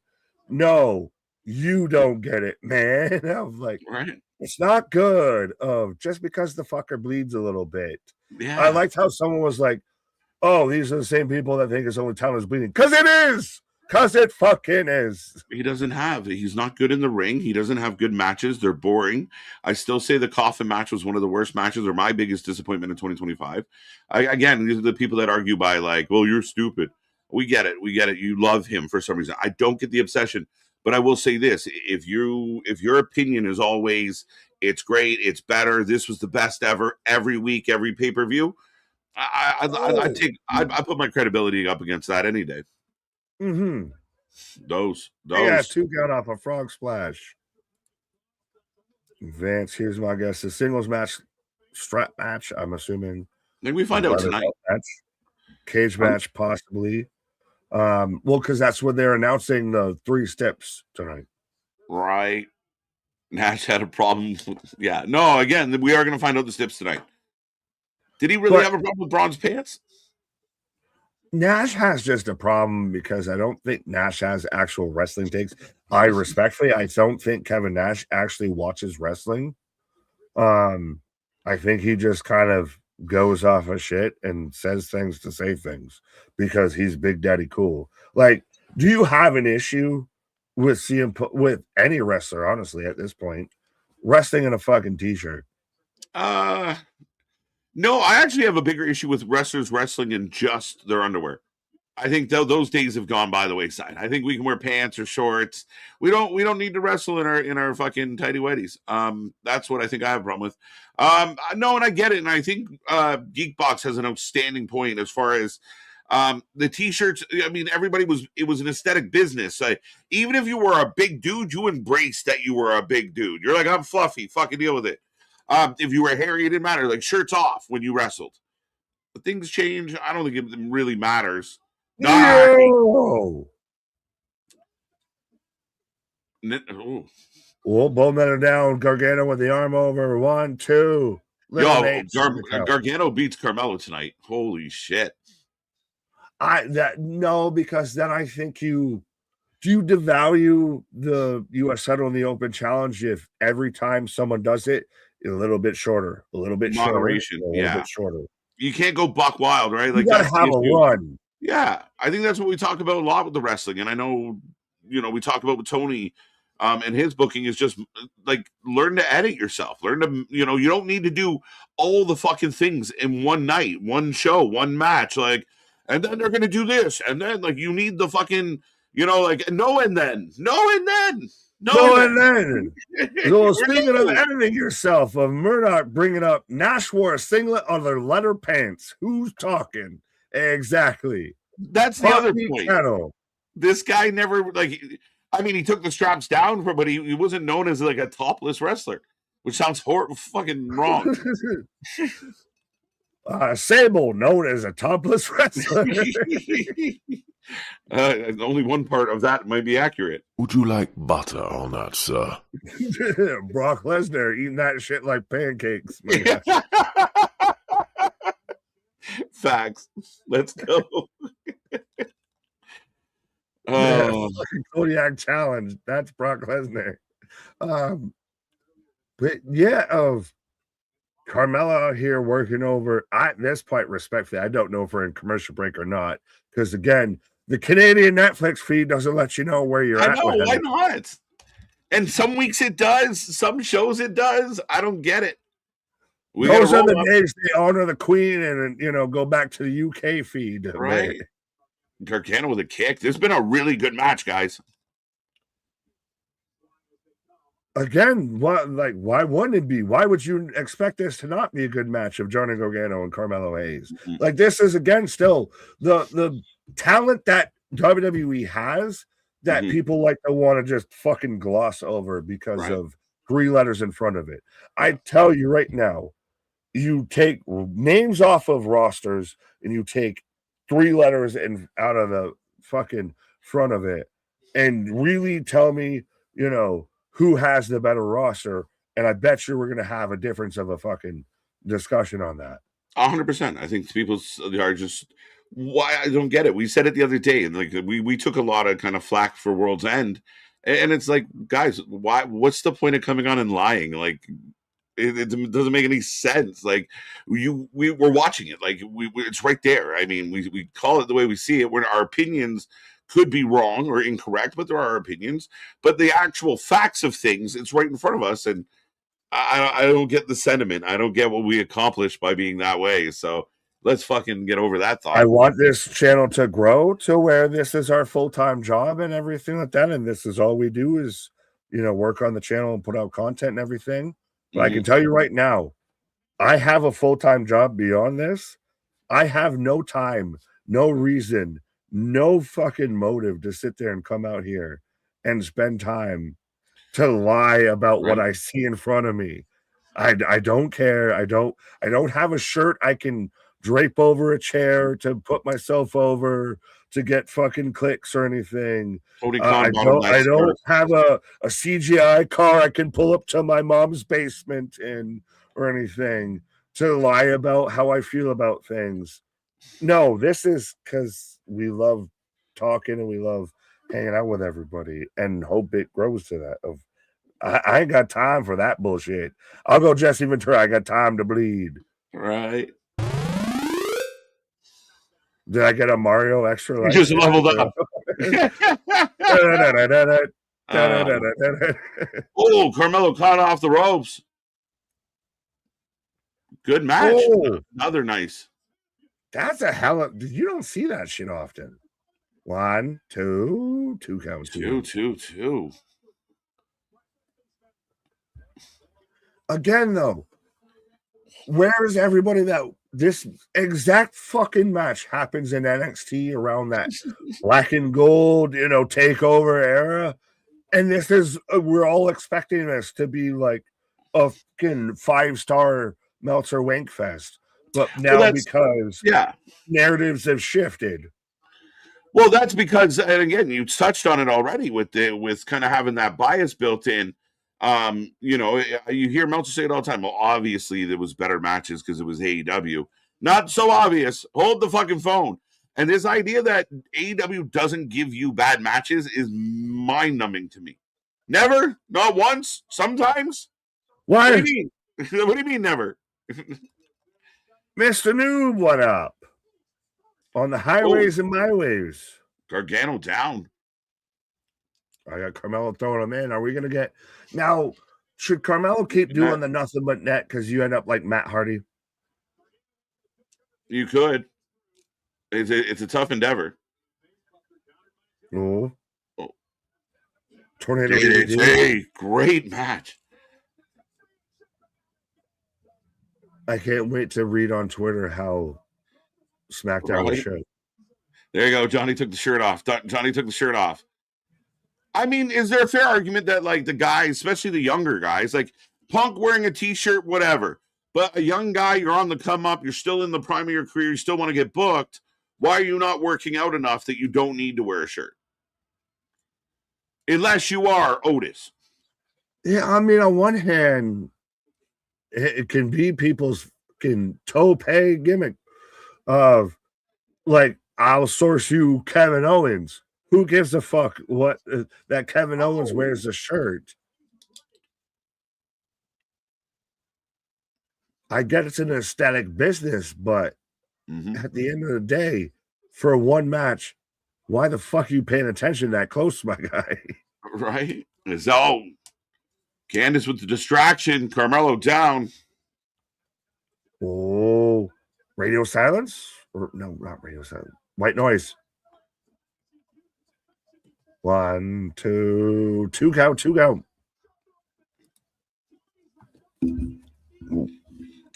no, you don't get it, man. I'm like, right. It's not good. Just because the fucker bleeds a little bit. Yeah. I liked how someone was like, oh, these are the same people that think his only talent is bleeding. Because it is. Because it fucking is. He's not good in the ring. He doesn't have good matches. They're boring. I still say the coffin match was one of the worst matches, or my biggest disappointment in 2025. Again, these are the people that argue by like, well, you're stupid. We get it. You love him for some reason. I don't get the obsession. But I will say this: if your opinion is always it's great, it's better, this was the best ever, every week, every pay-per-view, I put my credibility up against that any day. Mm-hmm. Those. Yeah, 2 count off a frog splash. Vance, here's my guess: the singles match, strap match. I'm assuming. Maybe we find out tonight. Cage match, possibly. Well, because that's when they're announcing the 3 steps tonight. Right. Nash had a problem. Yeah. No, again, we are going to find out the steps tonight. Did he really have a problem with Braun's pants? Nash has just a problem because I don't think Nash has actual wrestling takes. I don't think Kevin Nash actually watches wrestling. I think he just kind of goes off of shit and says things to say things because he's Big Daddy Cool. Like, do you have an issue with with any wrestler, honestly, at this point, wrestling in a fucking t-shirt? No, I actually have a bigger issue with wrestlers wrestling in just their underwear. I think those days have gone by the wayside. I think we can wear pants or shorts. We don't need to wrestle in our fucking tighty whities. That's what I think I have a problem with. No, and I get it, and I think Geekbox has an outstanding point as far as the t-shirts. I mean, it was an aesthetic business. Even if you were a big dude, you embraced that you were a big dude. You're like, I'm fluffy, fucking deal with it. If you were hairy, it didn't matter. Like, shirts off when you wrestled. But things change. I don't think it really matters. No. Well, Bowman down. Gargano with the arm over. 1, 2. Gargano beats Carmelo tonight. Holy shit. No, because then I think do you devalue the U.S. title in the Open Challenge if every time someone does it, a little bit shorter, a little bit moderation, shorter, a little bit shorter. You can't go buck wild, right? Like, you gotta have a run. Yeah, I think that's what we talk about a lot with the wrestling, and I know, we talked about with Tony, and his booking is just like, learn to edit yourself. Learn to, you don't need to do all the fucking things in one night, one show, one match, like, and then they're gonna do this, and then like you need the fucking, like no and then. And then, so speaking of editing yourself, of Murdoch bringing up Nash wore a singlet on their leather pants. Who's talking? Exactly. That's the other point. Channel. This guy never, like, I mean, he took the straps down but he wasn't known as like a topless wrestler, which sounds fucking wrong. Sable, known as a topless wrestler. Only one part of that might be accurate. Would you like butter on that, sir? Brock Lesnar eating that shit like pancakes. Facts. Let's go. Kodiak challenge. That's Brock Lesnar. But yeah, of Carmella here working over at this point, respectfully, I don't know if we're in commercial break or not, because again, the Canadian Netflix feed doesn't let you know where you're at. I know, why not? And some weeks it does, some shows it does. I don't get it. Those are the days they honor the Queen and go back to the UK feed. Right. Gargano with a kick. This has been a really good match, guys. Again, why wouldn't it be? Why would you expect this to not be a good match of Johnny Gargano and Carmelo Hayes? Mm-hmm. Like, this is, again, still the talent that WWE has that people like to want to just fucking gloss over because of 3 letters in front of it. I tell you right now, you take names off of rosters and you take 3 letters out of the fucking front of it and really tell me, who has the better roster, and I bet you we're going to have a difference of a fucking discussion on that. 100%. I think people are just, why? I don't get it. We said it the other day, and like we took a lot of kind of flack for World's End, and it's like, guys, why? What's the point of coming on and lying? Like, it doesn't make any sense. Like, we're watching it. Like, it's right there. I mean, we call it the way we see it. Where our opinions could be wrong or incorrect, but there are opinions. But the actual facts of things, it's right in front of us. And I don't get the sentiment. I don't get what we accomplished by being that way. So let's fucking get over that thought. I want this channel to grow to where this is our full-time job and everything like that. And this is all we do is, work on the channel and put out content and everything. But I can tell you right now, I have a full-time job beyond this. I have no time, no reason, no fucking motive to sit there and come out here and spend time to lie about what I see in front of me. I don't care. I don't have a shirt I can drape over a chair to put myself over to get fucking clicks or anything. I don't have a CGI car I can pull up to my mom's basement in or anything to lie about how I feel about things. No, this is because we love talking and we love hanging out with everybody and hope it grows to that. I ain't got time for that bullshit. I'll go Jesse Ventura. I got time to bleed. Right. Did I get a Mario extra life? Just leveled up. Oh, Carmelo caught off the ropes. Good match. Another nice. That's a hell of... You don't see that shit often. 1, 2 counts. 2. Again, though, where is everybody that this exact fucking match happens in NXT around that black and gold, takeover era? And this is, we're all expecting this to be like a fucking 5-star Meltzer Wank Fest. But now because narratives have shifted. Well, that's because, and again, you touched on it already with kind of having that bias built in. You hear Meltzer say it all the time. Well, obviously there was better matches because it was AEW. Not so obvious. Hold the fucking phone. And this idea that AEW doesn't give you bad matches is mind-numbing to me. Never? Not once? Sometimes? Why? What do you mean? What do you mean never? Mr. Noob, what up? On the highways and byways. Gargano down. I got Carmelo throwing him in. Are we going to get... Now, should Carmelo keep doing the nothing but net because you end up like Matt Hardy? You could. It's a tough endeavor. Oh. Tornado DDT. Great match. I can't wait to read on Twitter how SmackDown was showed. There you go. Johnny took the shirt off. Johnny took the shirt off. I mean, is there a fair argument that, like, the guys, especially the younger guys, like Punk wearing a t-shirt, whatever, but a young guy, you're on the come up, you're still in the prime of your career, you still want to get booked. Why are you not working out enough that you don't need to wear a shirt? Unless you are Otis. Yeah, I mean, on one hand, it can be people's tope gimmick of, like, I'll source you Kevin Owens. Who gives a fuck what that Kevin Owens wears a shirt? I get it's an aesthetic business, but at the end of the day, for one match, why the fuck are you paying attention that close, my guy? Right? So, Candace with the distraction, Carmelo down. Oh, radio silence? Or no, not radio silence. White noise. 1, 2, 2 count, 2 count.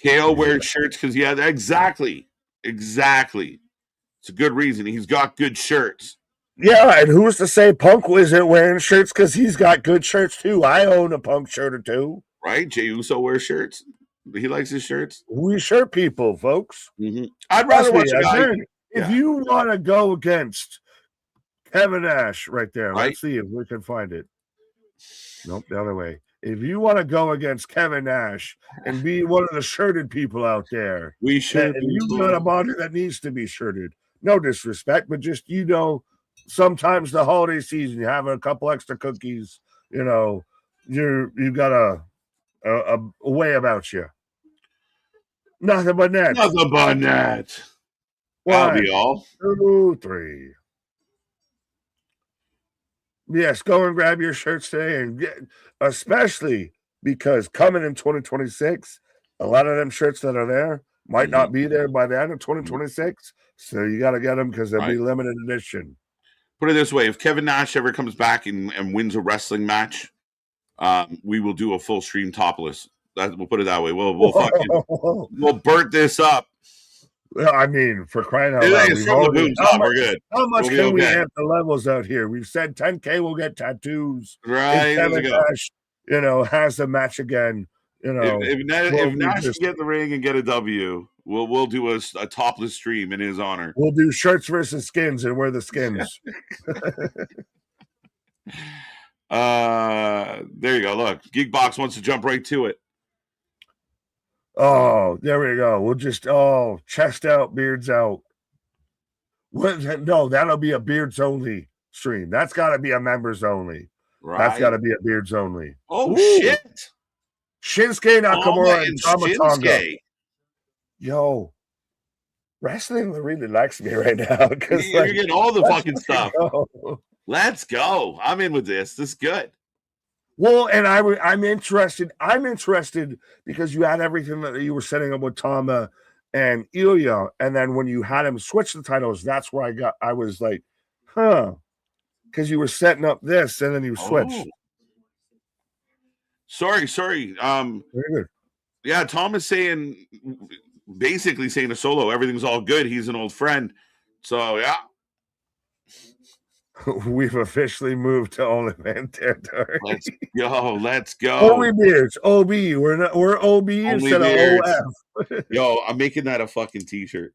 KO wears shirts because, yeah, exactly. It's a good reason. He's got good shirts. Yeah, and who's to say Punk isn't wearing shirts because he's got good shirts too? I own a Punk shirt or two. Right? Jey Uso wears shirts. He likes his shirts. We shirt people, folks. I'd rather watch a guy. If you want to go against Kevin Nash right there, right. Let's see if we can find it. Nope, the other way. If you want to go against Kevin Nash and be one of the shirted people out there, we should. You've got a body that needs to be shirted. No disrespect, but just, sometimes the holiday season, you have a couple extra cookies, you got a way about you. Nothing but net. Nothing but net. That'll be all. 2, 3. Yes, go and grab your shirts today, and especially because coming in 2026, a lot of them shirts that are there might not be there by the end of 2026. So you got to get them because they'll be limited edition. Put it this way: if Kevin Nash ever comes back and wins a wrestling match, we will do a full stream topless. We'll put it that way. We'll burn this up. Well, I mean, for crying out loud, we're good. How much can we amp the levels out here? We've said 10K will get tattoos. Right. Kevin Nash, has the match again. If Nash can get in the ring and get a W, we'll do a topless stream in his honor. We'll do shirts versus skins and wear the skins. There you go. Look, Geekbox wants to jump right to it. Oh, there we go. We'll just chest out, beards out. No, that'll be a beards only stream. That's got to be a members only. Right. That's got to be a beards only. Oh, shit. Shinsuke Nakamura and Tama Tonga. Yo, wrestling really likes me right now. You're getting all the fucking stuff. Let's go. I'm in with this. This is good. Well, and I'm interested. I'm interested because you had everything that you were setting up with Tama and Ilya, and then when you had him switch the titles, that's where I was like, because you were setting up this, and then you switched. Sorry. Very good. Yeah, Tom is basically saying to Solo, everything's all good. He's an old friend. So, yeah. We've officially moved to OnlyFans territory. Let's go. Only beards. OB. We're OB instead of OF. Yo, I'm making that a fucking t-shirt.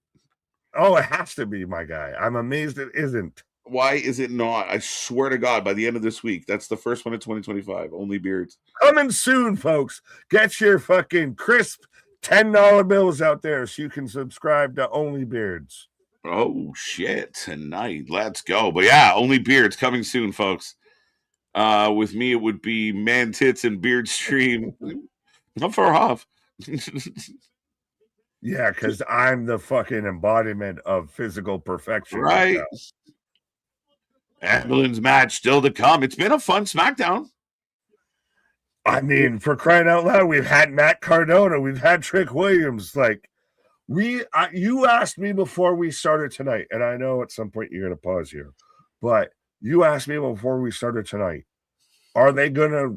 Oh, it has to be, my guy. I'm amazed it isn't. Why is it not? I swear to God, by the end of this week, that's the first one of 2025. Only beards. Coming soon, folks. Get your fucking crisp $10 bills out there so you can subscribe to Only Beards. Oh, shit. Tonight. Let's go. But yeah, Only Beards coming soon, folks. With me, it would be Man Tits and Beard Stream. Not far off. Yeah, because I'm the fucking embodiment of physical perfection. Right. Ambulance match still to come. It's been a fun SmackDown. I mean, for crying out loud, we've had Matt Cardona, we've had Trick Williams. Like, you asked me before we started tonight, and I know at some point you're going to pause here, but you asked me before we started tonight, Are they gonna,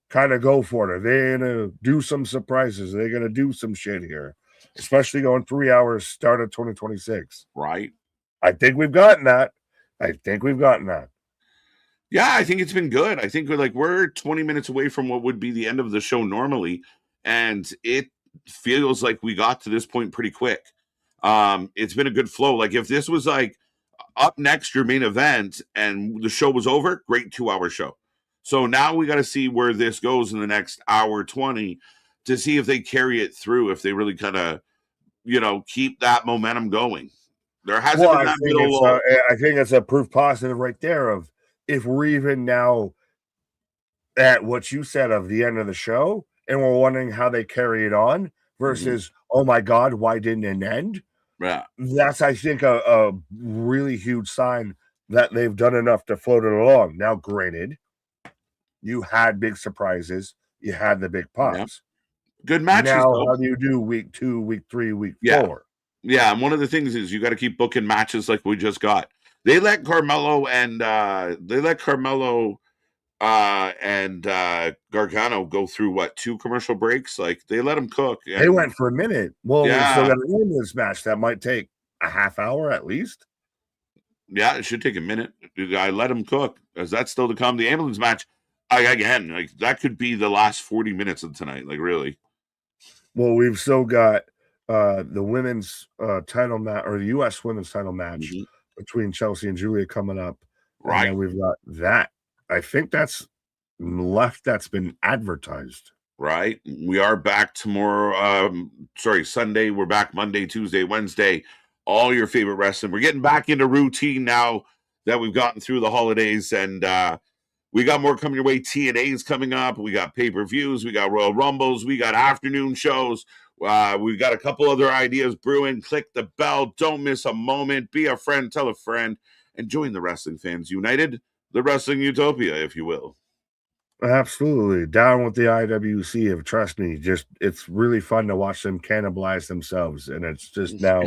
kind of go for it? Are they gonna do some surprises? Are they gonna do some shit here? Especially going 3 hours start of 2026. Right. I think we've gotten that. I think we've gotten that. Yeah, I think it's been good. I think we're 20 minutes away from what would be the end of the show normally, and it feels like we got to this point pretty quick. It's been a good flow. Like if this was like up next your main event and the show was over, great 2-hour show. So now we got to see where this goes in the next hour 20 to see if they carry it through, if they really kind of, keep that momentum going. There hasn't been that middle lull. I think it's a proof positive right there of if we're even now at what you said of the end of the show and we're wondering how they carry it on versus, oh my God, why didn't it end? Yeah. That's, I think, a really huge sign that they've done enough to float it along. Now, granted, you had big surprises. You had the big pops. Yeah. Good matches. Now, how do you do week 2, week 3, week 4? Yeah, and one of the things is you got to keep booking matches like we just got. They let Carmelo and Gargano go through 2 commercial breaks. Like they let them cook. They went for a minute. Well, we still got an endless match that might take a half hour at least. Yeah, it should take a minute. I let them cook. As that's still to come. The ambulance match, again, that could be the last 40 minutes of tonight. Like really. Well, we've still got the women's title match or the U.S. women's title match between Chelsea and Julia coming up. Right. And we've got that. I think that's left that's been advertised. Right. We are back tomorrow. Sunday. We're back Monday, Tuesday, Wednesday. All your favorite wrestling. We're getting back into routine now that we've gotten through the holidays. And we got more coming your way. TNA's coming up. We got pay-per-views. We got Royal Rumbles. We got afternoon shows. We've got a couple other ideas brewing. Click the bell. Don't miss a moment. Be a friend. Tell a friend. And join the Wrestling Fans United, the Wrestling Utopia, if you will. Absolutely. Down with the IWC. If trust me, it's really fun to watch them cannibalize themselves. And it's just now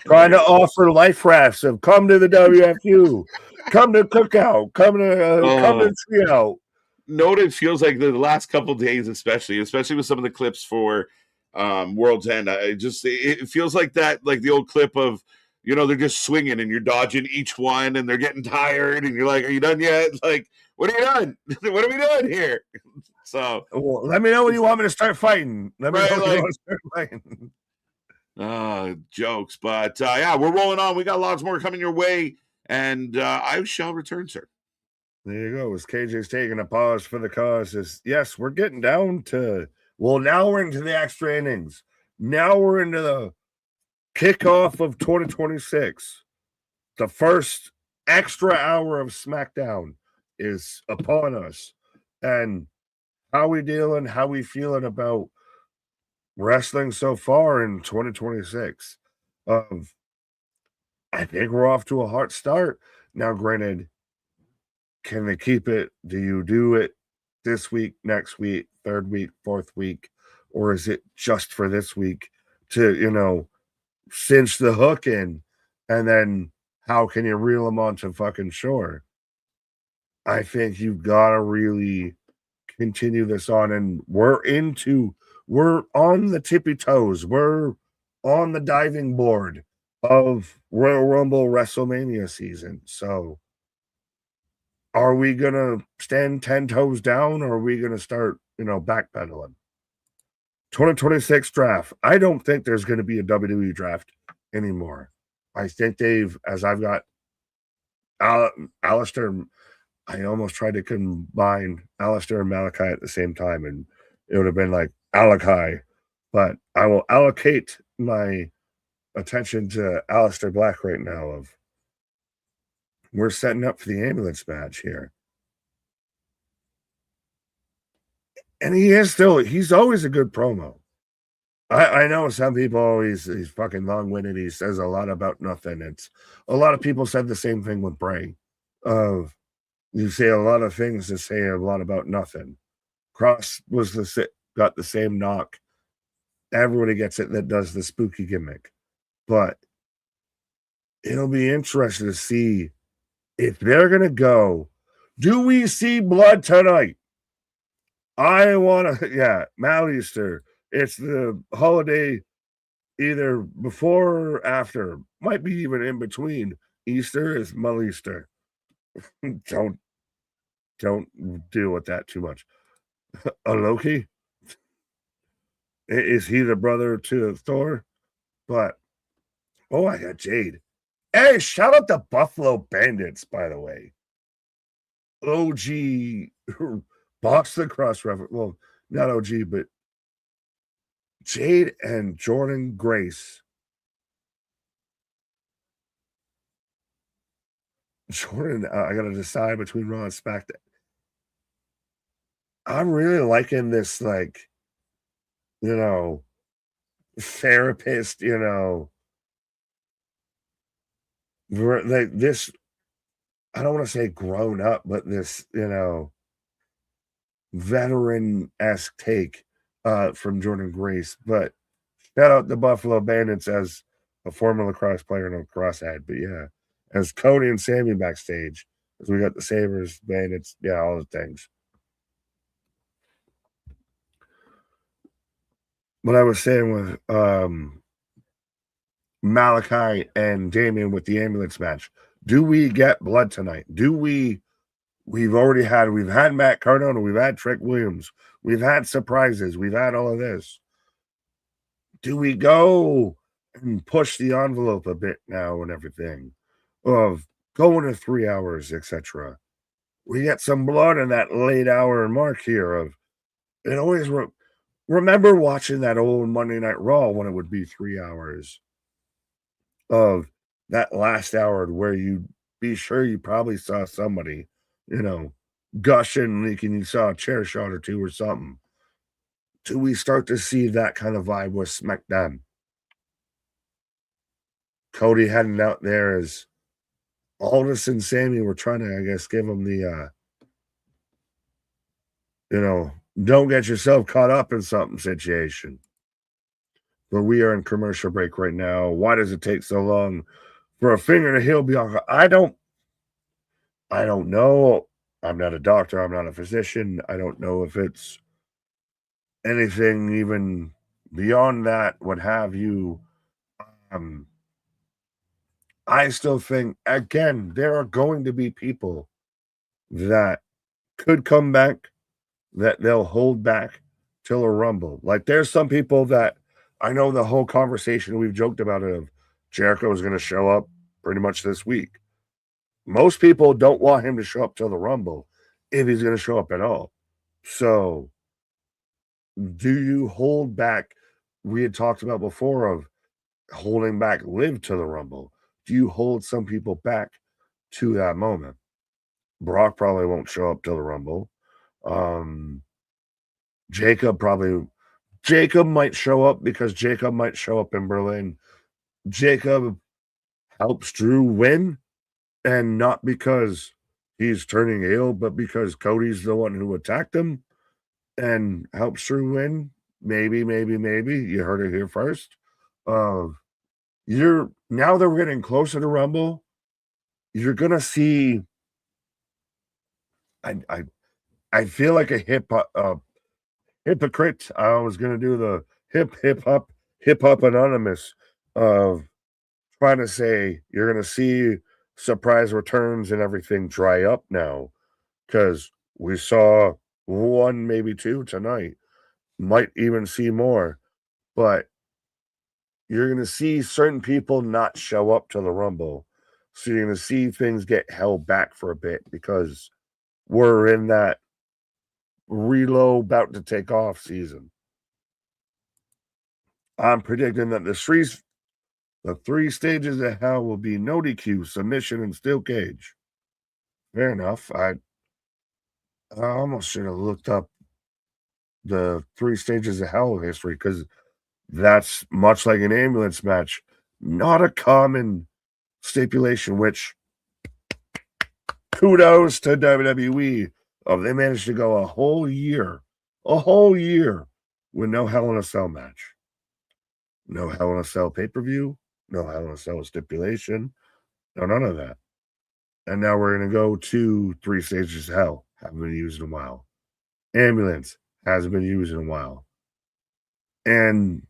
trying to offer life rafts of come to the WFU, come to Cookout, come to Trio. Know what it feels like the last couple days, especially with some of the clips for World's End. It feels like that, like the old clip of, they're just swinging and you're dodging each one and they're getting tired and you're like, are you done yet? Like, what are you doing? What are we doing here? So, well, let me know when you want me to start fighting. Let me know when you want to start fighting. Jokes, but we're rolling on. We got lots more coming your way, and I shall return, sir. There you go. As KJ's taking a pause for the cause, yes, we're getting down to. Well, now we're into the extra innings. Now we're into the kickoff of 2026. The first extra hour of SmackDown is upon us. And how we dealing, how we feeling about wrestling so far in 2026? I think we're off to a hot start. Now, granted, can they keep it? Do you do it this week, next week, third week, fourth week? Or is it just for this week to, cinch the hook in? And then how can you reel them onto fucking shore? I think you've got to really continue this on. And we're on the tippy toes. We're on the diving board of Royal Rumble WrestleMania season. So are we going to stand 10 toes down or are we going to start, backpedaling? 2026 draft. I don't think there's going to be a WWE draft anymore. I think as I've got Alistair, I almost tried to combine Alistair and Malachi at the same time, and it would have been like Alakai. But I will allocate my attention to Alistair Black right now. We're setting up for the ambulance match here. And he's always a good promo. I know some people he's fucking long-winded. He says a lot about nothing. It's a lot of people said the same thing with Bray. You say a lot of things to say a lot about nothing. Cross got the same knock. Everybody gets it that does the spooky gimmick. But it'll be interesting to see if they're gonna go Do we see blood tonight? I want to, yeah, Mal Easter. It's the holiday either before or after. Might be even in between. Easter is Mal Easter. Don't deal with that too much. A Loki? Is he the brother to Thor? But oh, I got Jade. Hey, shout out the Buffalo Bandits, by the way. OG box the cross reference. Well, not OG, but Jade and Jordan Grace. Jordan, I got to decide between Raw and SmackDown. I'm really liking this, like, therapist, like this. I don't want to say grown up, but this, veteran-esque take from Jordan Grace. But shout out the Buffalo Bandits as a former lacrosse player and a lacrosse head. But yeah, as Cody and Sammy backstage, as we got the Sabres, Bandits, yeah, all the things. What I was saying with Malachi and Damian with the ambulance match. Do we get blood tonight? We've had Matt Cardona, we've had Trick Williams, we've had surprises, we've had all of this. Do we go and push the envelope a bit now and everything of going to 3 hours, etc.? We get some blood in that late hour mark here of it always remember watching that old Monday Night Raw when it would be 3 hours of that last hour where you'd be sure you probably saw somebody, gushing, leaking, you saw a chair shot or two or something. Do we start to see that kind of vibe with SmackDown? Cody heading out there as Aldis and Sammy were trying to, I guess, give him the, don't get yourself caught up in something situation. But we are in commercial break right now. Why does it take so long for a finger to heal, Bianca? I don't know. I'm not a doctor. I'm not a physician. I don't know if it's anything even beyond that, what have you. I still think, again, there are going to be people that could come back that they'll hold back till a Rumble. Like there's some people that I know the whole conversation we've joked about it of Jericho is going to show up pretty much this week. Most people don't want him to show up till the Rumble if he's going to show up at all. So do you hold back? We had talked about before of holding back Liv to the Rumble. Do you hold some people back to that moment? Brock probably won't show up till the Rumble. Jacob might show up because Jacob might show up in Berlin. Jacob helps Drew win, and not because he's turning ill, but because Cody's the one who attacked him and helps Drew win. Maybe. You heard it here first. Now that we're getting closer to Rumble, you're gonna see. I feel like a hypocrite. I was gonna do the hip hop anonymous of trying to say you're gonna see surprise returns and everything dry up now because we saw one, maybe two tonight. Might even see more, but you're gonna see certain people not show up to the Rumble, so you're gonna see things get held back for a bit because we're in that reload about to take off season. I'm predicting that the three stages of hell will be no DQ, submission, and steel cage. Fair enough. I almost should have looked up the 3 stages of hell history because that's much like an ambulance match, not a common stipulation, which kudos to WWE. They managed to go a whole year with no Hell in a Cell match. No Hell in a Cell pay-per-view, no Hell in a Cell stipulation, no none of that. And now we're going to go to 3 stages of hell. Haven't been used in a while. Ambulance hasn't been used in a while. And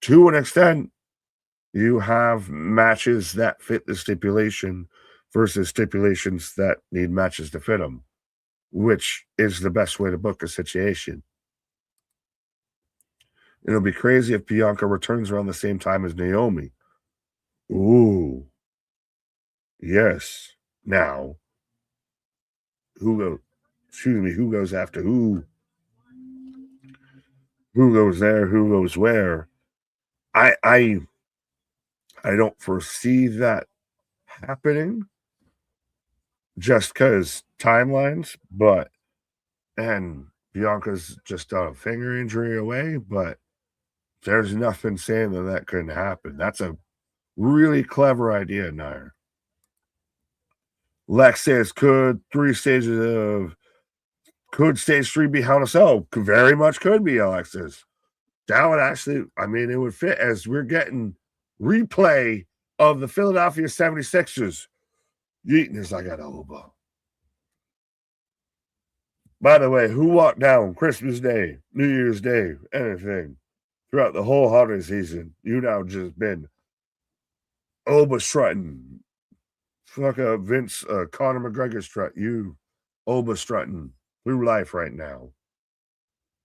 to an extent, you have matches that fit the stipulation versus stipulations that need matches to fit them, which is the best way to book a situation. It'll be crazy if Bianca returns around the same time as Naomi. Ooh. Yes. Now, who goes after who? Who goes there? Who goes where? I don't foresee that happening just because timelines, and Bianca's just a finger injury away, but there's nothing saying that couldn't happen. That's a really clever idea, Nair. Lex says, could stage 3 be Hell in a Cell? Very much could be, Alexis. That would actually, it would fit as we're getting replay of the Philadelphia 76ers. Yeeting is like an elbow. By the way, who walked down Christmas Day, New Year's Day, anything throughout the whole holiday season? You now just been Oba strutting. Fuck a Vince, Conor McGregor strut. You Oba strutting through life right now.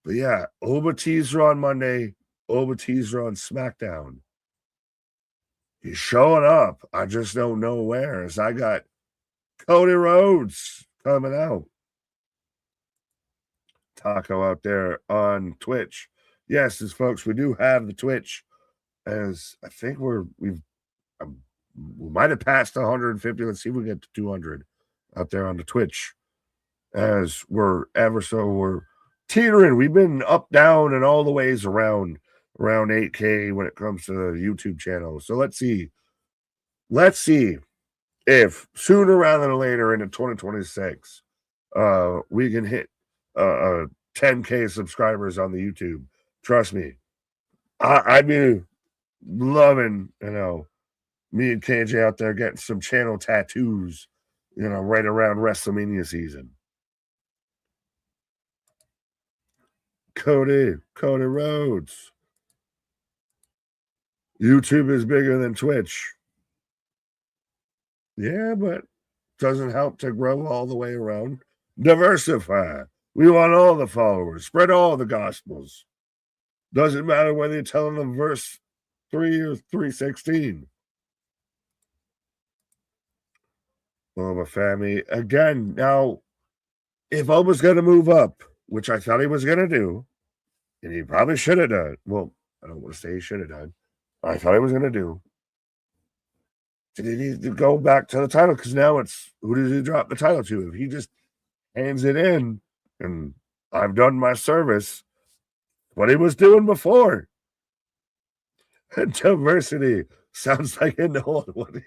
But yeah, Oba teaser on Monday, Oba teaser on SmackDown. He's showing up. I just don't know where. As I got Cody Rhodes coming out. Taco out there on Twitch. Yes, as folks, we do have the Twitch. As I think we might have passed 150. Let's see if we get to 200 out there on the Twitch. As we're teetering. We've been up, down, and all the ways around 8K when it comes to the YouTube channel. So let's see. Let's see if sooner rather than later into 2026, we can hit 10K subscribers on the YouTube. Trust me, I'd be loving, me and KJ out there getting some channel tattoos, right around WrestleMania season. Cody Rhodes. YouTube is bigger than Twitch. Yeah, but doesn't help to grow all the way around. Diversify. We want all the followers. Spread all the gospels. Doesn't matter whether you're telling them verse 3 or 316. Oba family. Again, now, if Oba's going to move up, which I thought he was going to do, and he probably should have done. Well, I don't want to say he should have done. I thought he was going to do. Did he need to go back to the title? Because now it's, who does he drop the title to? If he just hands it in, and I've done my service, what he was doing before. Diversity sounds like an old one.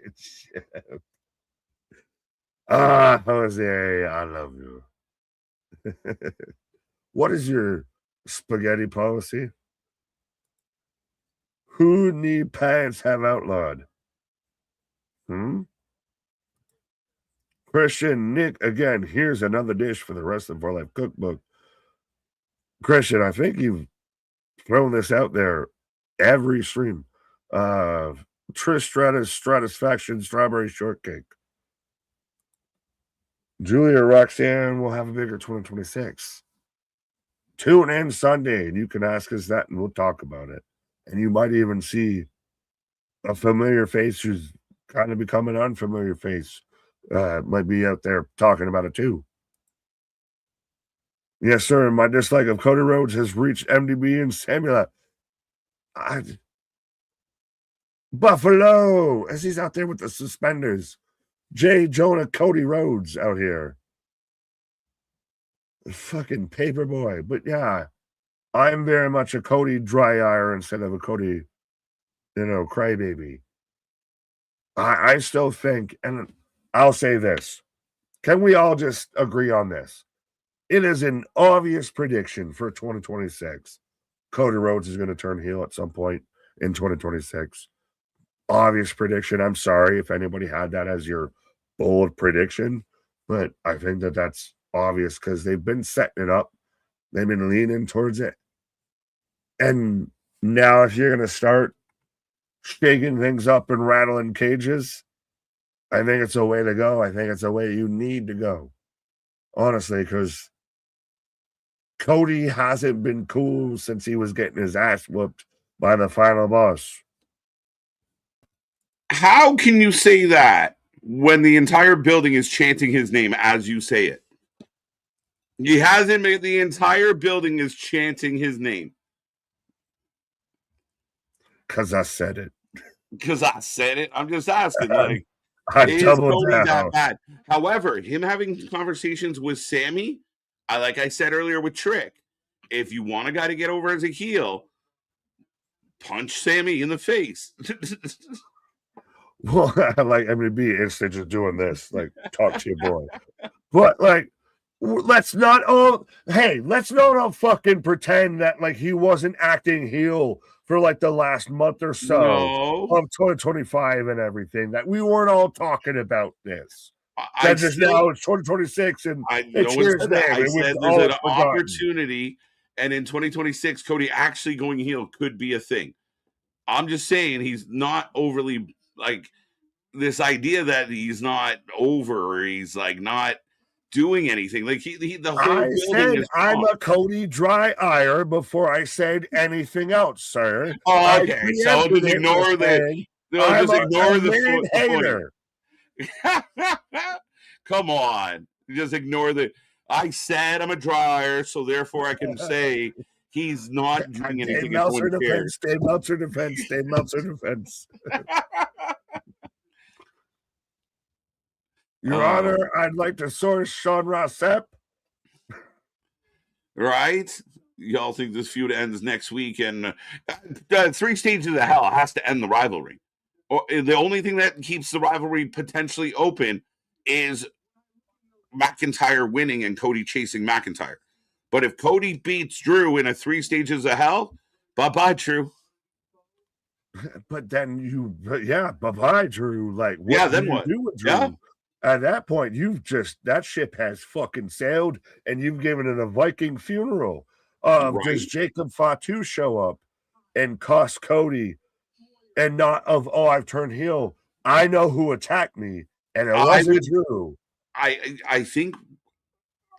Jose, I love you. What is your spaghetti policy? Who need pants have outlawed? Christian, Nick, again, here's another dish for the Wrestling for Life cookbook. Christian, I think you've thrown this out there every stream. Trish Stratus, Stratisfaction, Strawberry Shortcake. Julia Roxanne will have a bigger 2026. Tune in Sunday, and you can ask us that, and we'll talk about it. And you might even see a familiar face who's kind of become an unfamiliar face. Might be out there talking about it too. Yes, sir. My dislike of Cody Rhodes has reached MDB and Samuel. Buffalo, as he's out there with the suspenders. J. Jonah Cody Rhodes out here. Fucking paperboy. But yeah, I'm very much a Cody dry eye instead of a Cody, crybaby. I still think, and I'll say this. Can we all just agree on this? It is an obvious prediction for 2026. Cody Rhodes is going to turn heel at some point in 2026. Obvious prediction. I'm sorry if anybody had that as your bold prediction, but I think that that's obvious because they've been setting it up. They've been leaning towards it. And now if you're going to start shaking things up and rattling cages, I think it's a way to go. I think it's a way you need to go. Honestly, because Cody hasn't been cool since he was getting his ass whooped by the final boss. How can you say that when the entire building is chanting his name as you say it? He hasn't made the entire building is chanting his name. Because I said it. Because I said it. I'm just asking, like, I doubled Cody down. that bad? However, him having conversations with Sammy, like I said earlier with Trick, if you want a guy to get over as a heel, punch Sammy in the face. Well, like, I mean, be instant just doing this, like, talk to your boy. But, like, let's not all fucking pretend that, like, he wasn't acting heel for, like, the last month or so of 2025 and everything, that we weren't all talking about this. Now it's 2026, and I know cheers, that. I it said was there's an opportunity, and in 2026, Cody actually going heel could be a thing. I'm just saying he's not overly, like, this idea that he's not over or he's, like, not doing anything. Like, the whole I building said is I'm a Cody dry ire before I said anything else, sir. Oh, okay. So just ignore the hater. Come on. Just ignore the I said I'm a dryer, so therefore I can say he's not doing anything. Dave Meltzer defense. Your Honor, I'd like to source Sean Ross Sapp. Right? Y'all think this feud ends next week, and 3 stages of hell has to end the rivalry. Or the only thing that keeps the rivalry potentially open is McIntyre winning and Cody chasing McIntyre. But if Cody beats Drew in a 3 stages of hell, bye-bye, Drew. But then bye-bye, Drew. Like, what then do what? You do with Drew? Yeah. At that point, that ship has fucking sailed, and you've given it a Viking funeral. Does Jacob Fatu show up and cost Cody, and not I've turned heel. I know who attacked me, and it wasn't Drew. I think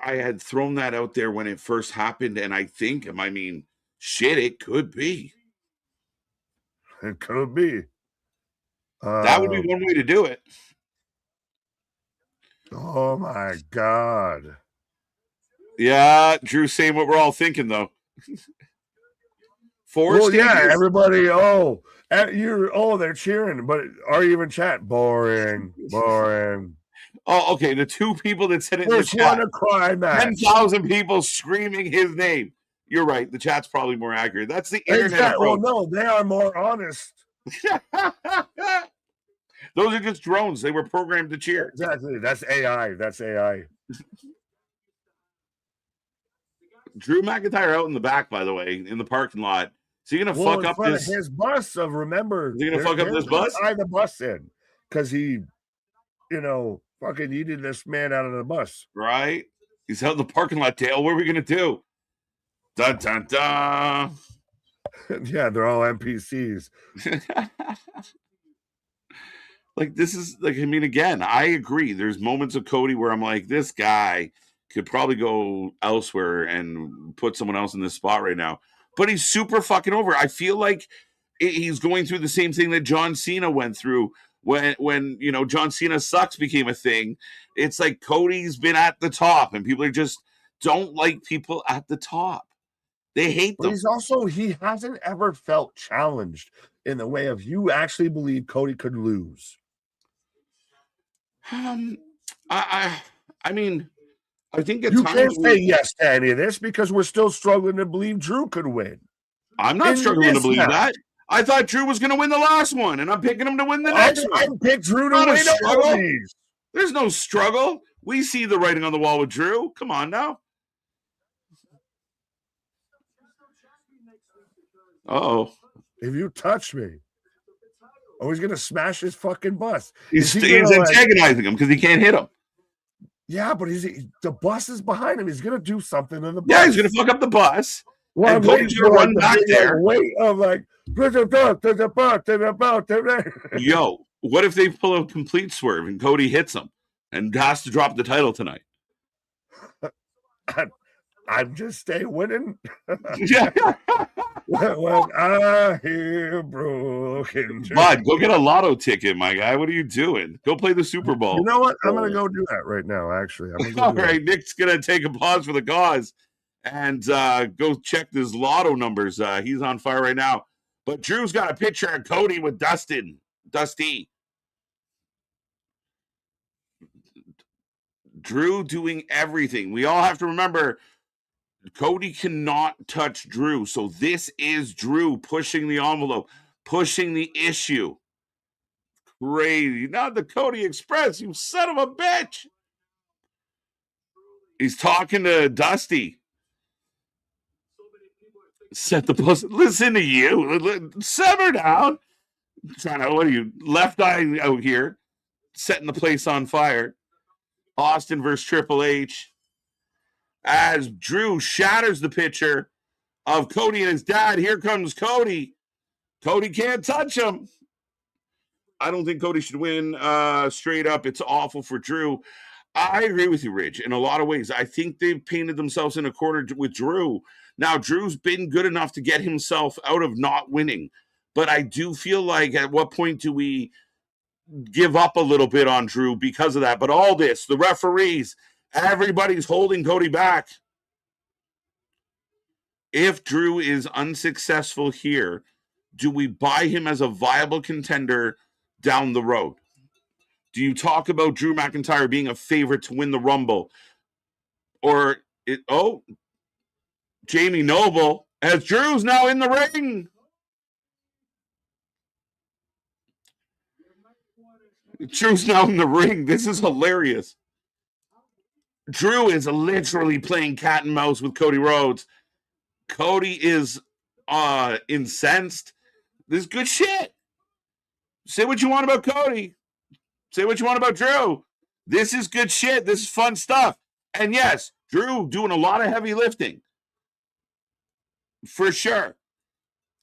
I had thrown that out there when it first happened, and it could be. It could be. That would be one way to do it. Oh my God. Yeah, Drew saying what we're all thinking though. 4 stages. Yeah, everybody, they're cheering, but are you even chat? Boring. Oh, okay. The 2 people that said it in the First chat. one to cry, man. 10,000 people screaming his name. You're right. The chat's probably more accurate. That's the internet approach. Well, no, they are more honest. Those are just drones. They were programmed to cheer. Exactly. That's AI. Drew McIntyre out in the back, by the way, in the parking lot. Is he going to fuck up his bus? Remember, is he going to fuck up this bus? Tie the bus in because he, fucking yeeted this man out of the bus. Right? He's out in the parking lot, Dale. What are we going to do? Dun, dun, dun. Yeah, they're all NPCs. Like, this is, like, again, I agree. There's moments of Cody where I'm like, this guy could probably go elsewhere and put someone else in this spot right now. But he's super fucking over. I feel like he's going through the same thing that John Cena went through when John Cena sucks became a thing. It's like Cody's been at the top, and people just don't like people at the top. They hate them. He hasn't ever felt challenged in the way of you actually believe Cody could lose. I think you can't say yes to any of this because we're still struggling to believe Drew could win. I'm not struggling to believe that. I thought Drew was going to win the last one, and I'm picking him to win the next one. I picked Drew to win all these. There's no struggle. We see the writing on the wall with Drew. Come on now. If you touch me, Oh, he's gonna smash his fucking bus. He's antagonizing him because he can't hit him. Yeah, but the bus is behind him. He's gonna do something in the bus. Yeah, he's gonna fuck up the bus. Well, and Cody's gonna run back there. Wait, I'm like, yo, what if they pull a complete swerve and Cody hits him and has to drop the title tonight? I'm just stay winning. Yeah. When I hear broken dreams. Bud, go get a lotto ticket, my guy. What are you doing? Go play the Super Bowl. You know what? I'm gonna go do that right now. Actually, all right. Nick's gonna take a pause for the cause and go check his lotto numbers. He's on fire right now. But Drew's got a picture of Cody with Dusty. Drew doing everything. We all have to remember Cody cannot touch Drew. So this is Drew pushing the envelope, pushing the issue. Crazy. Not the Cody Express, you son of a bitch. He's talking to Dusty. Set the post. Listen to you. Simmer down. Trying to, what are you, left eye out here, setting the place on fire. Austin versus Triple H. As Drew shatters the picture of Cody and his dad, here comes Cody. Cody can't touch him. I don't think Cody should win straight up. It's awful for Drew. I agree with you, Rich, in a lot of ways. I think they've painted themselves in a corner with Drew. Now, Drew's been good enough to get himself out of not winning. But I do feel like at what point do we give up a little bit on Drew because of that? But all this, the referees, everybody's holding Cody back. If Drew is unsuccessful here, do we buy him as a viable contender down the road? Do you talk about Drew McIntyre being a favorite to win the Rumble? Or, Jamie Noble, as Drew's now in the ring. Drew's now in the ring. This is hilarious. Drew is literally playing cat and mouse with Cody Rhodes. Cody is incensed. This is good shit. Say what you want about Cody. Say what you want about Drew. This is good shit. This is fun stuff. And yes, Drew doing a lot of heavy lifting. For sure.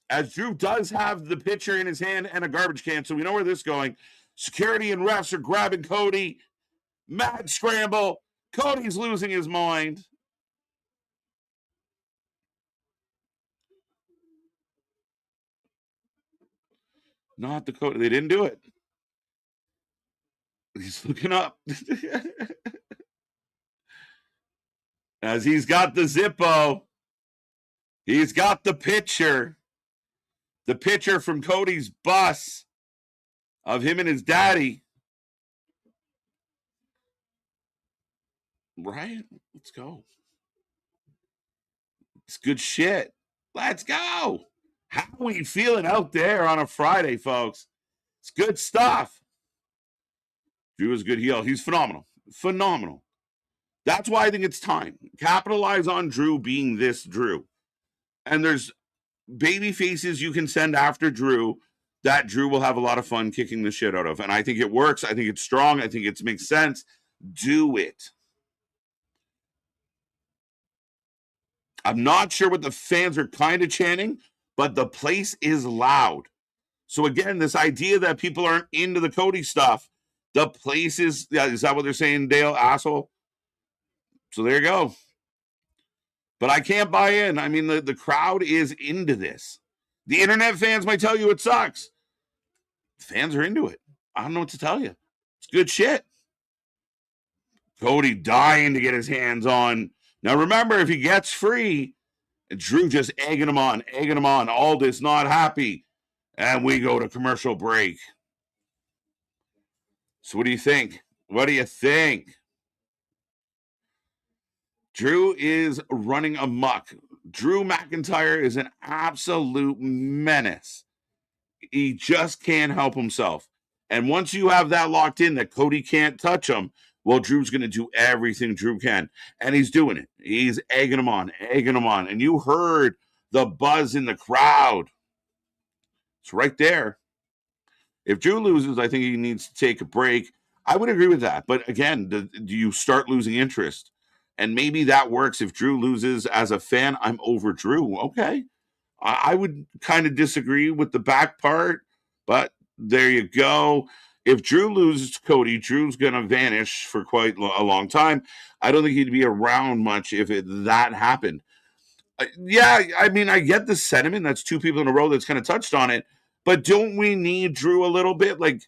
As Drew does have the pitcher in his hand and a garbage can, so we know where this is going. Security and refs are grabbing Cody. Mad scramble. Cody's losing his mind. Not the Cody. They didn't do it. He's looking up. As he's got the Zippo. He's got the picture. The picture from Cody's bus of him and his daddy. Right? Let's go. It's good shit. Let's go. How are we feeling out there on a Friday, folks? It's good stuff. Drew is a good heel. He's phenomenal. Phenomenal. That's why I think it's time. Capitalize on Drew being this Drew. And there's baby faces you can send after Drew that Drew will have a lot of fun kicking the shit out of. And I think it works. I think it's strong. I think it makes sense. Do it. I'm not sure what the fans are kind of chanting, but the place is loud. So again, this idea that people aren't into the Cody stuff, the place is that what they're saying, Dale, asshole? So there you go. But I can't buy in. I mean, the crowd is into this. The internet fans might tell you it sucks. Fans are into it. I don't know what to tell you. It's good shit. Cody dying to get his hands on. Now, remember, if he gets free, Drew just egging him on. Aldis not happy. And we go to commercial break. So what do you think? What do you think? Drew is running amok. Drew McIntyre is an absolute menace. He just can't help himself. And once you have that locked in that Cody can't touch him, well, Drew's going to do everything Drew can. And he's doing it. He's egging him on. And you heard the buzz in the crowd. It's right there. If Drew loses, I think he needs to take a break. I would agree with that. But again, do you start losing interest? And maybe that works. If Drew loses as a fan, I'm over Drew. Okay. I would kind of disagree with the back part, but there you go. If Drew loses to Cody, Drew's going to vanish for quite a long time. I don't think he'd be around much if that happened. Yeah, I mean, I get the sentiment. That's two people in a row that's kind of touched on it. But don't we need Drew a little bit? Like,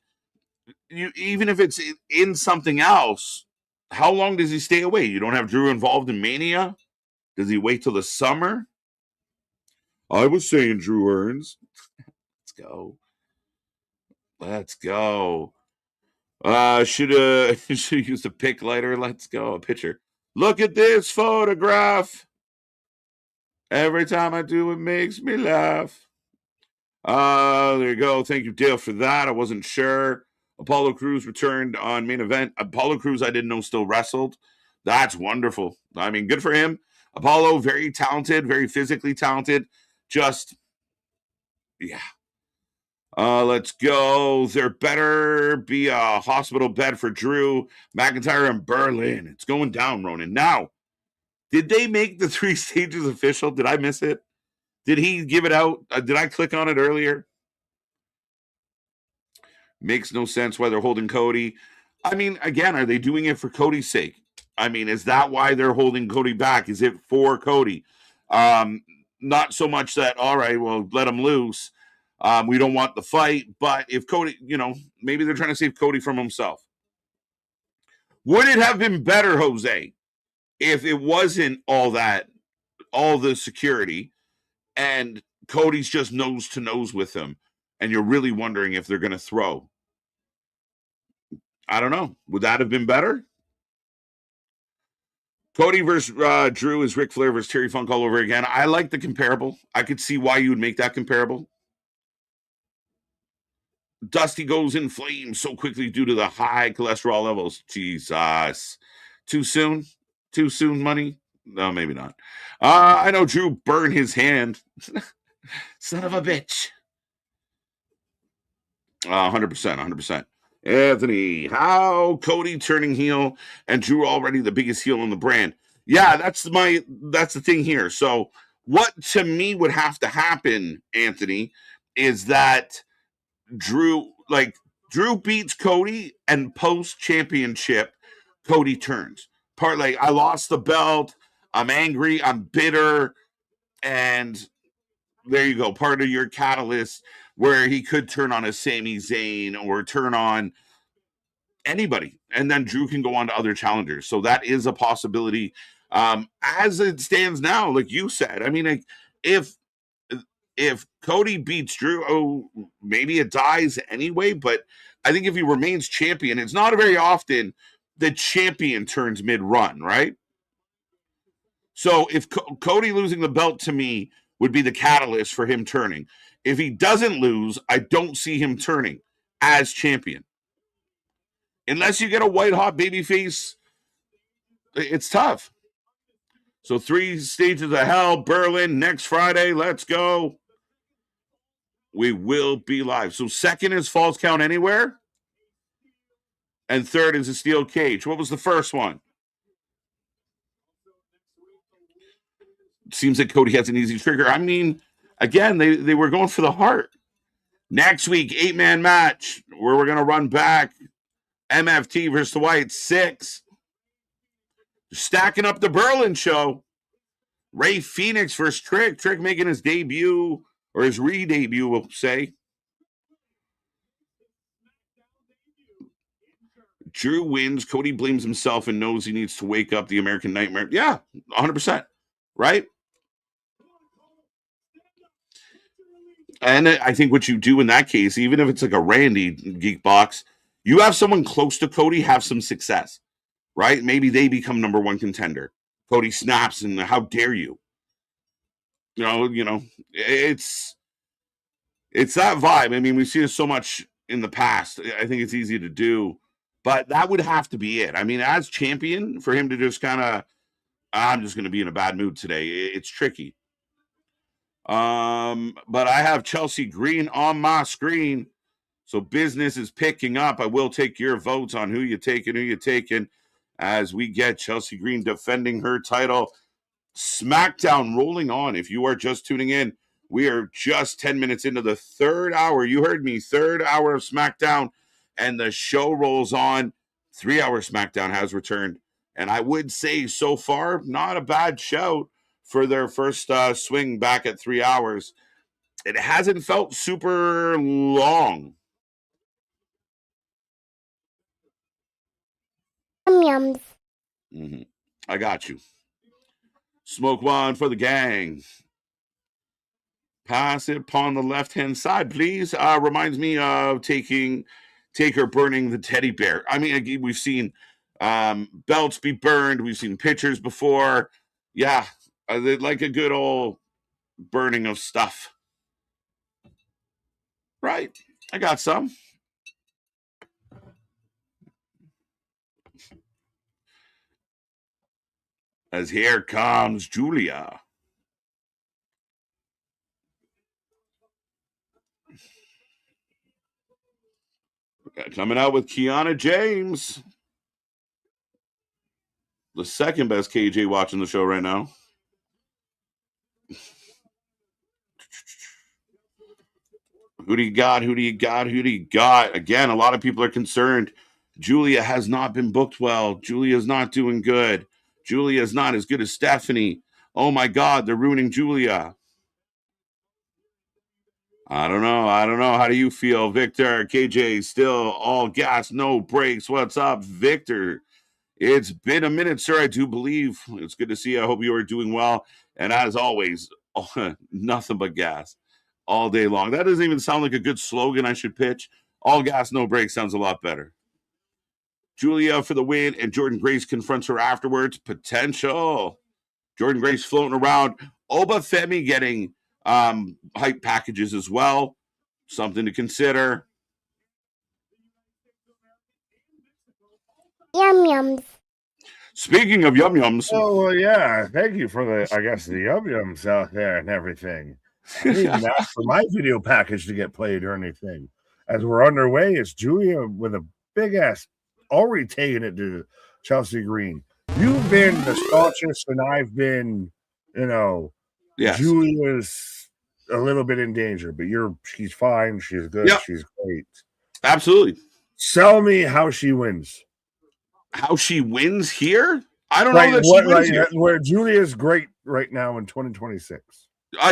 even if it's in something else, how long does he stay away? You don't have Drew involved in Mania? Does he wait till the summer? I was saying Drew earns. Let's go. Let's go. Should use a pick lighter. Let's go. A picture. Look at this photograph. Every time I do, it makes me laugh. There you go. Thank you, Dale, for that. I wasn't sure. Apollo Crews returned on main event. Apollo Crews, I didn't know still wrestled. That's wonderful. I mean, good for him. Apollo, very talented, very physically talented. Just, yeah. Let's go. There better be a hospital bed for Drew McIntyre in Berlin. It's going down, Ronan. Now, did they make the 3 stages official? Did I miss it? Did he give it out? Did I click on it earlier? Makes no sense why they're holding Cody. I mean, again, are they doing it for Cody's sake? I mean, is that why they're holding Cody back? Is it for Cody? Not so much that, all right, well, let him loose. We don't want the fight. But if Cody, maybe they're trying to save Cody from himself. Would it have been better, Jose, if it wasn't all the security, and Cody's just nose to nose with him, and you're really wondering if they're going to throw? I don't know. Would that have been better? Cody versus Drew is Ric Flair versus Terry Funk all over again. I like the comparable. I could see why you would make that comparable. Dusty goes in flames so quickly due to the high cholesterol levels. Jesus. Too soon? Too soon, money? No, maybe not. I know Drew burned his hand. Son of a bitch. 100%, 100%. Anthony, how Cody turning heel and Drew already the biggest heel in the brand? Yeah, that's the thing here. So what to me would have to happen, Anthony, is that Drew beats Cody, and post-championship, Cody turns. I lost the belt, I'm angry, I'm bitter, and there you go. Part of your catalyst where he could turn on a Sami Zayn or turn on anybody, and then Drew can go on to other challengers. So that is a possibility. As it stands now, like you said, I mean, if Cody beats Drew, maybe it dies anyway. But I think if he remains champion, it's not very often the champion turns mid-run, right? So if Cody losing the belt to me would be the catalyst for him turning. If he doesn't lose, I don't see him turning as champion. Unless you get a white-hot babyface, it's tough. So 3 stages of hell, Berlin, next Friday. Let's go. We will be live. So 2nd is Falls Count Anywhere. And 3rd is a steel cage. What was the first one? Seems like Cody has an easy trigger. I mean, again, they were going for the heart. Next week, 8-man match where we're going to run back. MFT versus the White 6. Stacking up the Berlin show. Ray Phoenix versus Trick. Trick making his debut, or his re-debut, we'll say. Drew wins. Cody blames himself and knows he needs to wake up the American Nightmare. Yeah, 100%. Right? And I think what you do in that case, even if it's like a Randy Geek Box, you have someone close to Cody have some success, right? Maybe they become number 1 contender. Cody snaps, and how dare you? It's that vibe. I mean, we've seen it so much in the past. I think it's easy to do, but that would have to be it. I mean, as champion, for him to just kind of, I'm just going to be in a bad mood today, it's tricky. But I have Chelsea Green on my screen. So business is picking up. I will take your votes on who you taking as we get Chelsea Green defending her title. Smackdown rolling on. If you are just tuning in, we are just 10 minutes into the third hour. You heard me, third hour of Smackdown, and the show rolls on. 3-hour Smackdown has returned. And I would say so far, not a bad shout for their first swing back at 3 hours. It hasn't felt super long. Yums. Mm-hmm. I got you. Smoke one for the gang. Pass it upon the left-hand side, please. Reminds me of Taker burning the teddy bear. I mean, we've seen belts be burned. We've seen pictures before. Yeah, like a good old burning of stuff. Right? I got some. As here comes Julia. Coming out with Kiana James. The second best KJ watching the show right now. Who do you got? Again, a lot of people are concerned. Julia has not been booked well. Julia's not doing good. Julia's not as good as Stephanie. Oh my God, they're ruining Julia. I don't know. How do you feel, Victor? KJ still all gas, no brakes. What's up, Victor? It's been a minute, sir. I do believe. It's good to see you. I hope you are doing well. And as always, nothing but gas all day long. That doesn't even sound like a good slogan I should pitch. All gas, no brakes sounds a lot better. Julia for the win, and Jordan Grace confronts her afterwards. Potential. Jordan Grace floating around. Obafemi getting hype packages as well. Something to consider. Yums. Speaking of yums. Oh, well, yeah. Thank you for the yums out there and everything. I didn't even ask for my video package to get played or anything. As we're underway, it's Julia with a big ass already taking it to Chelsea Green. You've been the staunchest, and I've been, yes. Julia's a little bit in danger, but she's fine. She's good. Yep. She's great. Absolutely. Tell me how she wins. How she wins here? I don't know that she wins here. Where Julia's great right now in 2026.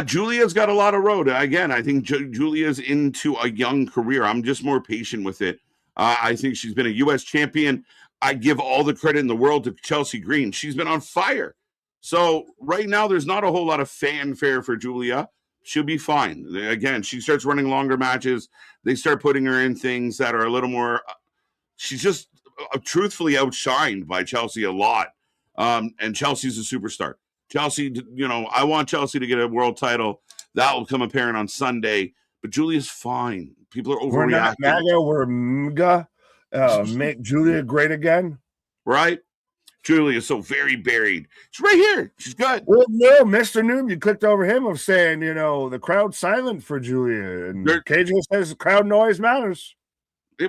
Julia's got a lot of road. Again, I think Julia's into a young career. I'm just more patient with it. I think she's been a U.S. champion. I give all the credit in the world to Chelsea Green. She's been on fire. So right now, there's not a whole lot of fanfare for Julia. She'll be fine. Again, she starts running longer matches. They start putting her in things that are a little more. She's just truthfully outshined by Chelsea a lot. And Chelsea's a superstar. Chelsea, I want Chelsea to get a world title. That will come apparent on Sunday. But Julia's fine. People are overreacting. We're not MAGA, we're MGA. Make Julia great again. Right? Julia is so very buried. She's right here. She's good. Well, no, Mr. Noom, you clicked over him of saying, the crowd's silent for Julia. And KJ says crowd noise matters.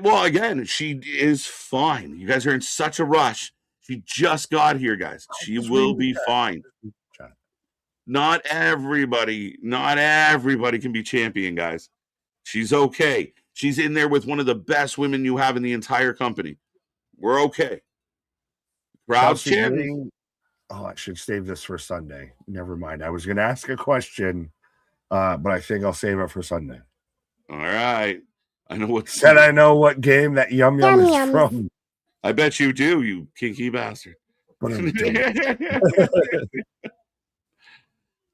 Well, again, she is fine. You guys are in such a rush. She just got here, guys. She will be fine. Not everybody can be champion, guys. She's okay. She's in there with one of the best women you have in the entire company. We're okay. Crowd's champion. Oh, I should save this for Sunday. Never mind. I was going to ask a question, but I think I'll save it for Sunday. All right. I know what game that yum is from. I bet you do, you kinky bastard.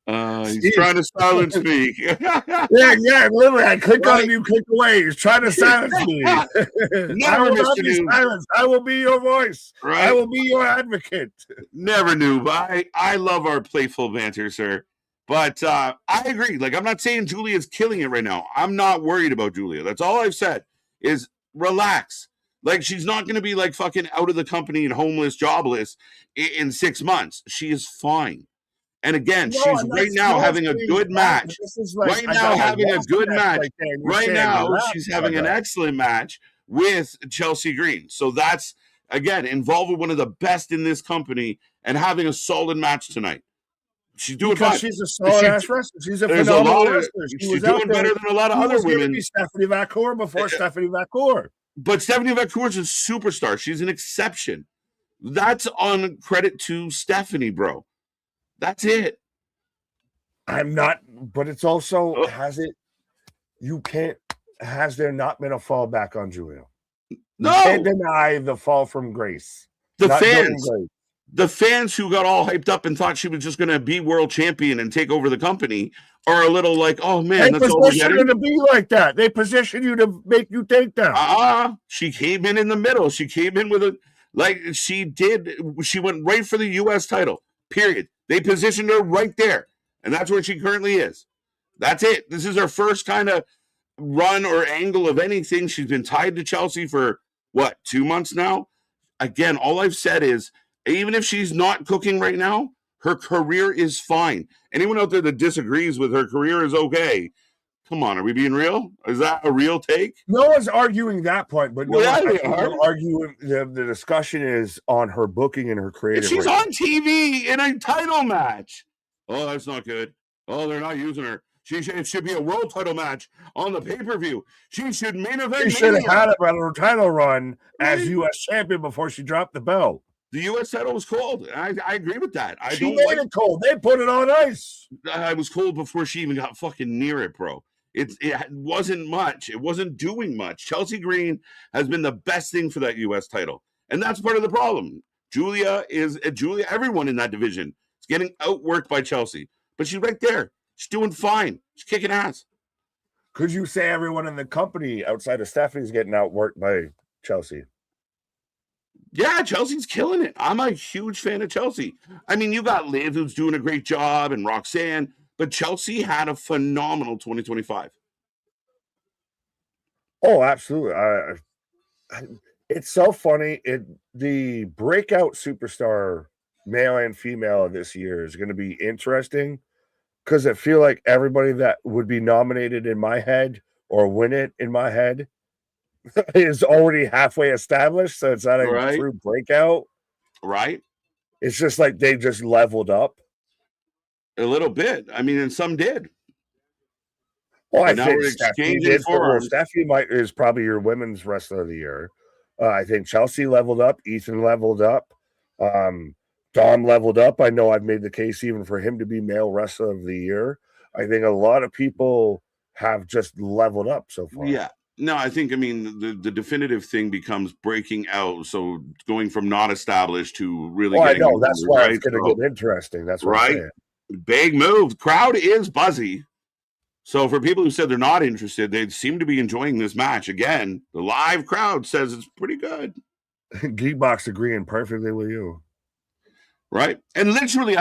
He's trying to silence me. yeah, literally. I click on you, click away. He's trying to silence me. I will not be silenced. I will be your voice. Right? I will be your advocate. Never knew, but I love our playful banter, sir. But I agree. Like, I'm not saying Julia's killing it right now. I'm not worried about Julia. That's all I've said is relax. Like, she's not going to be like fucking out of the company and homeless, jobless in 6 months. She is fine. And again, No, she's I'm not right now having a saying good that, match. but this is like, Right I now, got my having a lost good match match. right there, and you're Right saying now, relax she's about having an that. excellent match with Chelsea Green. So that's, again, involved with one of the best in this company and having a solid match tonight. She's doing Because fine. she's a solid ass wrestler. She's a There's phenomenal lot of, wrestler. She she's was out doing there. better than a lot of She other was going to women. be Stephanie Vacour before Stephanie Vacour. But Stephanie Vacour is a superstar. She's an exception. That's on credit to Stephanie, bro. That's it. I'm not, but it's also, has there not been a fall back on Julia? No. You can't deny the fall from grace. The not fans. grace. The fans who got all hyped up and thought she was just going to be world champion and take over the company are a little like, oh man, They that's all we're position getting. you to be like that. They position you to make you think that. She came in the middle. She came in with a, like she did. She went right for the U.S. title, period. They positioned her right there. And that's where she currently is. That's it. This is her first kind of run or angle of anything. She's been tied to Chelsea for, 2 months now? Again, all I've said is, even if she's not cooking right now, her career is fine. Anyone out there that disagrees with her career is okay. Come on, are we being real? Is that a real take? No one's arguing that point, but Well, they're arguing the discussion is on her booking and her creative. She's on TV in a title match. Oh, that's not good. Oh, they're not using her. It should be a world title match on the pay-per-view. She should main event. She should have had a title run as U.S. champion before she dropped the belt. The U.S. title was cold. I agree with that. She made it cold. They put it on ice. I was cold before she even got fucking near it, bro. It wasn't much. It wasn't doing much. Chelsea Green has been the best thing for that U.S. title. And that's part of the problem. Julia, everyone in that division is getting outworked by Chelsea. But she's right there. She's doing fine. She's kicking ass. Could you say everyone in the company outside of Stephanie's getting outworked by Chelsea? Yeah, Chelsea's killing it. I'm a huge fan of Chelsea. I mean, you got Liv, who's doing a great job, and Roxanne, but Chelsea had a phenomenal 2025. Oh, absolutely. It's so funny. The breakout superstar, male and female, this year is going to be interesting because I feel like everybody that would be nominated in my head or win it in my head is already halfway established. So it's not a true breakout. Right. It's just like they just leveled up. A little bit. I mean, and some did. Well, I think Stephanie did. Stephanie is probably your women's wrestler of the year. I think Chelsea leveled up. Ethan leveled up. Dom leveled up. I know I've made the case even for him to be male wrestler of the year. I think a lot of people have just leveled up so far. Yeah. No, I think, the definitive thing becomes breaking out. So going from not established to really getting. I know. That's why it's going to get interesting. That's what I'm saying. Big move. Crowd is buzzy. So for people who said they're not interested, they seem to be enjoying this match. Again, the live crowd says it's pretty good. Geekbox agreeing perfectly with you. Right? And literally,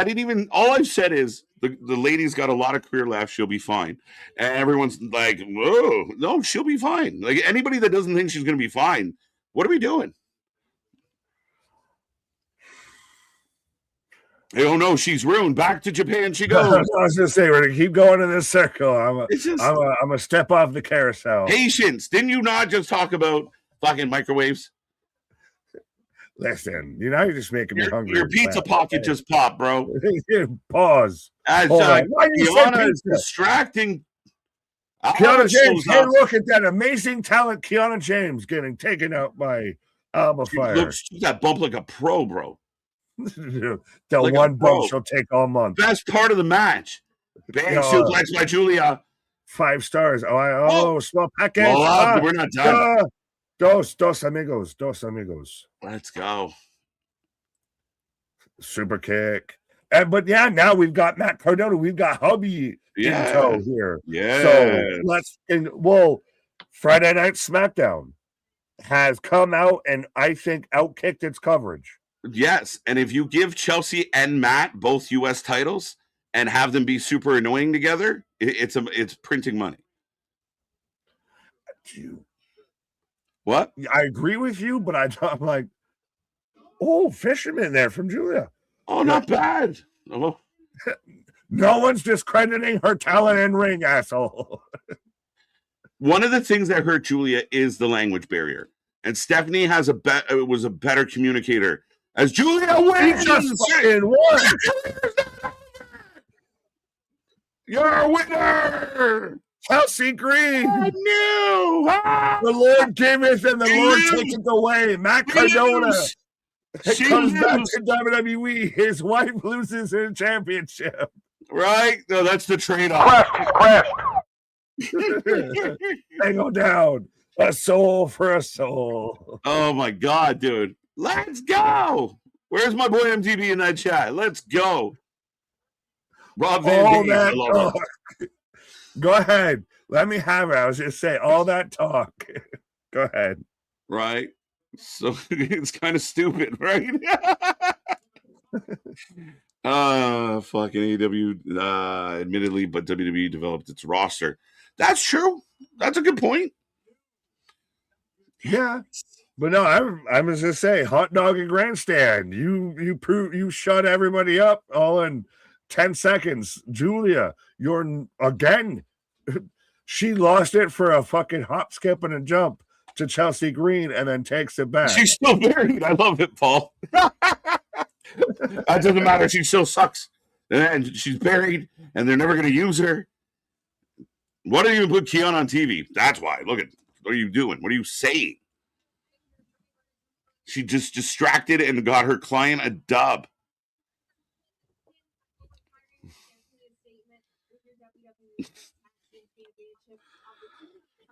all I've said is the lady's got a lot of career left. She'll be fine. And everyone's like, whoa, no, she'll be fine. Like anybody that doesn't think she's going to be fine, what are we doing? Oh no, she's ruined. Back to Japan she goes. I was going to say, we're going to keep going in this circle. I'm a step off the carousel. Patience. Didn't you not just talk about fucking microwaves? Listen, you're just making me hungry. Your pizza pocket just popped, bro. Pause. As Kiana is distracting. Kiana James, hey, look at that amazing talent. Kiana James getting taken out by Alba Fire. She's that bump like a pro, bro. The like one bump she'll take all month. Best part of the match. Bang suplex by Julia. 5 stars. Small package. We're not done. Dos amigos. Let's go. Super kick. But now we've got Matt Cardona. We've got Hubby in tow here. Yeah. So Friday Night Smackdown has come out and I think outkicked its coverage. Yes. And if you give Chelsea and Matt both U.S. titles and have them be super annoying together, it's printing money. What? I agree with you, but I'm like, fisherman there from Julia. Oh, not bad. Oh, No one's discrediting her talent in ring, asshole. One of the things that hurt Julia is the language barrier, and Stephanie was a better communicator. As Julia wins, you're a winner. Chelsea Green. No. The Lord giveth and the Lord taketh away. Matt Cardona comes back to WWE. His wife loses her championship. Right? No, that's the trade-off. Crashed. They go down. A soul for a soul. Oh my God, dude. Let's go. Where's my boy MTV in that chat? Let's go. Rob Van Dam. I love it. Go ahead. Let me have it. I was just saying all that talk. Go ahead. Right. So it's kind of stupid, right? Fucking AEW, admittedly, but WWE developed its roster. That's true. That's a good point. Yeah. But no, I was just saying, hot dog and grandstand. You shut everybody up all in 10 seconds. Julia, you're again. She lost it for a fucking hop, skip, and a jump to Chelsea Green, and then takes it back. She's still buried. I love it, Paul. That doesn't matter. She still sucks, and she's buried, and they're never going to use her. Why don't you even put Keon on TV? That's why. Look at what are you doing? What are you saying? She just distracted and got her client a dub.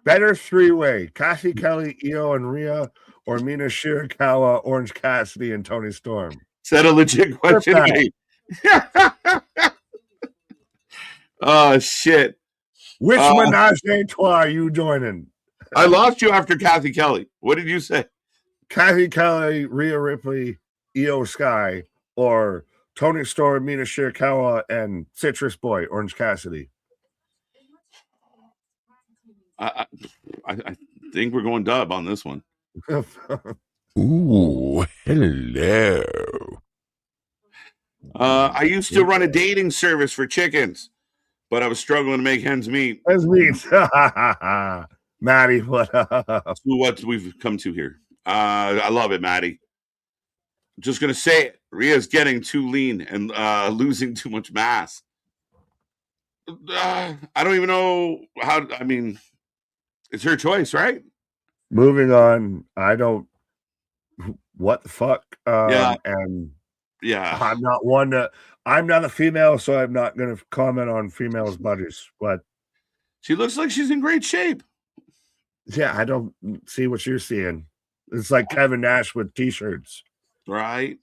Better three-way: Kathy Kelly, Io, and Rhea, or Mina Shirakawa, Orange Cassidy, and Tony Storm. Is that a legit question? Oh shit! Which menage a trois are you joining? I lost you after Kathy Kelly. What did you say? Kathy Kelly, Rhea Ripley, Io Sky, or Tony Storm, Mina Shirakawa, and Citrus Boy, Orange Cassidy. I think we're going dub on this one. Ooh, hello. I used to run a dating service for chickens, but I was struggling to make ends meet. Ends meet. Maddie, what we've come to here. I love it, Maddie. I'm just going to say it. Rhea's getting too lean and losing too much mass. I don't even know how. I mean, it's her choice, right? Moving on. I don't. What the fuck? Yeah. And yeah, I'm not one to. I'm not a female, so I'm not going to comment on females' bodies. But she looks like she's in great shape. Yeah, I don't see what you're seeing. It's like Kevin Nash with t-shirts. Right.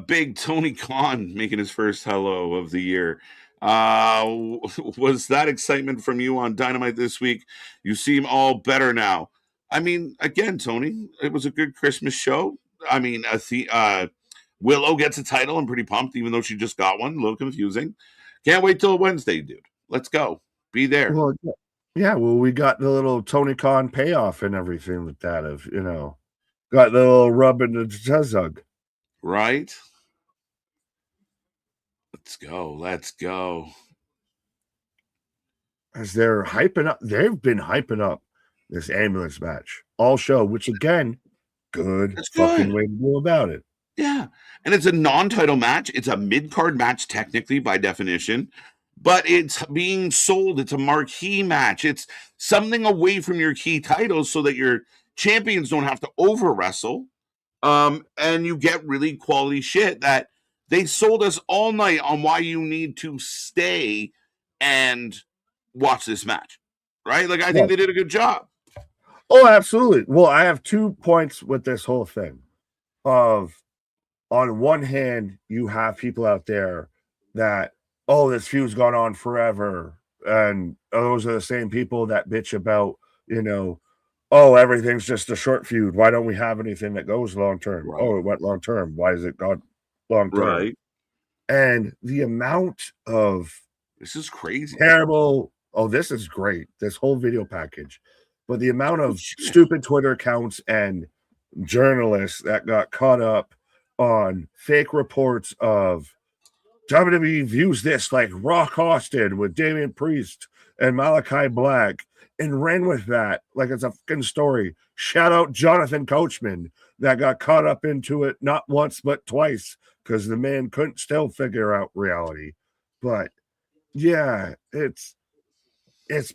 Big Tony Khan making his first hello of the year. Was that excitement from you on Dynamite this week? You seem all better now. I mean, again, Tony, it was a good Christmas show. I mean, Willow gets a title. I'm pretty pumped, even though she just got one. A little confusing. Can't wait till Wednesday, dude. Let's go. Be there. Well, yeah, well, we got the little Tony Khan payoff and everything with that of, got the little rub in the tuzug. Right? Let's go. As they're hyping up, they've been hyping up this ambulance match all show, which again, good fucking way to go about it. Yeah. And it's a non-title match. It's a mid-card match, technically, by definition. But it's being sold. It's a marquee match. It's something away from your key titles so that your champions don't have to over-wrestle. And you get really quality shit that they sold us all night on why you need to stay and watch this match. Right? Like, I think they did a good job. Oh, absolutely. Well, I have 2 points with this whole thing. On one hand, you have people out there that, oh, this feud's gone on forever. And those are the same people that bitch about, oh, everything's just a short feud. Why don't we have anything that goes long term? Right. Oh, it went long term. Why is it gone long term? Right. And the amount of this is crazy. Terrible. Oh, this is great. This whole video package. But the amount of stupid Twitter accounts and journalists that got caught up on fake reports of WWE views this like Rock Austin with Damian Priest and Malachi Black and ran with that like it's a fucking story. Shout out Jonathan Coachman that got caught up into it not once but twice because the man couldn't still figure out reality. But yeah, it's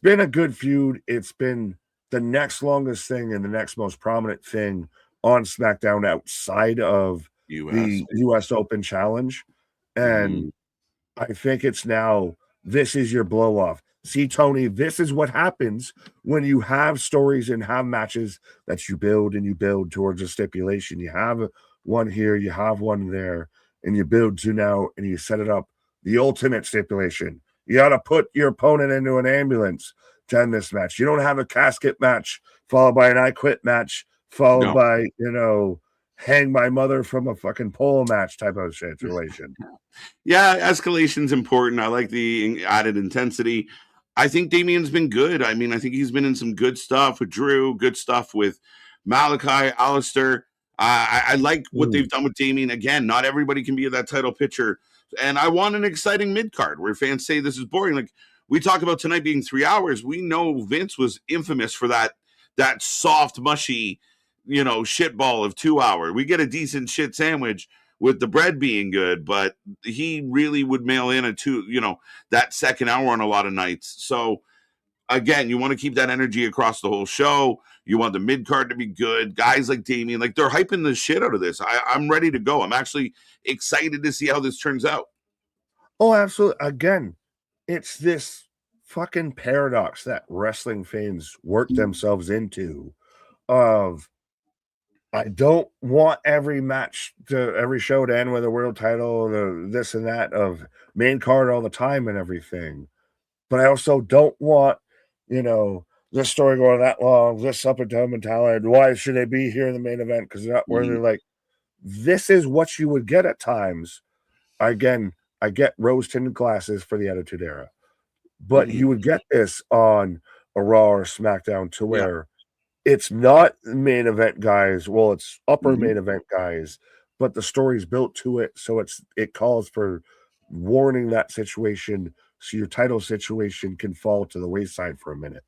been a good feud. It's been the next longest thing and the next most prominent thing on SmackDown outside of the US Open Challenge. And I think it's now, this is your blow off. See, Tony, this is what happens when you have stories and have matches that you build and you build towards a stipulation. You have one here, you have one there, and you build to now and you set it up. The ultimate stipulation. You got to put your opponent into an ambulance to end this match. You don't have a casket match followed by an I quit match, followed by, hang my mother from a fucking pole match type of situation. Yeah, escalation's important. I like the added intensity. I think Damian's been good. I mean, I think he's been in some good stuff with Drew, good stuff with Malachi, Alistair. I like what they've done with Damian. Again, not everybody can be that title picture. And I want an exciting mid-card where fans say this is boring. Like we talk about tonight being 3 hours. We know Vince was infamous for that soft, mushy, shit ball of 2 hours. We get a decent shit sandwich with the bread being good, but he really would mail in that second hour on a lot of nights. So again, you want to keep that energy across the whole show. You want the mid card to be good. Guys like Damian, like they're hyping the shit out of this. I'm ready to go. I'm actually excited to see how this turns out. Oh, absolutely. Again, it's this fucking paradox that wrestling fans work themselves into of, I don't want every show to end with a world title, this and that of main card all the time and everything. But I also don't want, this story going that long, this up and down mentality. Why should they be here in the main event? Because they're not where they're like, this is what you would get at times. Again, I get rose tinted glasses for the Attitude Era, but you would get this on a Raw or SmackDown to where it's not main event guys. Well, it's upper main event guys, but the story's built to it. So it calls for warning that situation. So your title situation can fall to the wayside for a minute.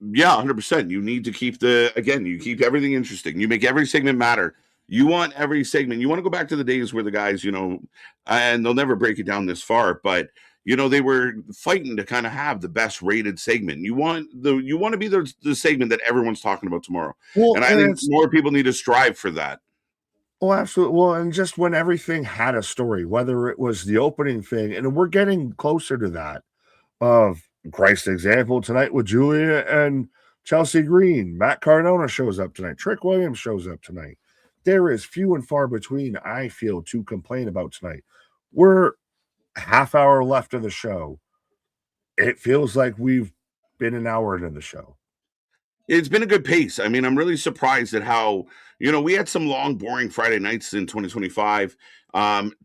Yeah, 100%. You need to keep you keep everything interesting. You make every segment matter. You want every segment. You want to go back to the days where the guys, and they'll never break it down this far, but they were fighting to kind of have the best rated segment. You want to be the segment that everyone's talking about tomorrow. Well, and I think more people need to strive for that. Oh, absolutely. Well, and just when everything had a story, whether it was the opening thing, and we're getting closer to that of Christ's example tonight with Julia and Chelsea Green. Matt Cardona shows up tonight. Trick Williams shows up tonight. There is few and far between, I feel, to complain about tonight. We're half hour left of the show. It feels like we've been an hour into the show. It's been a good pace. I mean, I'm really surprised at how, we had some long, boring Friday nights in 2025.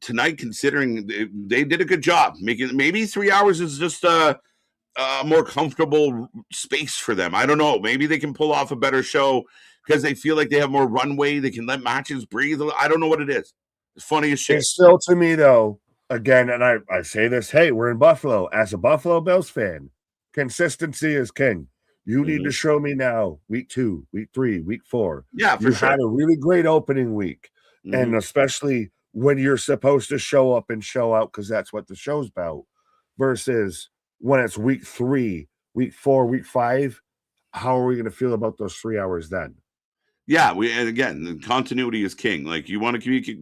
Tonight, considering they did a good job making, maybe 3 hours is just a more comfortable space for them. I don't know. Maybe they can pull off a better show because they feel like they have more runway. They can let matches breathe. I don't know what it is. It's funny as shit. It's still, to me, though, again, and I say this, hey, we're in Buffalo. As a Buffalo Bills fan, consistency is king. You need to show me now, week 2, week 3, week 4. Yeah, for sure. You had a really great opening week, and especially when you're supposed to show up and show out because that's what the show's about, versus when it's week 3, week 4, week 5. How are we going to feel about those 3 hours then? Yeah, and again, the continuity is king. Like you want to keep,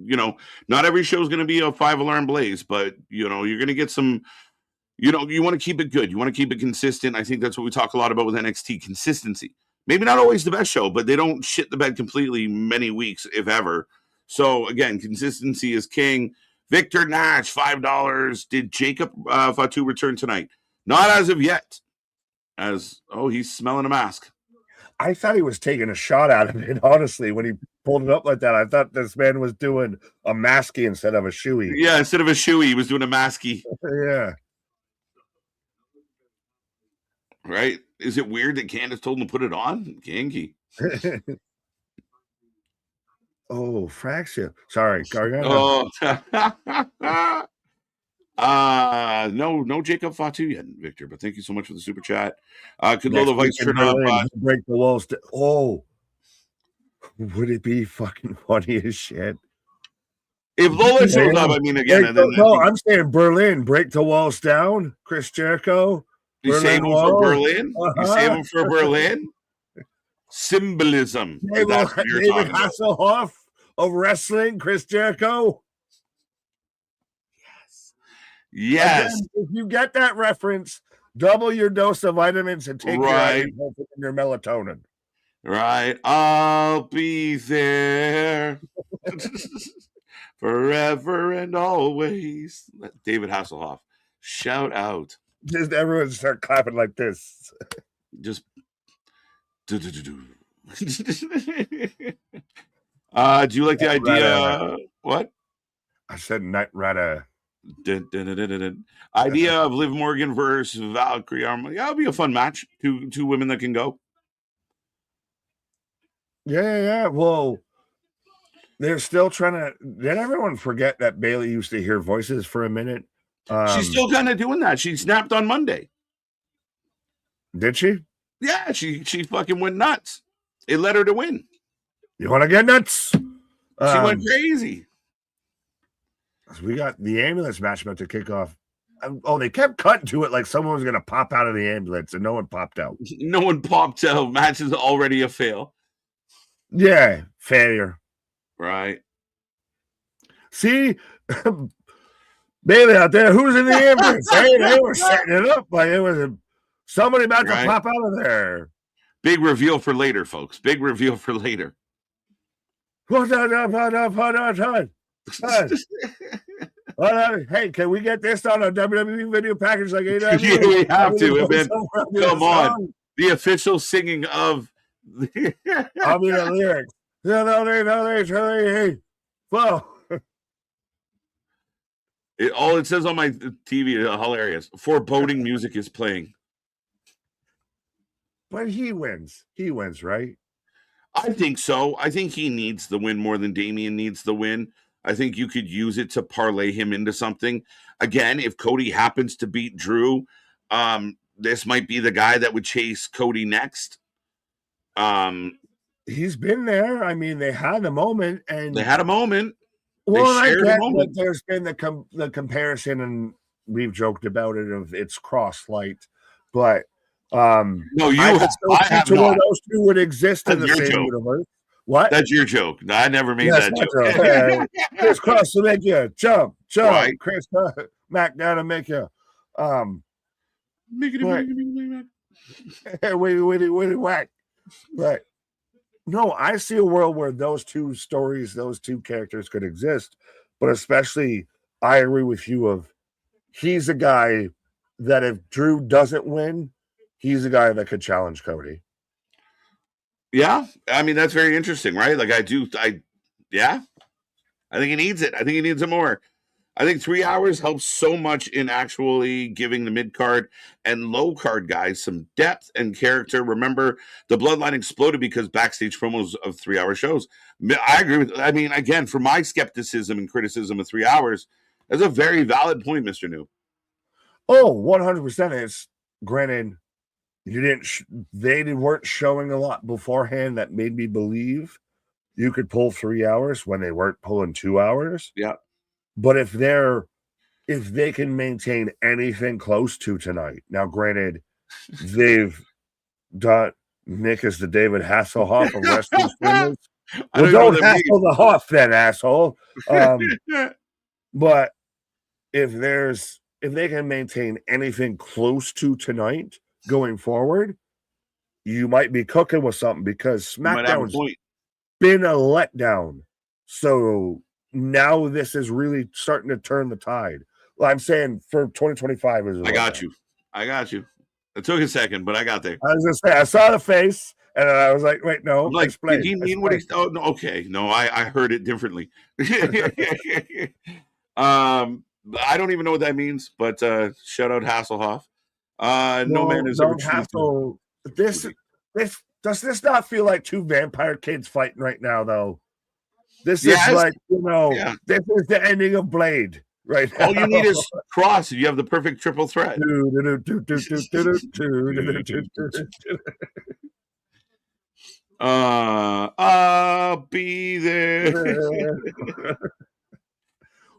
not every show is going to be a 5-alarm blaze, but you're going to get some. You want to keep it good. You want to keep it consistent. I think that's what we talk a lot about with NXT, consistency. Maybe not always the best show, but they don't shit the bed completely many weeks, if ever. So, again, consistency is king. Victor Nash, $5. Did Jacob Fatu return tonight? Not as of yet. He's smelling a mask. I thought he was taking a shot out of it, honestly, when he pulled it up like that. I thought this man was doing a masky instead of a shoey. Yeah, instead of a shoey, he was doing a masky. Yeah. Right? Is it weird that Candace told him to put it on? Ganky. Oh, Fraxia. Sorry, Cardona. Oh, no Jacob Fatu yet, Victor, but thank you so much for the super chat. Could Next Lola week Vice in turn up? Berlin, he'll break the walls. Oh, would it be fucking funny as shit? If Lola shows up, I mean, again, and then I'm saying Berlin, break the walls down. Chris Jericho. You save him for Berlin? You save him for Berlin? Symbolism. David Hasselhoff of wrestling, Chris Jericho. Yes. Again, if you get that reference, double your dose of vitamins and take your melatonin. Right. I'll be there forever and always. David Hasselhoff. Shout out. Just everyone start clapping like this. Just do. Do you like the idea? What? I said night rata. Idea of Liv Morgan versus Valkyrie. That'll be a fun match. Two women that can go. Yeah. Well, they're still trying to. Did everyone forget that Bayley used to hear voices for a minute? She's still kind of doing that. She snapped on Monday. Did she? Yeah, she fucking went nuts. It led her to win. You want to get nuts? She went crazy. We got the ambulance match about to kick off. They kept cutting to it like someone was going to pop out of the ambulance, and no one popped out. No one popped out. Match is already a fail. Yeah, failure. Right. See, Bailey out there, who's in the ambulance? They were setting it up like it was somebody about to pop out of there. Big reveal for later, folks. Big reveal for later. Hold on. Hey, can we get this on a WWE video package like AW? Yeah, we have to. Come on. The official singing of I'll be the lyrics. Whoa. All it says on my TV is hilarious. Foreboding music is playing. But he wins. He wins, right? I think so. I think he needs the win more than Damian needs the win. I think you could use it to parlay him into something. Again, if Cody happens to beat Drew, this might be the guy that would chase Cody next. He's been there. I mean, they had a moment. Well, I get that there's been the comparison, and we've joked about it, of it's cross-light. But no, I have to where those two would exist in the same universe. What? That's your joke. I never made that joke. Chris Cross to make you jump. Right. Chris Smackdown to make you whack. But no, I see a world where those two stories, those two characters could exist. But especially, I agree with you of he's a guy that if Drew doesn't win, he's a guy that could challenge Cody. Yeah, I mean, that's very interesting, right? Like I think he needs it. I think he needs it more. I think 3 hours helps so much in actually giving the mid-card and low-card guys some depth and character. Remember, the Bloodline exploded because backstage promos of 3-hour shows. I agree with, I mean, again, for my skepticism and criticism of 3 hours, that's a very valid point, Mr. New. Oh, 100%. It's granted, they weren't showing a lot beforehand that made me believe you could pull 3 hours when they weren't pulling 2 hours. Yeah. But if they can maintain anything close to tonight, now granted, they've done Nick is the David Hasselhoff of wrestling streamers. Well, don't hassle the Hoff then, asshole. But if they can maintain anything close to tonight going forward, you might be cooking with something, because SmackDown's been a letdown. So now this is really starting to turn the tide. Well, I'm saying for 2025 is. I got you. It took a second, but I got there. I was gonna say I saw the face, and I was like, "Wait, no." Like, did he mean what he? Oh, no, okay, no, I heard it differently. I don't even know what that means, but shout out Hasselhoff. No man is ever hassle. Does this not feel like two vampire kids fighting right now, though? This Yes. is like, Yeah. this is the ending of Blade, right? All you need is Cross. You have the perfect triple threat. I'll be there.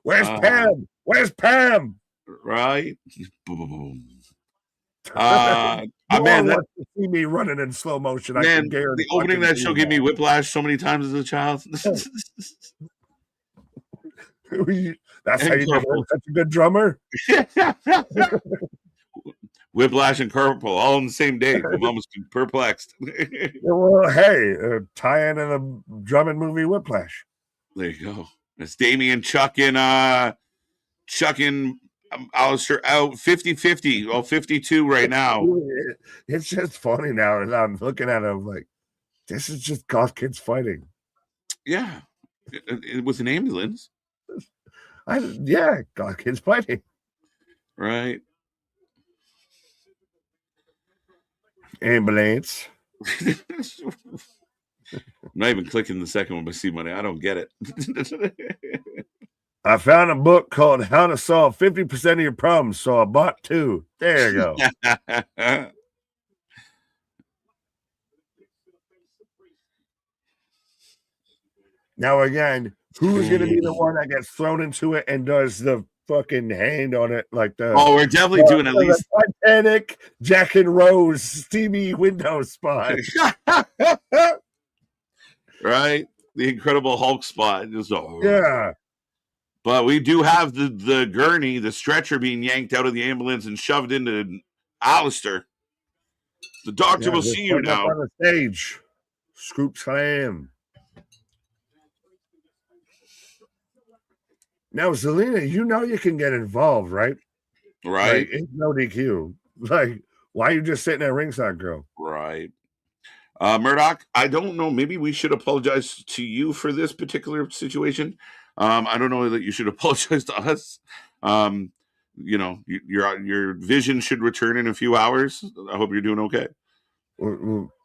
Where's Pam? Where's Pam? Right? Boom. Man, Man, wants to see me running in slow motion. I man, can guarantee the opening that show gave me whiplash so many times as a child. That's how you get such a good drummer. Whiplash and Purple all on the same day. My mom was perplexed. Well, hey, tie in the drumming movie Whiplash. There you go. It's Damien chucking Alistair out 50-50. Well, 52 right now. It's just funny now. And I'm looking at him like, this is just goth kids fighting. Yeah. With an ambulance. Goth kids fighting. Right. Ambulance. I'm not even clicking the second one by C Money. I don't get it. I found a book called How to Solve 50% of Your Problems, so I bought 2. There you go. Now again, who's going to be the one that gets thrown into it and does the fucking hand on it like the? Oh, we're definitely doing at least Titanic, Jack and Rose, Stevie Windows spot. Right, the Incredible Hulk spot. Just, yeah. But we do have the gurney, the stretcher being yanked out of the ambulance and shoved into Alistair. The doctor will see you now. On the stage. Scoop slam. Now, Zelina, you can get involved, right? Right. Like, it's no DQ. Like, why are you just sitting at ringside, girl? Right. Murdoch, I don't know. Maybe we should apologize to you for this particular situation. I don't know that you should apologize to us. Your vision should return in a few hours. I hope you're doing okay.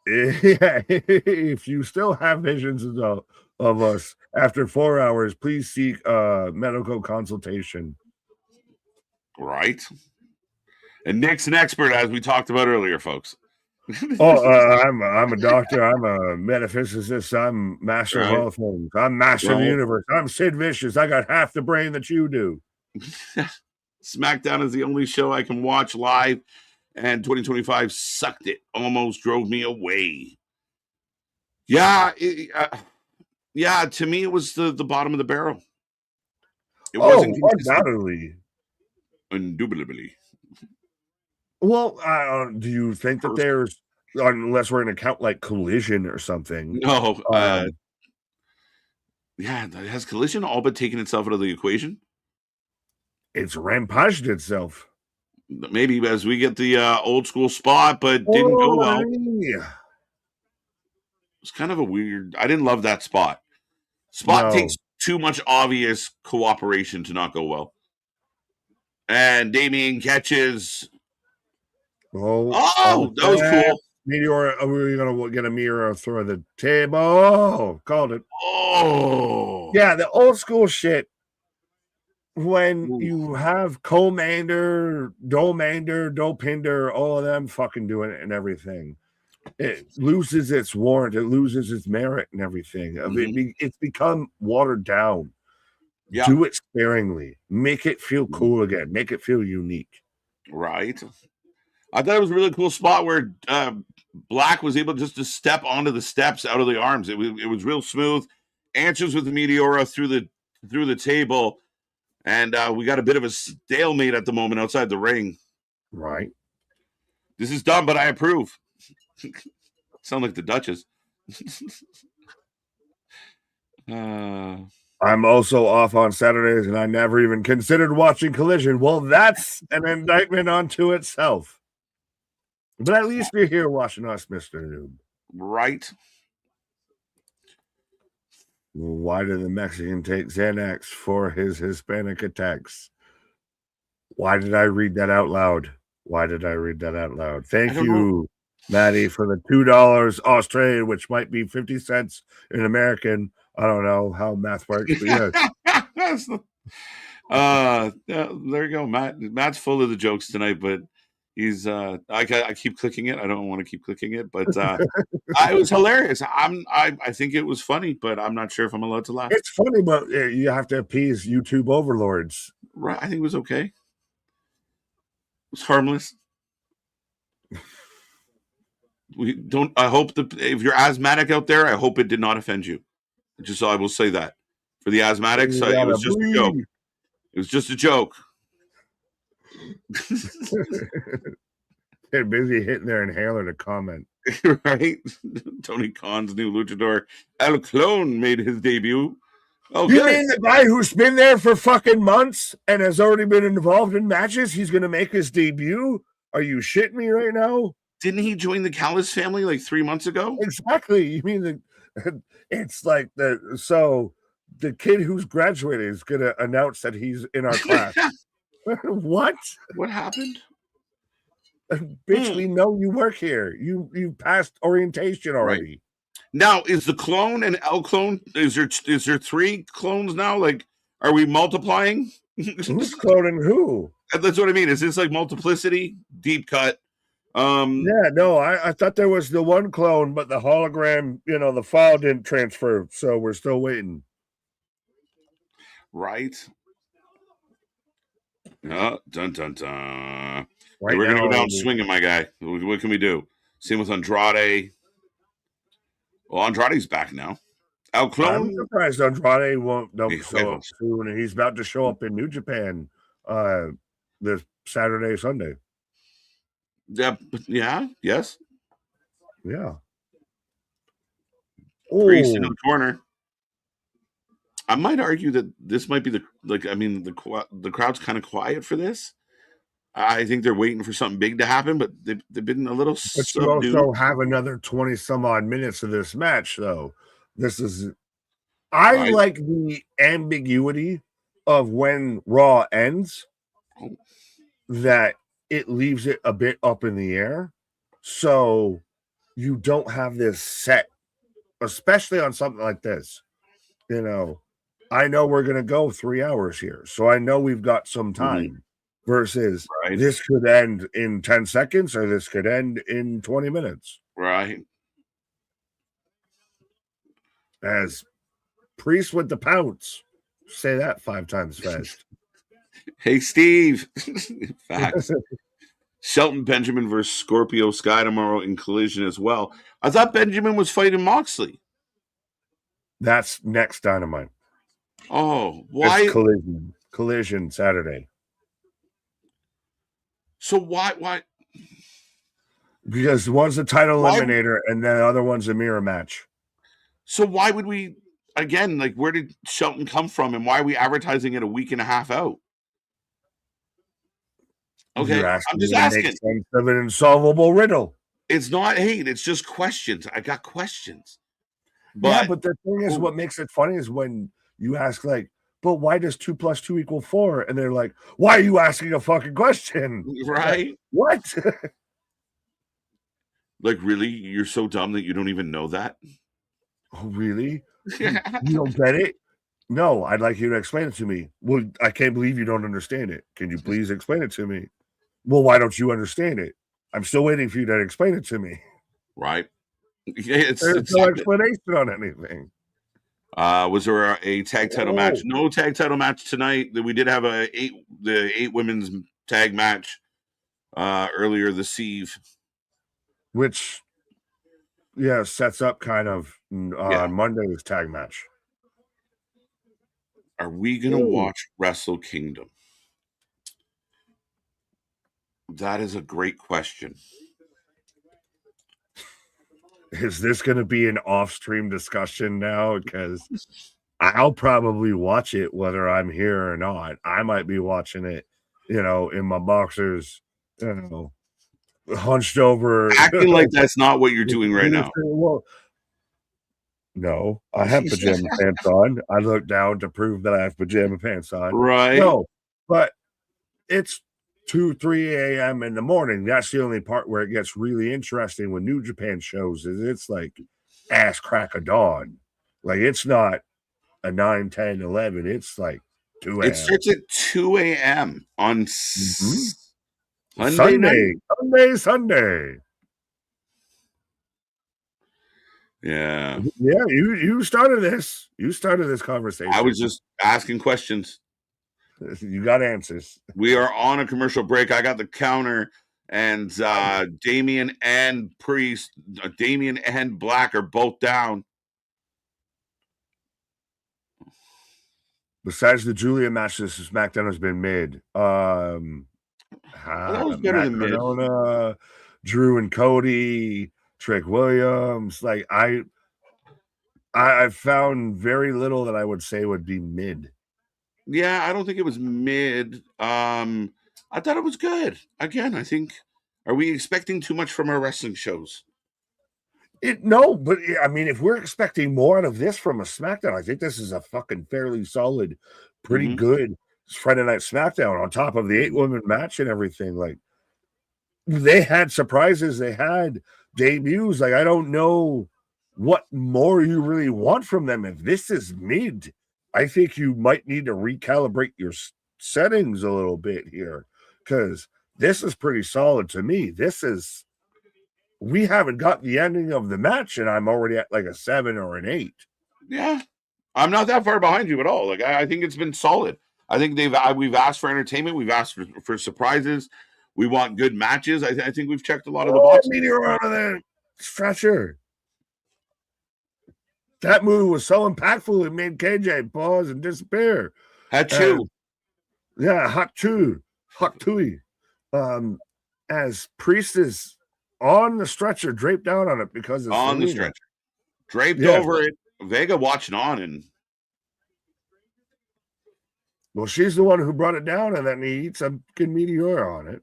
Yeah, if you still have visions of us after 4 hours, please seek medical consultation. Right. And Nick's an expert, as we talked about earlier, folks. I'm a doctor. I'm a metaphysicist. I'm master of all things. I'm master of the universe. I'm Sid Vicious. I got half the brain that you do. SmackDown is the only show I can watch live, and 2025 sucked it. Almost drove me away. Yeah, to me, it was the bottom of the barrel. It wasn't indubitably. Well, do you think that there's, unless we're going to count like Collision or something? No. Has Collision all but taken itself out of the equation? It's rampaged itself. Maybe as we get the old school spot, but didn't go well. It's kind of a weird. I didn't love that spot. Takes too much obvious cooperation to not go well. And Damien catches. Oh, that was cool. Meteor, we're going to get a mirror through the table. Oh, called it. Oh. Yeah, the old school shit. When you have Commander, Dopinder, all of them fucking doing it and everything, it loses its warrant, it loses its merit and everything. Mm-hmm. It's become watered down. Yeah. Do it sparingly. Make it feel cool again. Make it feel unique. Right. I thought it was a really cool spot where Black was able just to step onto the steps out of the arms. It was real smooth. Answers with the Meteora through the table. And we got a bit of a stalemate at the moment outside the ring. Right. This is dumb, but I approve. Sound like the Duchess. I'm also off on Saturdays, and I never even considered watching Collision. Well, that's an indictment unto itself. But at least you're here watching us, Mr. Noob. Right. Why did the Mexican take Xanax for his Hispanic attacks? Why did I read that out loud? Thank you. Maddie, for the $2 Australian, which might be 50 cents in American. I don't know how math works, but yeah. Yeah, there you go. Matt's full of the jokes tonight, but he's I keep clicking it. I don't want to keep clicking it, but it was hilarious. I think it was funny, but I'm not sure if I'm allowed to laugh. It's funny, but you have to appease YouTube overlords. Right. I think it was okay. It was harmless. I hope if you're asthmatic out there, I hope it did not offend you. Just I will say that. For the asthmatics, it was just a joke. It was just a joke. They're busy hitting their inhaler to comment. Right? Tony Khan's new luchador, El Clone, made his debut. Oh, you good. mean the guy who's been there for fucking months and has already been involved in matches? He's going to make his debut? Are you shitting me right now? Didn't he join the Callis family like 3 months ago? Exactly. You mean it's like the kid who's graduated is going to announce that he's in our class. What? What happened? Bitch, we know you work here. You passed orientation already. Right. Now, is the clone and El Clone? Is there 3 clones now? Like, are we multiplying? Who's cloning who? That's what I mean. Is this like multiplicity? Deep cut? Yeah, no, I thought there was the one clone, but the hologram, the file didn't transfer, so we're still waiting. Right. Dun dun dun. Right, we're gonna go down swinging, my guy. What can we do? Same with Andrade. Well, Andrade's back now. El Clone. I'm surprised Andrade won't show up soon. He's about to show up in New Japan this Saturday, Sunday. Yeah. Yes. Yeah. Priest into the corner. I might argue that this might be the crowd's kind of quiet for this. I think they're waiting for something big to happen, but they've been a little subdued. You also have another 20 some odd minutes of this match, though. I like the ambiguity of when Raw ends, that it leaves it a bit up in the air. So you don't have this set, especially on something like this. I know we're going to go 3 hours here, so I know we've got some time. Versus this could end in 10 seconds or this could end in 20 minutes. Right. As Priest with the pounce. Say that 5 times fast. Hey, Steve. Facts. Shelton Benjamin versus Scorpio Sky tomorrow in Collision as well. I thought Benjamin was fighting Moxley. That's next Dynamite. Oh, why? It's Collision Saturday. So why? Because one's a title eliminator and the other one's a mirror match. So why would we, again, like, where did Shelton come from and why are we advertising it a week and a half out? Okay, I'm just asking. Make sense of an insolvable riddle. It's not hate, it's just questions. I got questions. But the thing is, what makes it funny is when you ask, like, but why does 2 + 2 = 4? And they're like, why are you asking a fucking question? Right? Like, what? Like, really? You're so dumb that you don't even know that? Oh, really? You don't get it? No, I'd like you to explain it to me. Well, I can't believe you don't understand it. Can you please explain it to me? Well, why don't you understand it? I'm still waiting for you to explain it to me. Right. There's no explanation on anything. Was there a tag title match? No tag title match tonight. We did have the 8 women's tag match earlier this eve, which sets up kind of Monday's tag match. Are we gonna watch Wrestle Kingdom? That is a great question. Is this going to be an off-stream discussion now? Because I'll probably watch it whether I'm here or not. I might be watching it, in my boxers, hunched over. Acting like that's not what you're doing right now. Well, no, I have pajama pants on. I look down to prove that I have pajama pants on. Right. No, but it's 2, 3 a.m. in the morning. That's the only part where it gets really interesting when New Japan shows is it's like ass crack of dawn. Like it's not a 9, 10, 11. It's like 2 a.m. It starts at 2 a.m. on Sunday. Yeah. Yeah, you started this. You started this conversation. I was just asking questions. You got answers. We are on a commercial break. I got the counter, and Damian and Priest, Damian and Black are both down. Besides the Julia match, this SmackDown has been mid. That was better than mid. Cardona, Drew and Cody, Trick Williams. Like I found very little that I would say would be mid. Yeah, I don't think it was mid. I thought it was good. Again, I think, are we expecting too much from our wrestling shows? No, but I mean, if we're expecting more out of this from a SmackDown, I think this is a fucking fairly solid, pretty good Friday Night SmackDown on top of the 8-woman match and everything. Like they had surprises, they had debuts. Like I don't know what more you really want from them. If this is mid, I think you might need to recalibrate your settings a little bit here because this is pretty solid to me. We haven't got the ending of the match, and I'm already at like a 7 or an 8. Yeah, I'm not that far behind you at all. Like I think it's been solid. I think we've asked for entertainment, we've asked for surprises, we want good matches. I think we've checked a lot of the boxes. Meteor out of there, stretcher. That move was so impactful it made KJ pause and disappear. Hachu. Yeah, Haktui. As Priest is on the stretcher, draped down on it because of on Selena. The stretcher, draped over it. Vega watching on, and well, she's the one who brought it down, and then he eats a good meteor on it.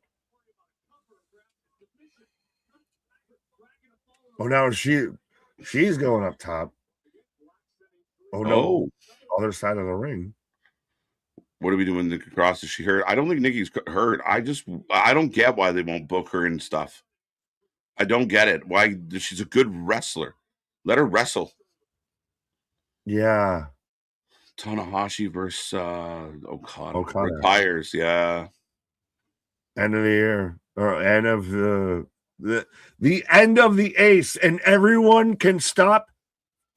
Oh, now she's going up top. Oh no, other side of the ring. What are we doing, Nikki Cross? Is she hurt? I don't think Nikki's hurt. I don't get why they won't book her and stuff. I don't get it. Why? She's a good wrestler. Let her wrestle. Yeah. Tanahashi versus Okada. Retires. Yeah. End of the year. Or end of the end of the ace. And everyone can stop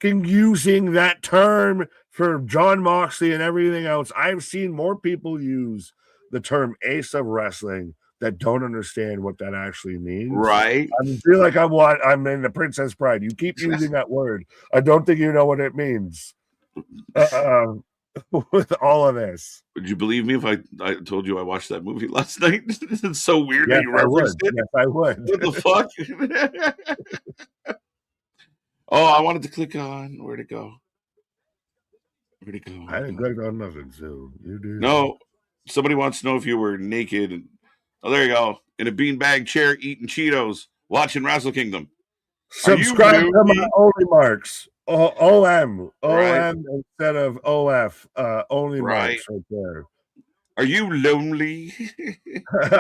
using that term for John Moxley and everything else. I've seen more people use the term ace of wrestling that don't understand what that actually means. Right. I feel like I'm in the Princess Bride. You keep using that word. I don't think you know what it means. With all of this. Would you believe me if I told you I watched that movie last night? It's so weird yes, that you referenced it. Yes, I would. What the fuck? Oh, I wanted to click on where'd it go? I didn't click on nothing, so you do. No, somebody wants to know if you were naked. Oh, there you go. In a beanbag chair eating Cheetos, watching Wrestle Kingdom. Subscribe to my Only Marks. OM right. Instead of OF. Only Marks right there. Are you lonely?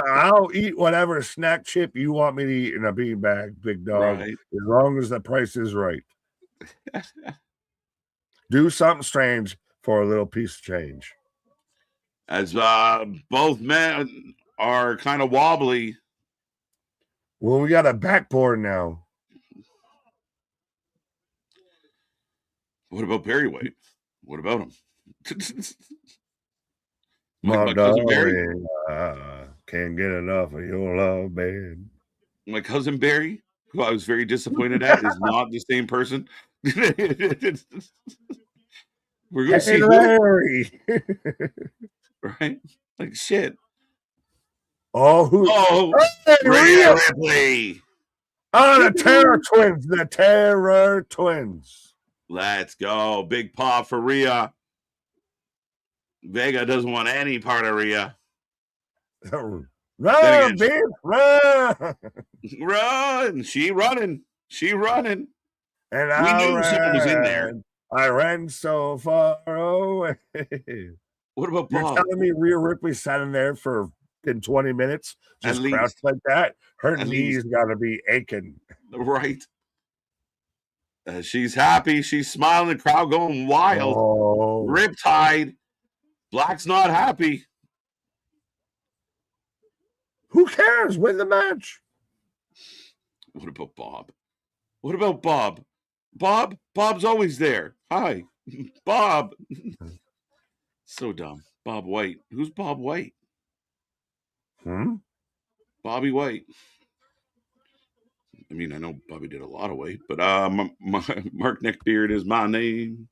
I'll eat whatever snack chip you want me to eat in a beanbag, big dog, as long as the price is right. Do something strange for a little piece of change. As both men are kind of wobbly. Well, we got a backboard now. What about Barry White? What about him? My cousin Barry can't get enough of your love, man. My cousin Barry, who I was very disappointed at, is not the same person. We're gonna see Larry. Right? Like shit. Rhea Ripley. Oh, the Terror Twins. The Terror Twins. Let's go. Big paw for Rhea. Vega doesn't want any part of Rhea. Run, bitch, run. Run. She running. And we knew something was in there. I ran so far away. What about You're Bob? telling me Rhea Ripley sat in there for fucking 20 minutes, just crouched like that. Her knees got to be aching. Right. She's happy. She's smiling. The crowd going wild. Oh. Riptide. Black's not happy. Who cares? Win the match. What about Bob? What about Bob? Bob's always there. Hi, Bob. So dumb. Bob White. Who's Bob White? Bobby White. I mean, I know Bobby did a lot of weight, but Mark Neckbeard is my name.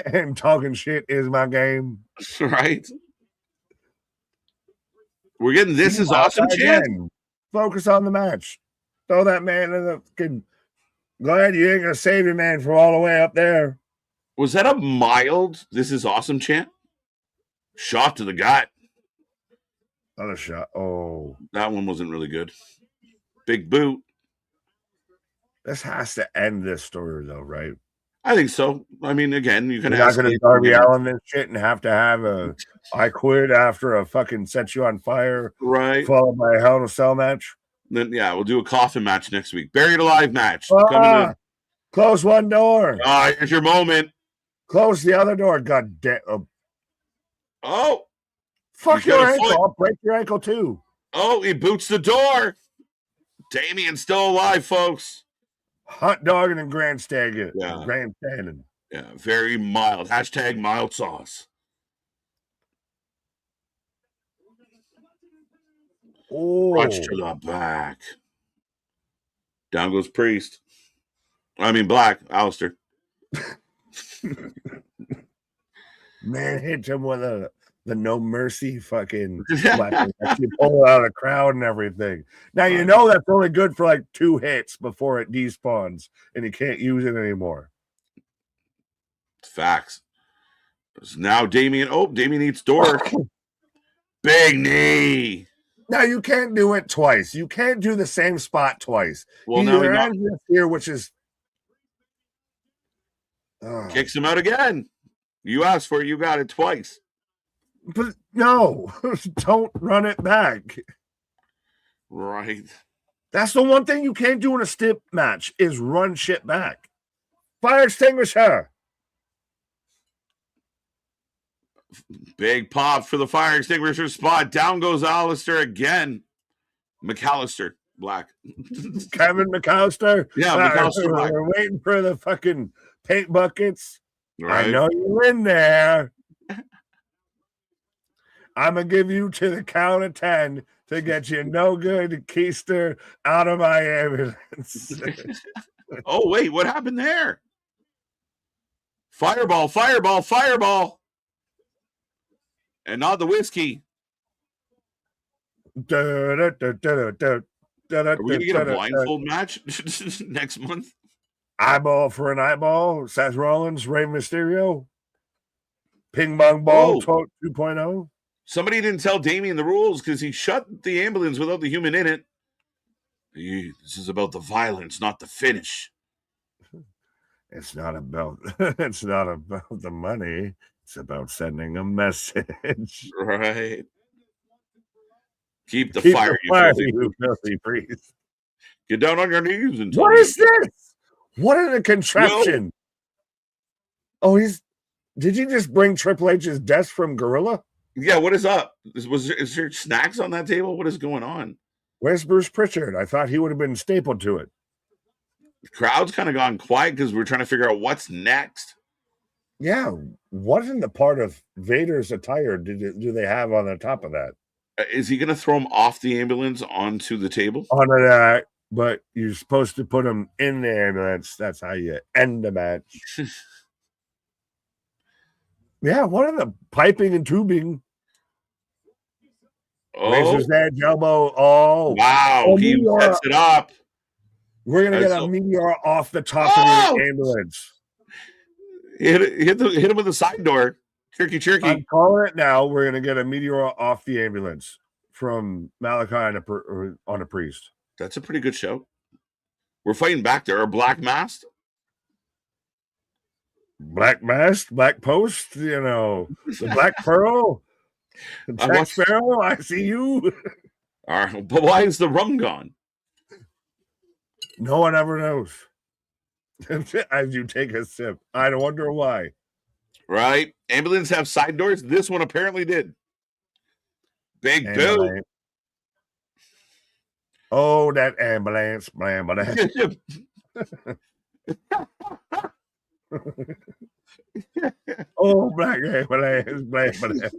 And talking shit is my game. Right? We're getting this is awesome chant. Focus on the match. Throw that man in the fucking. Glad you ain't gonna save your man from all the way up there. Was that a mild this is awesome chant? Shot to the gut. Another shot. Oh. That one wasn't really good. Big boot. This has to end this story, though, right? I think so. I mean, again, you can ask. Not going to Darby Allin this shit and have to have a I quit after a fucking set you on fire, right? Followed by a Hell in a Cell match. Then we'll do a coffin match next week. Buried alive match. Close one door. Here's your moment. Close the other door. God damn. Oh. Fuck your ankle. I'll break your ankle too. Oh, he boots the door. Damien's still alive, folks. Hot dogging and grandstanding. Yeah. Grandstanding. Yeah, very mild. Hashtag mild sauce. Oh. Crutch to the back. Down goes Priest. I mean, Black. Alistair. Man hit him with the no mercy fucking weapon. You pull it out of the crowd and everything. Now you know that's only good for like 2 hits before it despawns and you can't use it anymore. Facts. Now Damien. Oh, Damien eats door. Big knee. Now you can't do it twice. You can't do the same spot twice. Well, now he ends this here, which is kicks him out again. You asked for it, you got it twice. But no, don't run it back. Right. That's the one thing you can't do in a stip match is run shit back. Fire extinguisher. Big pop for the fire extinguisher spot. Down goes Alistair again. McAllister. Black. Kevin McAllister. Yeah, McAllister. We're waiting for the fucking paint buckets. Right. I know you're in there. I'm going to give you to the count of 10 to get you no good keister out of my ambulance. Oh, wait. What happened there? Fireball, fireball, fireball. And not the whiskey. Are we going to get a blindfold match next month? Eyeball for an eyeball. Seth Rollins, Rey Mysterio. Ping pong ball 2.0. Somebody didn't tell Damien the rules because he shut the ambulance without the human in it. This is about the violence, not the finish. It's not about the money. It's about sending a message. Right. Keep the fire, you filthy priest. Get down on your knees and what is this? What is a contraption? No. Oh, did you just bring Triple H's desk from Gorilla? Yeah, what is up? Is there snacks on that table? What is going on? Where's Bruce Pritchard? I thought he would have been stapled to it. The crowd's kind of gone quiet because we're trying to figure out what's next. Yeah, what in the part of Vader's attire do they have on the top of that? Is he going to throw him off the ambulance onto the table? Onto that, but you're supposed to put him in the ambulance. That's how you end the match. Yeah, what are the piping and tubing? Razor's Edge elbow. Oh, wow. He sets it up. We're going to get a meteor off the top of the ambulance. Hit him with the side door. Chirky. I'm calling it now. We're going to get a meteor off the ambulance from Malachi on a priest. That's a pretty good show. We're fighting back there. A black mask. Black Mask, Black Post, the Black Pearl, Jack Sparrow, I see you. But why is the rum gone? No one ever knows. As you take a sip, I wonder why. Right? Ambulance have side doors. This one apparently did. Big Bill. Oh, that ambulance. Oh, black ambulance.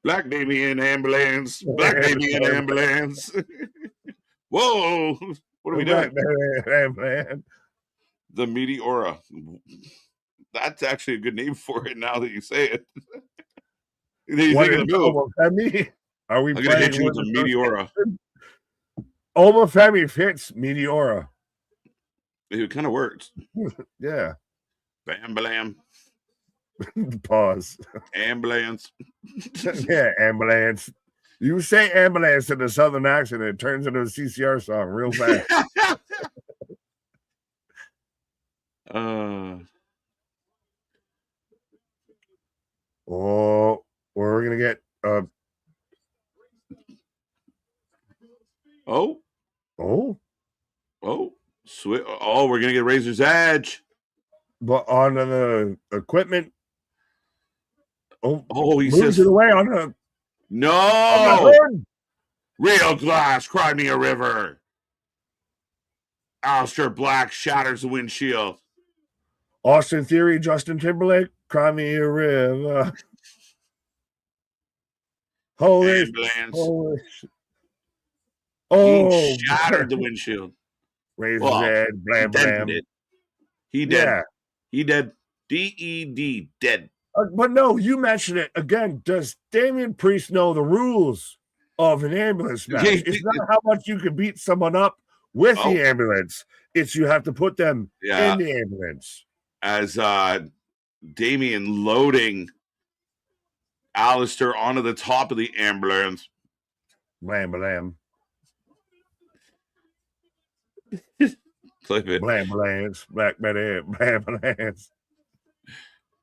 Black Damien ambulance. Black Damien ambulance. Whoa. What are we doing? Ambulance. The Meteora. That's actually a good name for it now that you say it. What is Omafemi? Are we playing hit you with the Meteora? Omafemi fits Meteora. It kind of works. Yeah. Bam, blam. Pause. Ambulance. Yeah, ambulance. You say ambulance in a southern accent, it turns into a CCR song real fast. Oh, we're gonna get we're gonna get Razor's Edge. But on the equipment. He says it away on the real glass, cry me a river. Aleister Black shatters the windshield. Austin Theory, Justin Timberlake, cry me a river. Holy shit. He shattered the windshield. Razor's Edge, blam, blam. He dead. Yeah. He dead. D-E-D, dead. But no, you mentioned it again. Does Damian Priest know the rules of an ambulance match? It's not how much you can beat someone up with the ambulance. It's you have to put them in the ambulance. As Damian loading Aleister onto the top of the ambulance. Blam, blam. Clip it. Blam, ambulance. Black Betty, blam, ambulance.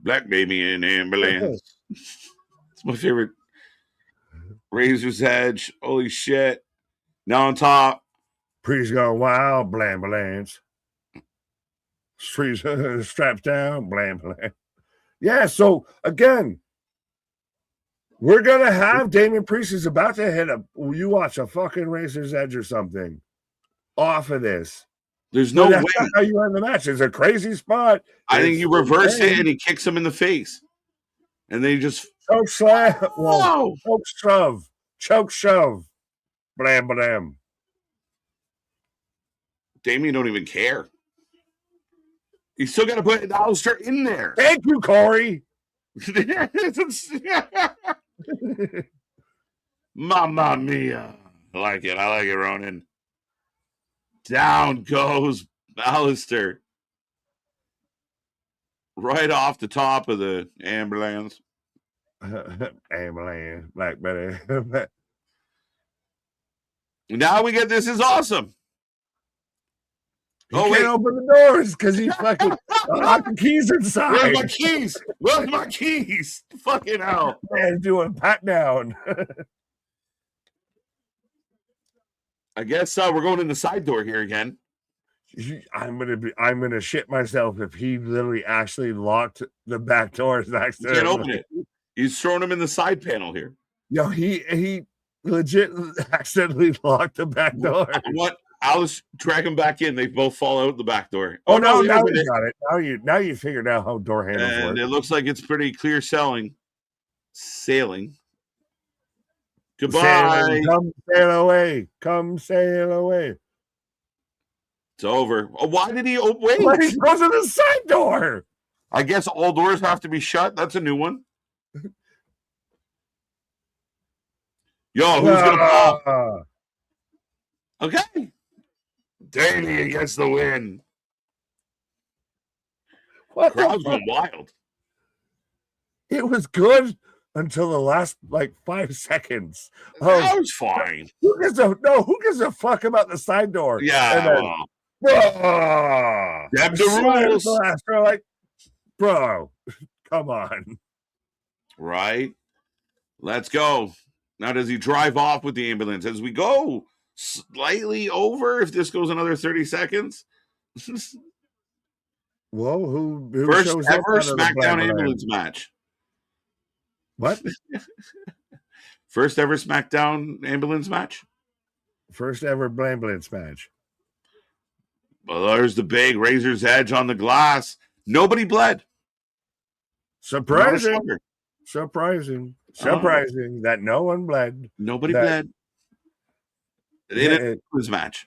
Black Damien ambulance. It's my favorite. Razor's Edge. Holy shit. Now on top. Priest going wild. Blam, ambulance. Streets straps down. Blam, blam. Yeah, so again, we're gonna have Damian Priest is about to hit you watch a fucking Razor's Edge or something off of this. There's no way. That's not how you end the match. It's a crazy spot. I think you reverse it and he kicks him in the face. And then he just choke slam. Whoa. Choke shove. Blam, blam. Damian don't even care. He's still got to put Aleister in there. Thank you, Corey. Mamma mia. I like it, Ronan. Down goes Aleister. Right off the top of the ambulance. Ambulance. Black Betty. Now we get This Is Awesome. He can't open the doors because he's fucking locked the keys inside. Where's my keys? Where's my keys? Fucking hell. Man, doing pat down. I guess we're going in the side door here again. I'm gonna shit myself if he literally actually locked the back doors next to him. Can't open it. He's throwing him in the side panel here. Yo, he legit accidentally locked the back door. What? Alice drag him back in. They both fall out the back door. Oh no! Now you got it. Now you figured out how door handles work. And it looks like it's pretty clear sailing. Goodbye. Come sail away. Come sail away. It's over. Oh, why did he wait? Why he goes to the side door? I guess all doors have to be shut. That's a new one. Yo, who's gonna pop? Okay. Damien gets the win. What? Crowd's going wild. It was good until the last 5 seconds. That was fine. Who gives a fuck about the side door? Yeah. Deb the rules. Like, bro, come on. Right? Let's go. Now, does he drive off with the ambulance as we go slightly over if this goes another 30 seconds? Whoa, who First shows ever up out of the SmackDown Blam ambulance Blam? match. What? First ever SmackDown ambulance match? First ever Blambulance match. Well, there's the big Razor's Edge on the glass. Nobody bled. Surprising that no one bled. Nobody bled. They didn't lose match.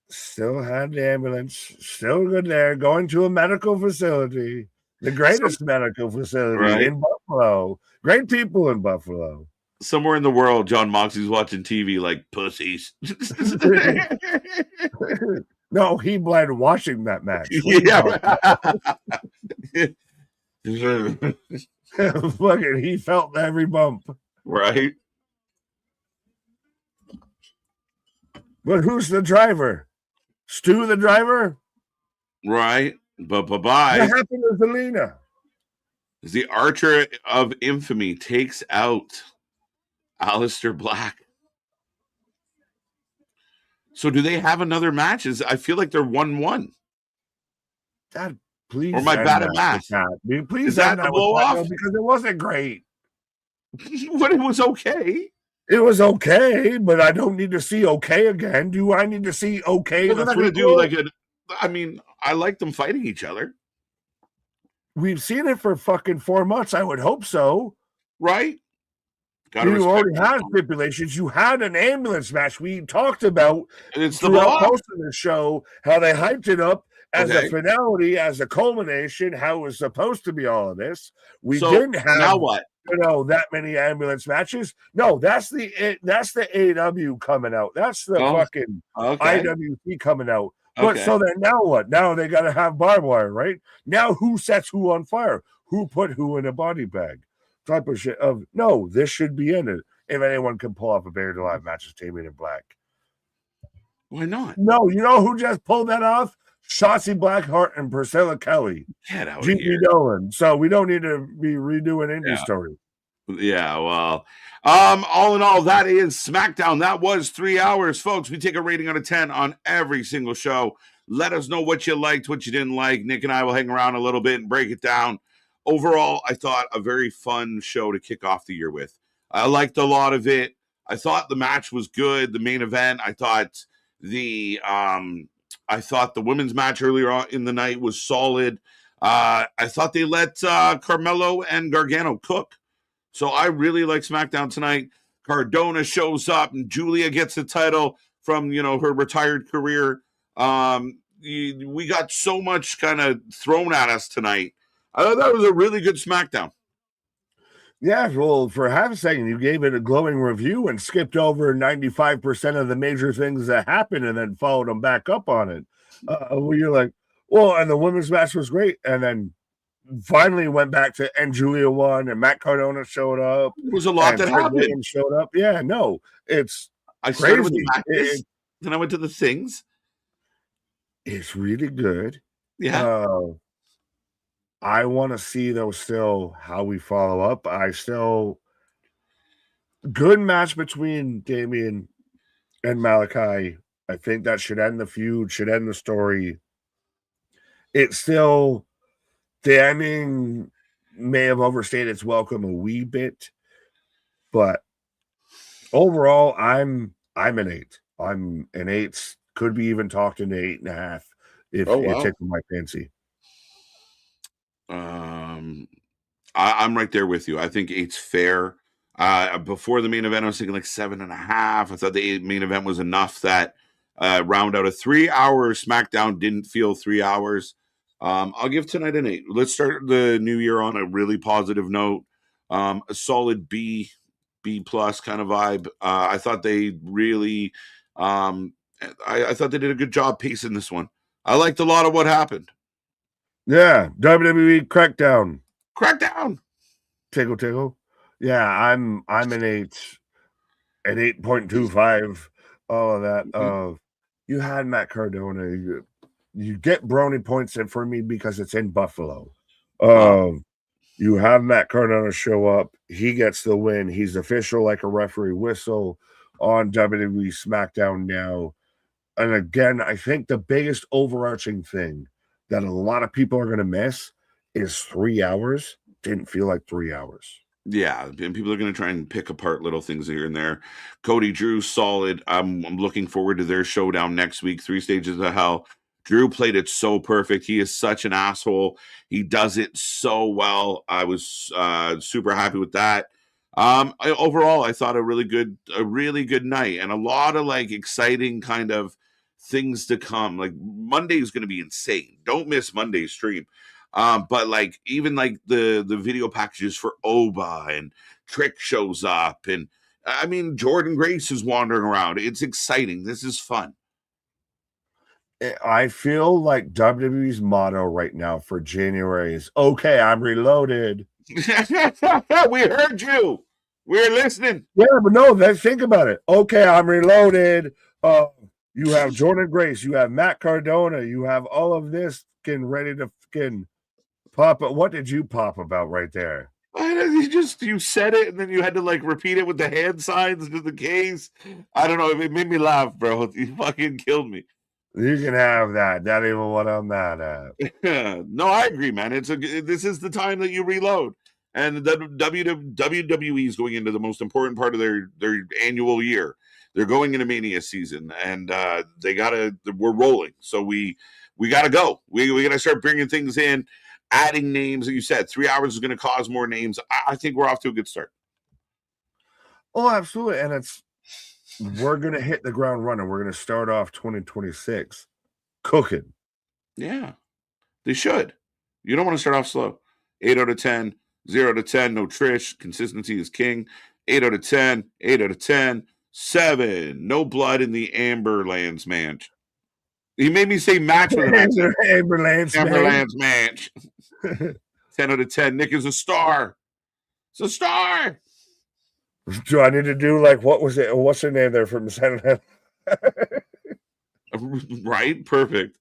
Still had the ambulance. Still good there. Going to a medical facility. The greatest medical facility in Buffalo. Great people in Buffalo. Somewhere in the world, John Moxley's watching TV like pussies. No, he bled watching that match. Fucking, he felt every bump. Right. But who's the driver? Stu the driver? Right. But bye-bye. What happened to Zelina? The Archer of Infamy takes out Aleister Black. So do they have another match? I feel like they're 1-1. God, please. Or am I bad at math? Please, is that the blow off? Because it wasn't great. But it was okay. It was okay, but I don't need to see okay again. Do I need to see okay? Well, they're not going to do like I mean, I like them fighting each other. We've seen it for fucking 4 months. I would hope so. Right? You already had stipulations. You had an ambulance match. We talked about it's the post of the show how they hyped it up as a finality, as a culmination, how it was supposed to be all of this. We didn't have now what? That many ambulance matches. No, that's the AEW coming out. That's the fucking IWC coming out. But so then now what? Now they got to have barbed wire, right? Now who sets who on fire? Who put who in a body bag? Type of shit of no, this should be in it. If anyone can pull off a Buried Alive match with Damian in Black. Why not? No, you know who just pulled that off? Shotzi Blackheart and Priscilla Kelly. Get out of here. Dolan. So we don't need to be redoing indie story. Yeah, well, all in all, that is SmackDown. That was 3 hours, folks. We take a rating out of 10 on every single show. Let us know what you liked, what you didn't like. Nick and I will hang around a little bit and break it down. Overall, I thought a very fun show to kick off the year with. I liked a lot of it. I thought the match was good. The main event, I thought the women's match earlier on in the night was solid. I thought they let Carmelo and Gargano cook. So I really like SmackDown tonight. Cardona shows up and Julia gets the title from, her retired career. We got so much kind of thrown at us tonight. I thought that was a really good SmackDown. Yeah, well, for half a second, you gave it a glowing review and skipped over 95% of the major things that happened and then followed them back up on it. Where you're like, well, and the women's match was great. And then finally went back to, and Julia won, and Matt Cardona showed up. There was a lot that happened. Showed up. Yeah, no, it's I crazy. Started with the matches, then I went to the things. It's really good. Yeah. I want to see, though, still how we follow up. Good match between Damian and Malachi. I think that should end the feud, should end the story. It's still, the ending may have overstayed its welcome a wee bit, but overall, I'm an 8. I'm an 8. Could be even talked into 8.5 if it tickled my fancy. I'm right there with you. I think 8's fair. Before the main event, I was thinking like 7.5. I thought the main event was enough that round out a 3 hour SmackDown didn't feel 3 hours. I'll give tonight an 8. Let's start the new year on a really positive note. A solid B plus kind of vibe. I thought they really, I thought they did a good job pacing this one. I liked a lot of what happened. Yeah, WWE Crackdown. Tickle. Yeah, I'm an 8, an 8.25. All of that. You had Matt Cardona. You get brony points in for me because it's in Buffalo. You have Matt Cardona show up. He gets the win. He's official like a referee whistle on WWE Smackdown now. And again, I think the biggest overarching thing that a lot of people are going to miss is 3 hours. Didn't feel like 3 hours. Yeah, and people are going to try and pick apart little things here and there. Cody, Drew, solid. I'm looking forward to their showdown next week. 3 Stages of Hell. Drew played it so perfect. He is such an asshole. He does it so well. I was super happy with that. Overall, I thought a really good night, and a lot of like exciting kind of things to come. Like Monday is going to be insane. Don't miss Monday's stream. But like even like the video packages for Oba and Trick shows up, and I mean Jordan Grace is wandering around. It's exciting. This is fun. I feel like WWE's motto right now for January is okay, I'm reloaded. We heard you. We're listening. Yeah, but no, think about it. Okay, I'm reloaded. You have Jordan Grace, you have Matt Cardona, you have all of this getting ready to fucking pop. What did you pop about right there? You said it and then you had to like repeat it with the hand signs to the case. I don't know. It made me laugh, bro. You fucking killed me. You can have that. That ain't what I'm mad at. No, I agree, man. This is the time that you reload. And the WWE is going into the most important part of their annual year. They're going into Mania season, and we're rolling. So we gotta go. We gotta start bringing things in, adding names. Like you said, 3 hours is going to cause more names. I think we're off to a good start. Oh, absolutely. And we're going to hit the ground running. We're going to start off 2026 cooking. Yeah, they should. You don't want to start off slow. 8 out of 10, 0 out of 10, no Trish. Consistency is king. 8 out of 10, 8 out of 10, 7. No blood in the Amberlands match. He made me say match with an Amberlands match. 10 out of 10. Nick is a star. It's a star. Do I need to do like what's her name there from Saturday? Right, perfect.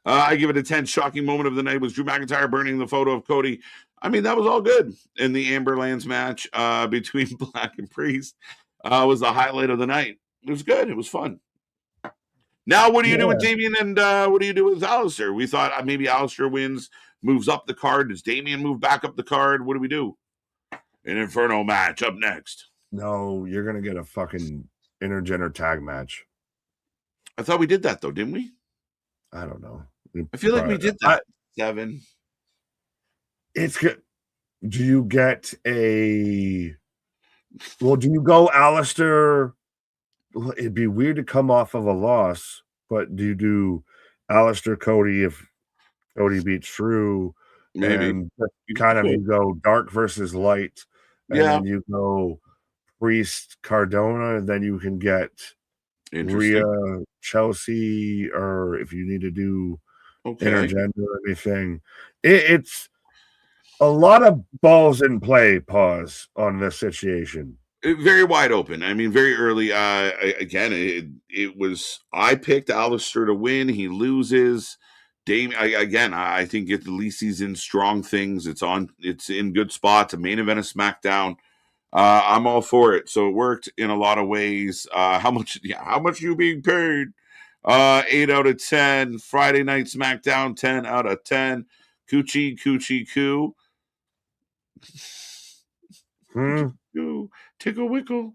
I give it a 10. Shocking moment of the night was Drew McIntyre burning the photo of Cody. I mean, that was all good. In the Amberlands match between Black and Priest was the highlight of the night. It was good. It was fun. Now, what do you do with Damian and what do you do with Aleister? We thought maybe Aleister wins, moves up the card. Does Damian move back up the card? What do we do? An Inferno match up next. No, you're going to get a fucking intergender tag match. I thought we did that, though, didn't we? I don't know. I feel like we did that. 7. It's good. Do you get do you go Aleister? It'd be weird to come off of a loss, but do you do Aleister Cody if Cody beats Drew? Maybe. And kind of you go dark versus light, and then you go Priest Cardona, and then you can get Rhea Chelsea, or if you need to do intergender or anything. It's a lot of balls in play, pause, on this situation. Very wide open. I mean, very early. Again, it was. I picked Aleister to win. He loses. I think at least he's in strong things. It's in good spots. A main event of SmackDown. I'm all for it. So it worked in a lot of ways. How much you being paid? 8 out of 10. Friday night SmackDown. 10 out of 10. Coochie coo. Tickle wickle.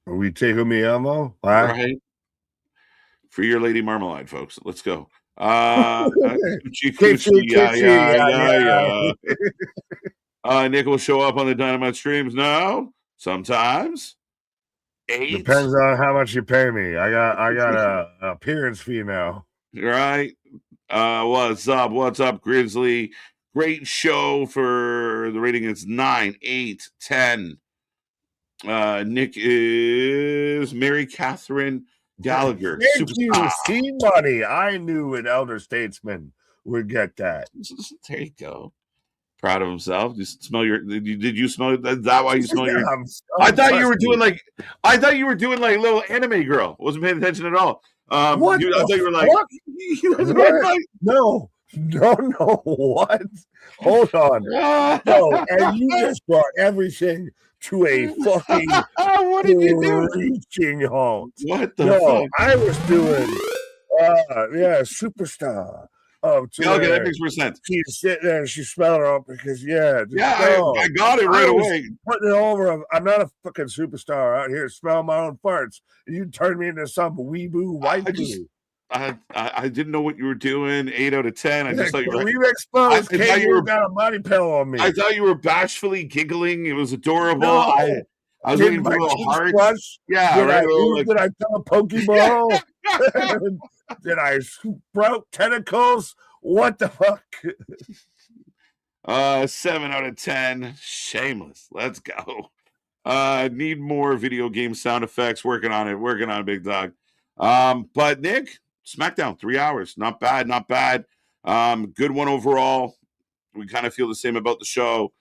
Are we tickle me elmo? Right. For your Lady Marmalade, folks. Let's go. Coochie. Yeah. Nick will show up on the Dynamite streams now. Sometimes. 8. Depends on how much you pay me. I got a appearance fee now. Right. What's up, Grizzly? Great show for the rating. It's 9, 8, 10. Nick is Mary Catherine Gallagher. Thank you, C-Money. I knew an elder statesman would get that. There you go. Proud of himself. Did you smell? Is that why you smell your? I thought you were doing like little anime girl. Wasn't paying attention at all. What? I thought you were like. No, No, what? Hold on. No, and you just brought everything to a fucking What did you do? reaching halt. What the fuck? I was doing, superstar. Okay, that makes more sense. She's sitting there and she's smelling her up because, I got it right away. Putting it over. I'm not a fucking superstar out here smelling my own farts. And you turned me into some weeboo white dude. I didn't know what you were doing. 8 out of 10. I just thought you were. We exposed. I thought you were got a body pillow on me. I thought you were bashfully giggling. It was adorable. No, I was waiting for a little heart. Yeah, did I tell a Pokeball? Did I sprout tentacles? What the fuck? 7 out of 10. Shameless. Let's go. Need more video game sound effects. Working on it, big dog. But Nick, SmackDown, 3 hours. Not bad. Good one overall. We kind of feel the same about the show.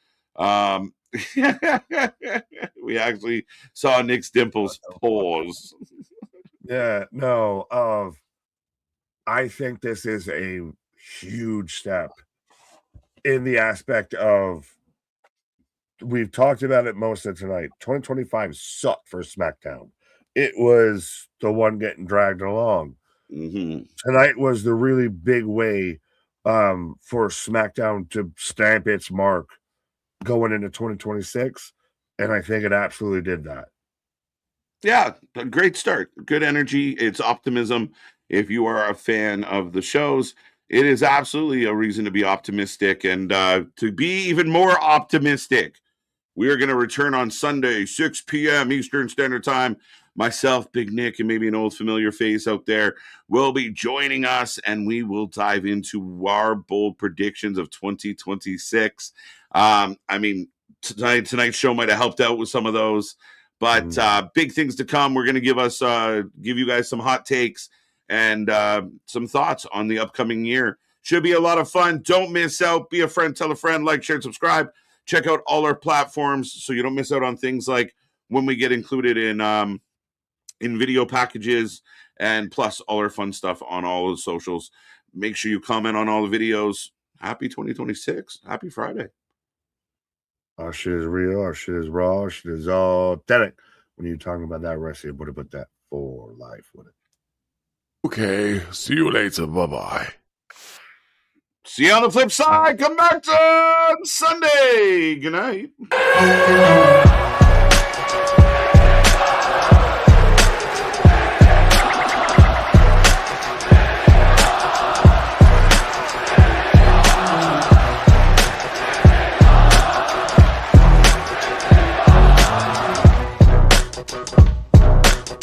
We actually saw Nick's dimples pause. Yeah, no. I think this is a huge step in the aspect of, we've talked about it most of tonight. 2025 sucked for SmackDown. It was the one getting dragged along. Mm-hmm. Tonight was the really big way for SmackDown to stamp its mark going into 2026, and I think it absolutely did that. Yeah, a great start. Good energy. It's optimism. If you are a fan of the shows, it is absolutely a reason to be optimistic, and to be even more optimistic, we are going to return on Sunday, 6 p.m. Eastern Standard Time. Myself, Big Nick, and maybe an old familiar face out there will be joining us, and we will dive into our bold predictions of 2026. Tonight's show might have helped out with some of those, but big things to come. We're going to give you guys some hot takes and some thoughts on the upcoming year. Should be a lot of fun. Don't miss out. Be a friend, tell a friend, like, share, subscribe. Check out all our platforms so you don't miss out on things like when we get included in video packages, and plus all our fun stuff on all the socials. Make sure you comment on all the videos. Happy 2026. Happy Friday. Our shit is real. Our shit is raw. Our shit is authentic. When you're talking about that wrestling, what about that for life with it? Okay, see you later. Bye-bye. See you on the flip side. Come back on Sunday. Good night.